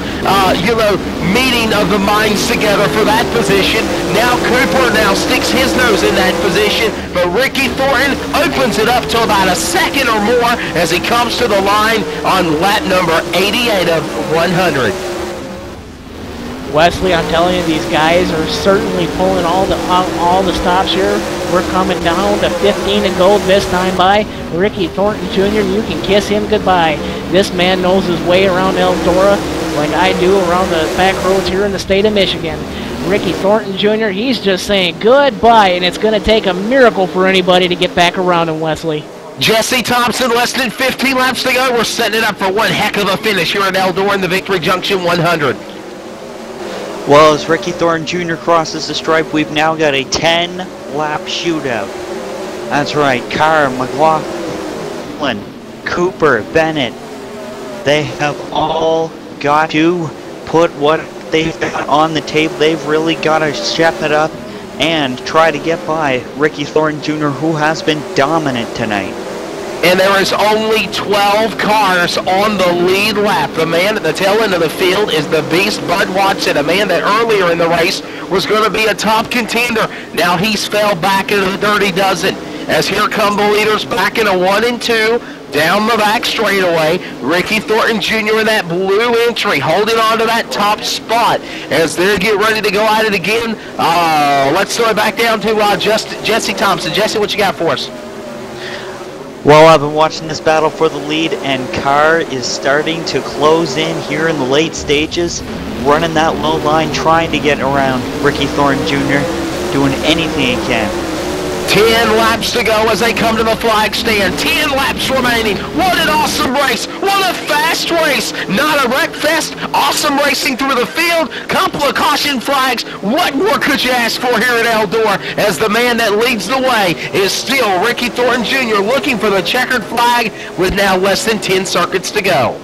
meeting of the minds together for that position. Now Cooper sticks his nose in that position, but Ricky Thornton opens it up to about a second or more as he comes to the line on lap number 88 of 100. Wesley, I'm telling you, these guys are certainly pulling all the stops here. We're coming down to 15 to go this time by Ricky Thornton Jr. You can kiss him goodbye. This man knows his way around Eldora like I do around the back roads here in the state of Michigan. Ricky Thornton Jr., he's just saying goodbye, and it's going to take a miracle for anybody to get back around him, Wesley. Jesse Thompson, less than 15 laps to go. We're setting it up for one heck of a finish here at Eldora in the Victory Junction 100. Well, as Ricky Thornton Jr. crosses the stripe, we've now got a 10-lap shootout. That's right, Carr, McLaughlin, Cooper, Bennett, they have all got to put what they've got on the table. They've really got to step it up and try to get by Ricky Thornton Jr., who has been dominant tonight. And there is only 12 cars on the lead lap. The man at the tail end of the field is the beast, Bud Watson, a man that earlier in the race was going to be a top contender. Now he's fell back into the dirty dozen. As here come the leaders back into 1 and 2. Down the back straightaway, Ricky Thornton Jr. in that blue entry, holding on to that top spot as they get ready to go at it again. Let's throw it back down to Jesse Thompson. Jesse, what you got for us? Well, I've been watching this battle for the lead, and Carr is starting to close in here in the late stages, running that low line, trying to get around Ricky Thornton Jr., doing anything he can. 10 laps to go as they come to the flag stand. 10 laps remaining. What an awesome race. What a fast race. Not a wreck fest. Awesome racing through the field. Couple of caution flags. What more could you ask for here at Eldora as the man that leads the way is still Ricky Thornton Jr. looking for the checkered flag with now less than 10 circuits to go.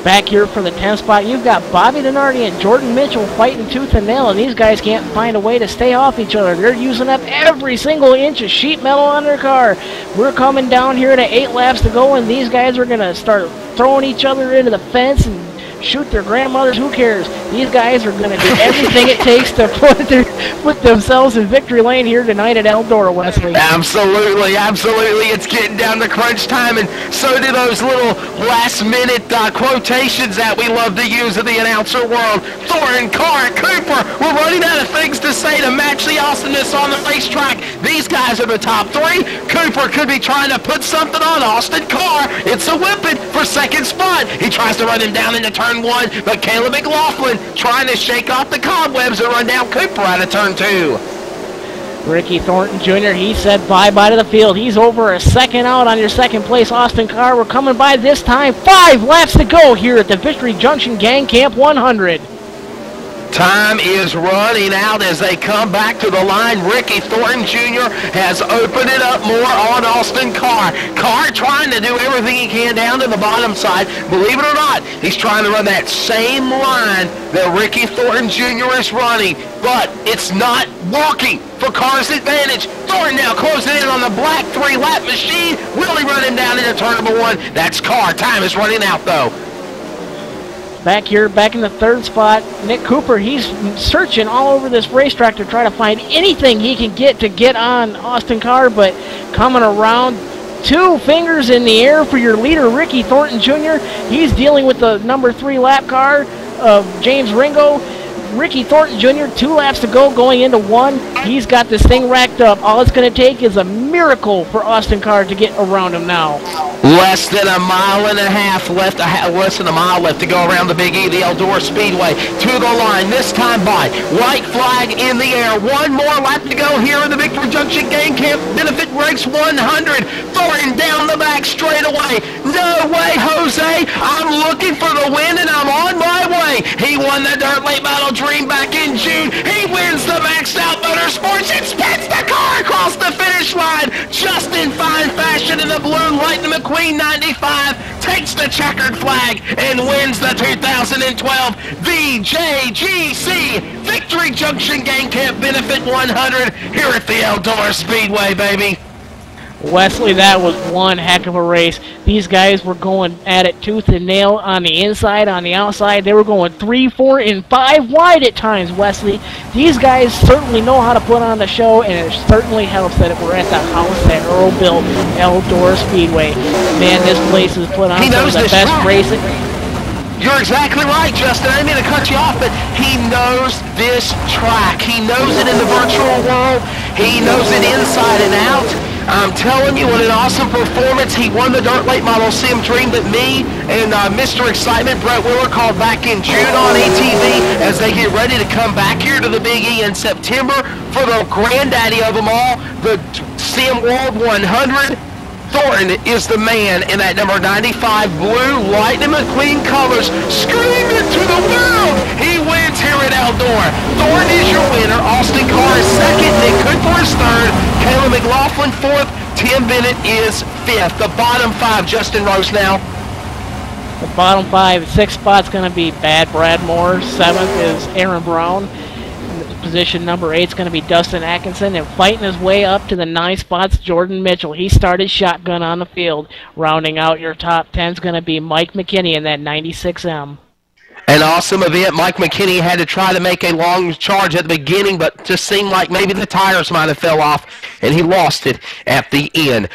Back here for the 10th spot, you've got Bobby Denardi and Jordan Mitchell fighting tooth and nail, and these guys can't find a way to stay off each other. They're using up every single inch of sheet metal on their car. We're coming down here to 8 laps to go, and these guys are going to start throwing each other into the fence and shoot their grandmothers. Who cares? These guys are going to do everything it takes to put themselves in victory lane here tonight at Eldora, Wesley. Absolutely, absolutely. It's getting down to crunch time, and so do those little last-minute quotations that we love to use in the announcer world. Thornton, Carr, Cooper, we're running out of things to say to match the awesomeness on the racetrack. These guys are the top 3. Cooper could be trying to put something on Austin Carr. It's a whipping for second spot. He tries to run him down into turn 1, but Caleb McLaughlin trying to shake off the cobwebs and run down Cooper out of turn 2. Ricky Thornton Jr., he said bye-bye to the field. He's over a second out on your second place, Austin Carr. We're coming by this time. 5 laps to go here at the Victory Junction Gang Camp 100. Time is running out as they come back to the line. Ricky Thornton Jr. has opened it up more on Austin Carr. Carr trying to do everything he can down to the bottom side. Believe it or not, he's trying to run that same line that Ricky Thornton Jr. is running, but it's not working for Carr's advantage. Thornton now closing in on the black 3-lap machine. Will he run him down into turn number 1? That's Carr. Time is running out, though. Back here, back in the 3rd spot, Nick Cooper, he's searching all over this racetrack to try to find anything he can get to get on Austin Carr, but coming around, 2 fingers in the air for your leader, Ricky Thornton Jr. He's dealing with the number 3 lap car of James Ringo. Ricky Thornton Jr., 2 laps to go, going into 1. He's got this thing racked up. All it's going to take is a miracle for Austin Carr to get around him now. Less than a mile and a half left, less than a mile left to go around the Big E, the Eldora Speedway. To the line, this time by. White flag in the air. 1 more lap to go here in the Victory Junction Gang Camp Benefit Race 100. Thornton down the back straight away. No way, Jose. I'm looking for the win, and I'm on my way. He won the Dirt Late Battle Dream back in June. He wins the Maxed Out Motorsports and spins the car across the the finish line just in fine fashion in the blue. Lightning McQueen 95 takes the checkered flag and wins the 2012 VJGC Victory Junction Gang Camp Benefit 100 here at the Eldora Speedway, baby. Wesley, that was one heck of a race. These guys were going at it tooth and nail on the inside, on the outside. They were going 3, 4, and 5 wide at times, Wesley. These guys certainly know how to put on the show, and it certainly helps that we're at the house that Earl built, Eldora Speedway. Man, this place has put on some of the best racing. You're exactly right, Justin. I didn't mean to cut you off, but he knows this track. He knows it in the virtual world. He knows it inside and out. I'm telling you, what an awesome performance. He won the Dirt Late Model Sim Dream that me and Mr. Excitement, Brett Wheeler, called back in June on ATV as they get ready to come back here to the Big E in September for the granddaddy of them all, the Sim World 100. Thornton is the man in that number 95 blue Lightning McQueen colors. Scream it to the world! He wins here at Eldora. Thornton is your winner. Austin Carr is second. Nick Cooper is third. Caleb McLaughlin fourth. Tim Bennett is fifth. The bottom 5, Justin Rose now. The bottom 5, 6th spot's going to be Bad Bradmore. 7th is Aaron Brown. Position number 8 is going to be Dustin Atkinson, and fighting his way up to the 9 spots, Jordan Mitchell. He started shotgun on the field. Rounding out your top 10 is going to be Mike McKinney in that 96M. An awesome event. Mike McKinney had to try to make a long charge at the beginning, but just seemed like maybe the tires might have fell off, and he lost it at the end.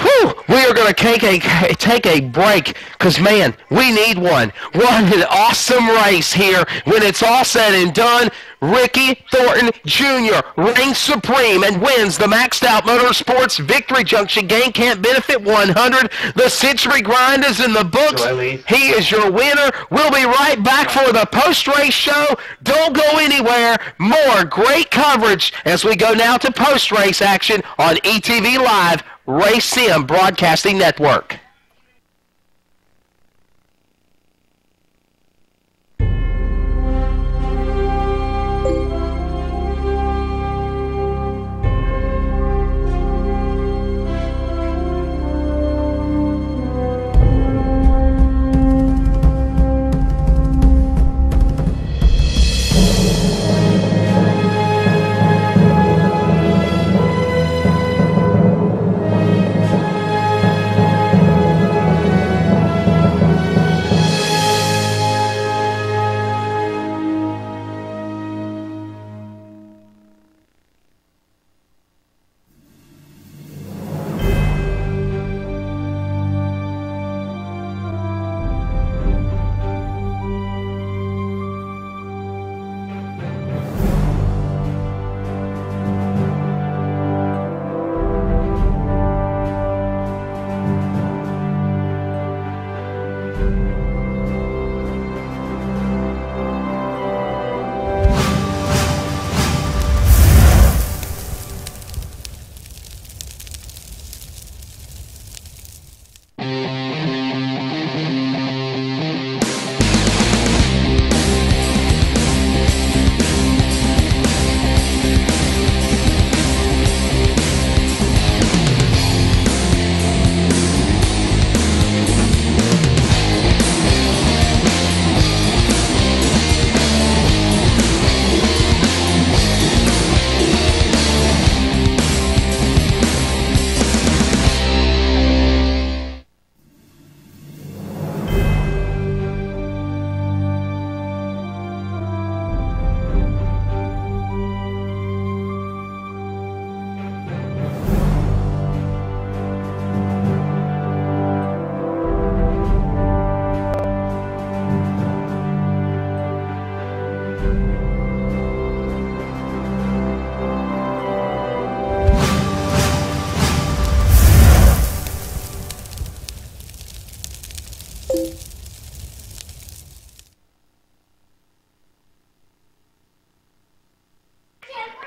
Whew, we are going to take a break because, man, we need one. What an awesome race here. When it's all said and done, Ricky Thornton Jr. reigns supreme and wins the Maxed Out Motorsports Victory Junction Gang Camp Benefit 100. The Century Grind is in the books. He is your winner. We'll be right back for the post-race show. Don't go anywhere. More great coverage as we go now to post-race action on ETV Live Race Sim Broadcasting Network.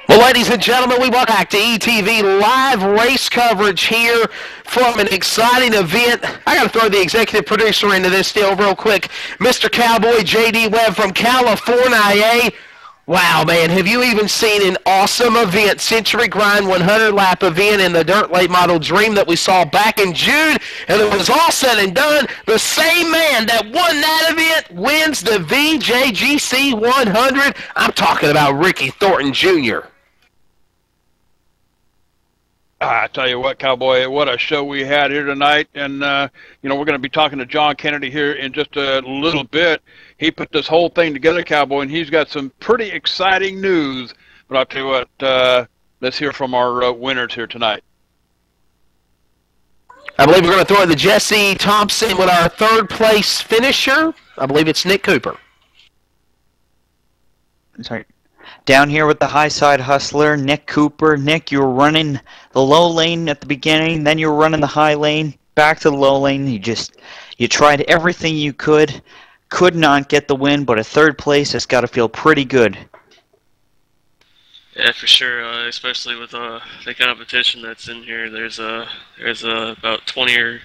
Well, ladies and gentlemen, we welcome back to ETV live race coverage here from an exciting event. I got to throw the executive producer into this deal real quick. Mr. Cowboy J.D. Webb from California. Wow, man, have you even seen an awesome event, Century Grind 100-lap event in the Dirt Late Model Dream that we saw back in June, and it was all said and done, the same man that won that event wins the VJGC 100. I'm talking about Ricky Thornton Jr. I tell you what, Cowboy, what a show we had here tonight. And, you know, we're going to be talking to John Kennedy here in just a little bit. He put this whole thing together, Cowboy, and he's got some pretty exciting news. But I'll tell you what, let's hear from our winners here tonight. I believe we're going to throw it to Jesse Thompson with our third-place finisher. I believe it's Nick Cooper. Sorry. Down here with the high side hustler, Nick Cooper. Nick, you were running the low lane at the beginning, then you were running the high lane, back to the low lane. You tried everything you could not get the win, but a third place has got to feel pretty good. Yeah, for sure. Especially with the competition that's in here. There's about 20 or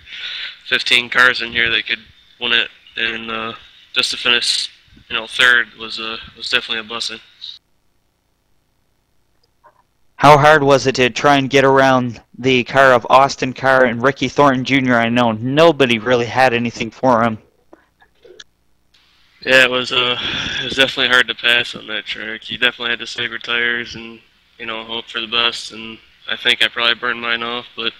15 cars in here that could win it, and just to finish, third was definitely a blessing. How hard was it to try and get around the car of Austin Carr and Ricky Thornton Jr.? I know nobody really had anything for him. Yeah, it was definitely hard to pass on that track. You definitely had to save your tires and hope for the best. And I think I probably burned mine off, but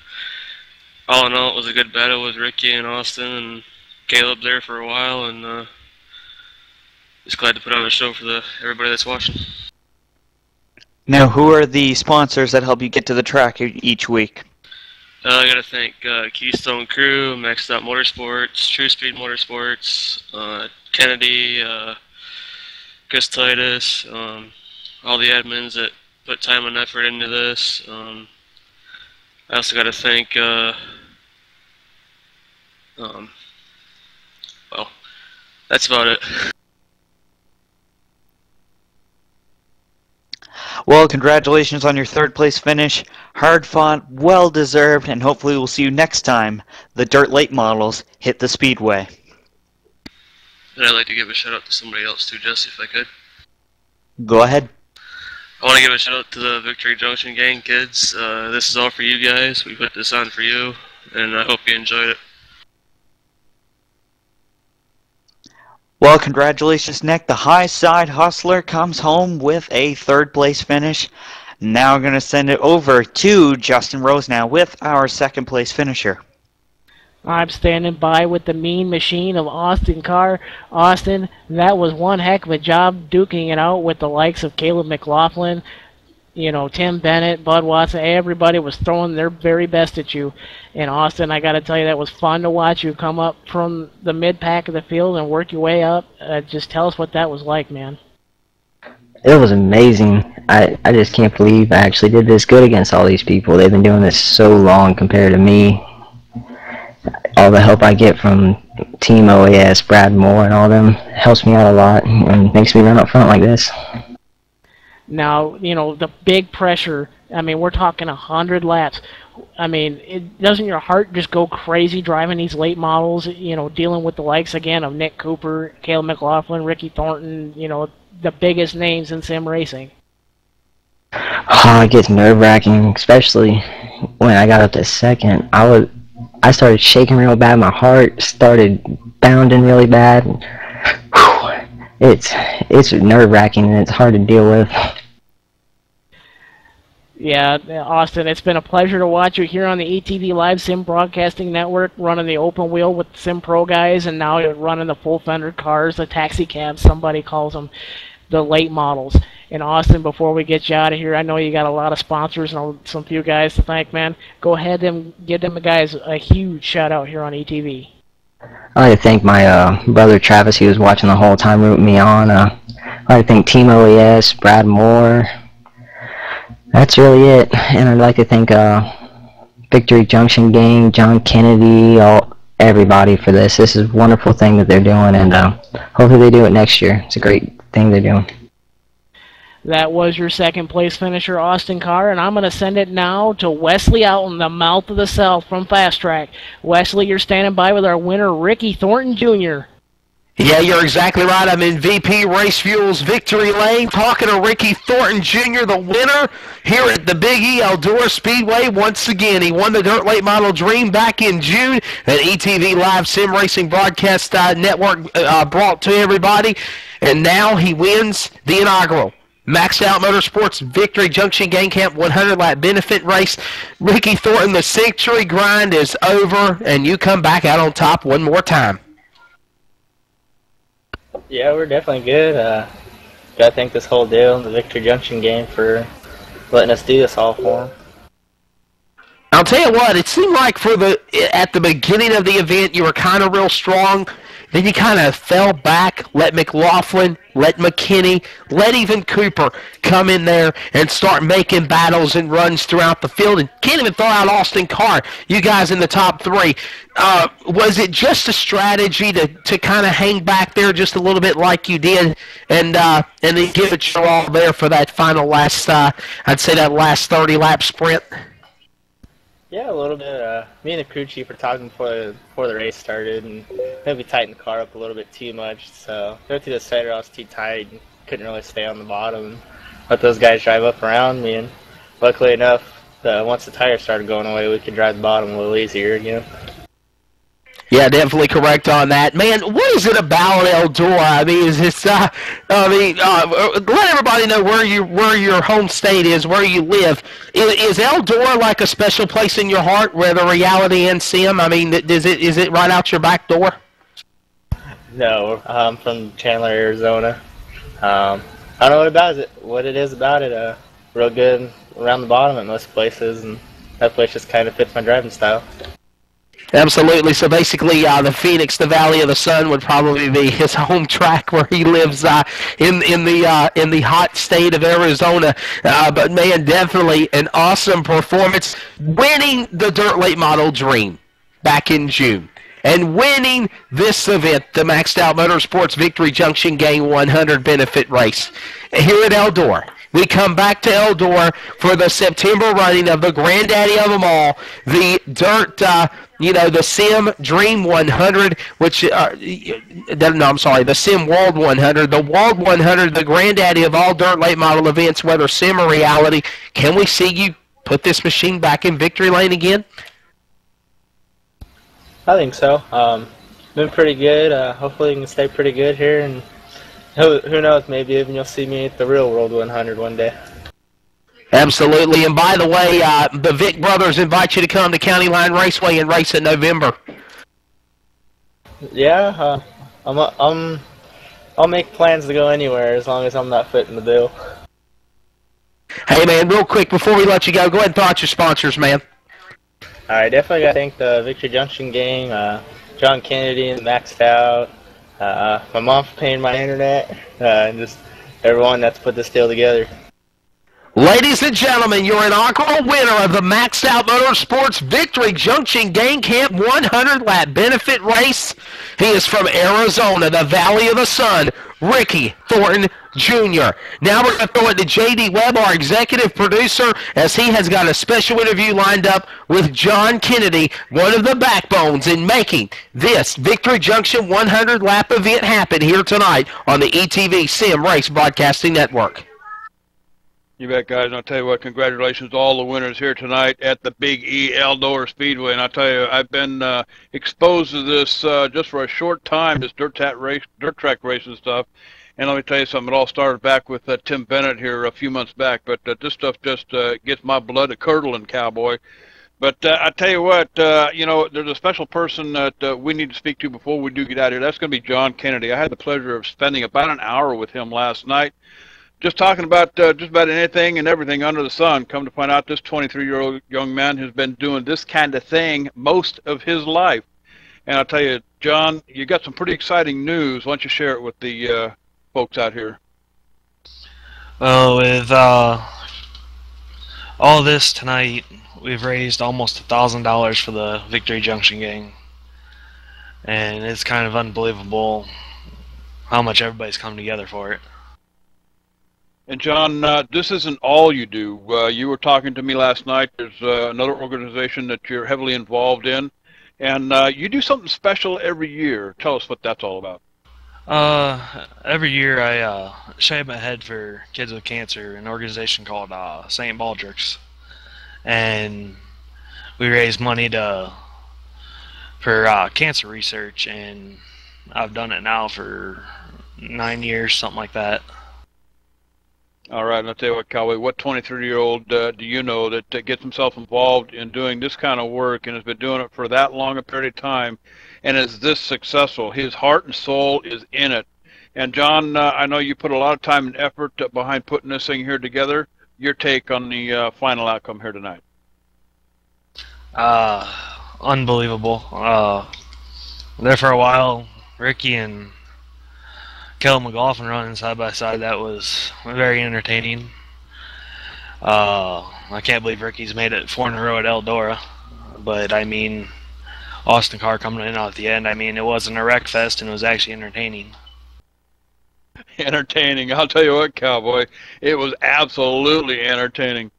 all in all, it was a good battle with Ricky and Austin and Caleb there for a while, and just glad to put on a show for everybody that's watching. Now, who are the sponsors that help you get to the track each week? I got to thank Keystone Crew, Maxed Out Motorsports, True Speed Motorsports, Kennedy, Chris Titus, all the admins that put time and effort into this. I also got to thank, well, that's about it. Well, congratulations on your third place finish. Hard fought, well deserved, and hopefully we'll see you next time the Dirt Late models hit the speedway. And I'd like to give a shout out to somebody else too, Jesse, if I could. Go ahead. I want to give a shout out to the Victory Junction gang kids. This is all for you guys. We put this on for you, and I hope you enjoyed it. Well, congratulations, Nick. The high side hustler comes home with a third place finish. Now we're going to send it over to Justin Rose now with our second place finisher. I'm standing by with the mean machine of Austin Carr. Austin, that was one heck of a job duking it out with the likes of Caleb McLaughlin, Tim Bennett, Bud Watson. Everybody was throwing their very best at you. And Austin, I got to tell you, that was fun to watch you come up from the mid-pack of the field and work your way up. Just tell us what that was like, man. It was amazing. I just can't believe I actually did this good against all these people. They've been doing this so long compared to me. All the help I get from Team OAS, Brad Moore, and all them helps me out a lot and makes me run up front like this. Now, the big pressure, I mean, we're talking 100 laps. I mean, doesn't your heart just go crazy driving these late models, dealing with the likes, again, of Nick Cooper, Caleb McLaughlin, Ricky Thornton, the biggest names in sim racing? Oh, it gets nerve-wracking, especially when I got up to second. I started shaking real bad. My heart started bounding really bad. It's nerve-wracking and it's hard to deal with. Yeah, Austin, it's been a pleasure to watch you here on the ETV Live Sim Broadcasting Network, running the open wheel with the Sim Pro guys, and now you're running the full fender cars, the taxi cabs, somebody calls them, the late models. And Austin, before we get you out of here, I know you got a lot of sponsors and some few guys to thank, man. Go ahead and give them guys a huge shout out here on ETV. I'd like to thank my brother Travis. He was watching the whole time, rooting me on. I'd like to thank Team OAS, Brad Moore. That's really it. And I'd like to thank Victory Junction gang, John Kennedy, everybody for this. This is a wonderful thing that they're doing, and hopefully they do it next year. It's a great thing they're doing. That was your second place finisher, Austin Carr, and I'm going to send it now to Wesley out in the mouth of the South from Fast Track. Wesley, you're standing by with our winner, Ricky Thornton Jr. Yeah, you're exactly right. I'm in VP Race Fuels Victory Lane talking to Ricky Thornton Jr., the winner here at the Big E Eldora Speedway. Once again, he won the Dirt Late Model Dream back in June that ETV Live Sim Racing Broadcast Network brought to everybody. And now he wins the inaugural Maxed Out Motorsports Victory Junction Gang Camp 100 lap benefit race. Ricky Thornton, the century grind is over, and you come back out on top one more time. Yeah, we're definitely good. Gotta thank this whole deal, the Victory Junction game, for letting us do this all for them. I'll tell you what, it seemed like at the beginning of the event you were kind of real strong. Then you kind of fell back, let McLaughlin, let McKinney, let even Cooper come in there and start making battles and runs throughout the field. And can't even throw out Austin Carr, you guys in the top three. Was it just a strategy to kind of hang back there just a little bit like you did and then give it your all there for that final last, I'd say that last 30-lap sprint? Yeah, a little bit. Me and the crew chief were talking before the race started, and maybe tightened the car up a little bit too much. So go through the center, I was too tight and couldn't really stay on the bottom. Let those guys drive up around me, and luckily enough, once the tires started going away, we could drive the bottom a little easier again. Yeah, definitely correct on that. Man, what is it about Eldora? I mean, is this, let everybody know where your home state is, where you live. Is Eldora like a special place in your heart, whether reality and sim? I mean, is it right out your back door? No, I'm from Chandler, Arizona. I don't know what it is about it. Real good around the bottom at most places, and that place just kind of fits my driving style. Absolutely. So basically, the Phoenix, the Valley of the Sun, would probably be his home track where he lives in the hot state of Arizona. But man, definitely an awesome performance, winning the Dirt Late Model Dream back in June, and winning this event, the Maxed Out Motorsports Victory Junction Gang 100 benefit race here at Eldora. We come back to Eldora for the September running of the granddaddy of them all, the Dirt, the Sim Dream 100, the Sim World 100, the World 100, the granddaddy of all dirt late model events, whether sim or reality. Can we see you put this machine back in victory lane again? I think so. Been pretty good. Hopefully, you can stay pretty good here, and who knows? Maybe even you'll see me at the real World 100 one day. Absolutely. And by the way, the Vic brothers invite you to come to County Line Raceway and race in November. Yeah, I'll make plans to go anywhere as long as I'm not footing the bill. Hey man, real quick before we let you go ahead and throw out your sponsors, man. Alright, definitely gotta thank the Victory Junction gang, John Kennedy and Maxed Out, my mom for paying my internet, and just everyone that's put this deal together. Ladies and gentlemen, your inaugural winner of the Maxed Out Motorsports Victory Junction Gang Camp 100 lap benefit race. He is from Arizona, the Valley of the Sun, Ricky Thornton Jr. Now we're going to throw it to J.D. Webb, our executive producer, as he has got a special interview lined up with John Kennedy, one of the backbones in making this Victory Junction 100 lap event happen here tonight on the ETV Sim Race Broadcasting Network. You bet, guys. And I'll tell you what, congratulations to all the winners here tonight at the Big E Eldora Speedway. And I'll tell you, I've been exposed to this just for a short time, this dirt track racing stuff. And let me tell you something, it all started back with Tim Bennett here a few months back. But this stuff just gets my blood a-curdling, cowboy. But I tell you what, there's a special person that we need to speak to before we do get out of here. That's going to be John Kennedy. I had the pleasure of spending about an hour with him last night, just talking about just about anything and everything under the sun. Come to find out, this 23-year-old young man has been doing this kind of thing most of his life. And I'll tell you, John, you got some pretty exciting news. Why don't you share it with the folks out here? Well, with all this tonight, we've raised almost $1,000 for the Victory Junction gang. And it's kind of unbelievable how much everybody's come together for it. And John, this isn't all you do. You were talking to me last night. There's another organization that you're heavily involved in, and you do something special every year. Tell us what that's all about. Every year I shave my head for kids with cancer, an organization called St. Baldrick's, and we raise money for cancer research, and I've done it now for 9 years, something like that. All right, and I'll tell you what, Cowboy, what 23-year-old do you know that gets himself involved in doing this kind of work and has been doing it for that long a period of time and is this successful? His heart and soul is in it. And John, I know you put a lot of time and effort behind putting this thing here together. Your take on the final outcome here tonight? Unbelievable. There for a while, Ricky and Caleb McLaughlin running side by side, that was very entertaining. I can't believe Ricky's made it 4 in a row at Eldora, but I mean, Austin Carr coming in at the end, I mean, it wasn't a wreck fest and it was actually entertaining. Entertaining. I'll tell you what, Cowboy, it was absolutely entertaining.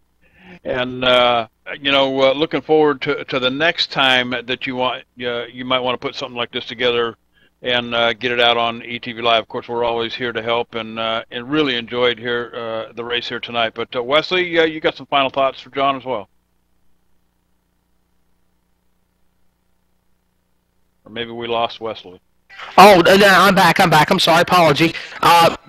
And you know, looking forward to the next time that you might want to put something like this together and get it out on ETV Live. Of course, we're always here to help, and really enjoyed here the race here tonight. But Wesley, you got some final thoughts for John as well, or maybe we lost Wesley. Oh, no, I'm back. I'm sorry. Apology.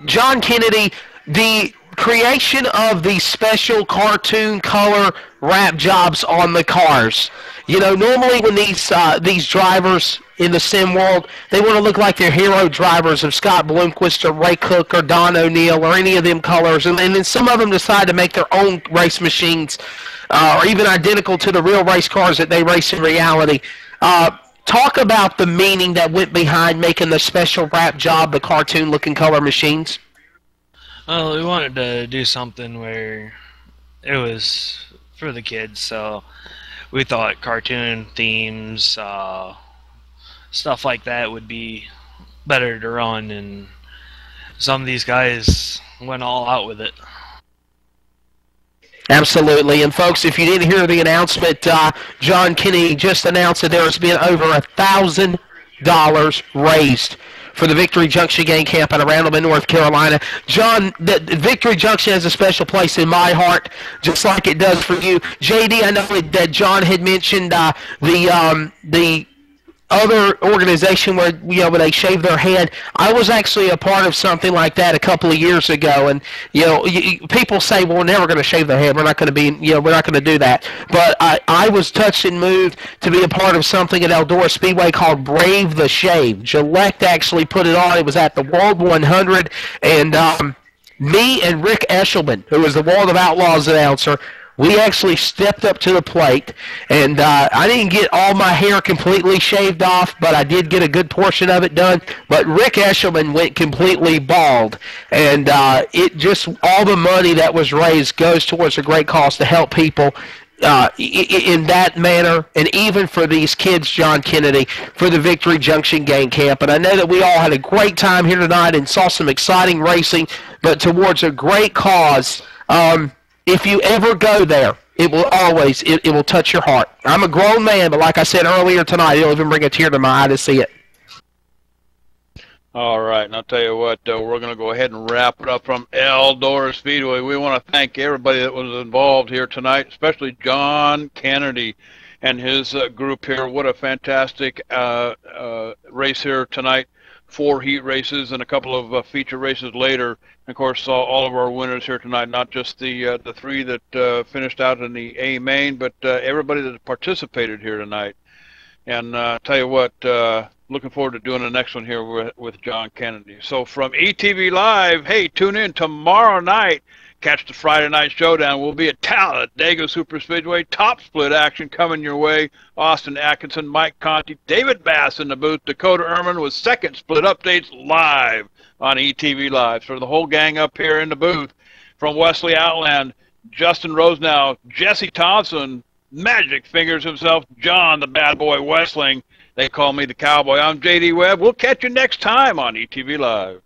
John Kennedy, the creation of the special cartoon color wrap jobs on the cars. You know, normally when these drivers in the sim world, they want to look like they're hero drivers of Scott Bloomquist or Ray Cook or Don O'Neill or any of them colors, and then some of them decide to make their own race machines, or even identical to the real race cars that they race in reality. Talk about the meaning that went behind making the special wrap job, the cartoon-looking color machines. Well, we wanted to do something where it was for the kids, so we thought cartoon themes, stuff like that would be better to run, and some of these guys went all out with it. Absolutely. And folks, if you didn't hear the announcement, John Kennedy just announced that there has been over $1,000 raised for the Victory Junction Gang Camp at Randleman, North Carolina. John, the Victory Junction has a special place in my heart, just like it does for you. JD, I know that John had mentioned the other organization where, you know, when they shave their head. I was actually a part of something like that a couple of years ago, and you know, people say, well, we're never going to shave their head, we're not going to be, you know, we're not going to do that. But I was touched and moved to be a part of something at Eldora Speedway called Brave the Shave. Gillette actually put it on. It was at the World 100, and me and Rick Eshelman, who was the World of Outlaws announcer, we actually stepped up to the plate, and I didn't get all my hair completely shaved off, but I did get a good portion of it done. But Rick Eshelman went completely bald, and it just, all the money that was raised goes towards a great cause to help people in that manner, and even for these kids, John Kennedy, for the Victory Junction Gang Camp. And I know that we all had a great time here tonight and saw some exciting racing, but towards a great cause. If you ever go there, it will always, it will touch your heart. I'm a grown man, but like I said earlier tonight, it'll even bring a tear to my eye to see it. All right, and I'll tell you what, we're going to go ahead and wrap it up from Eldora Speedway. We want to thank everybody that was involved here tonight, especially John Kennedy and his group here. What a fantastic race here tonight. 4 heat races and a couple of feature races later. And of course, all of our winners here tonight, not just the 3 that finished out in the A main, but everybody that participated here tonight. And tell you what, looking forward to doing the next one here with John Kennedy. So from ETV Live, hey, tune in tomorrow night. Catch the Friday night showdown. We'll be at Talladega Superspeedway. Top split action coming your way. Austin Atkinson, Mike Conti, David Bass in the booth. Dakota Ehrman with second split updates live on ETV Live. So the whole gang up here in the booth. From Wesley Outland, Justin Rosenow, Jesse Thompson, Magic Fingers himself, John the Bad Boy Westling. They call me the Cowboy. I'm JD Webb. We'll catch you next time on ETV Live.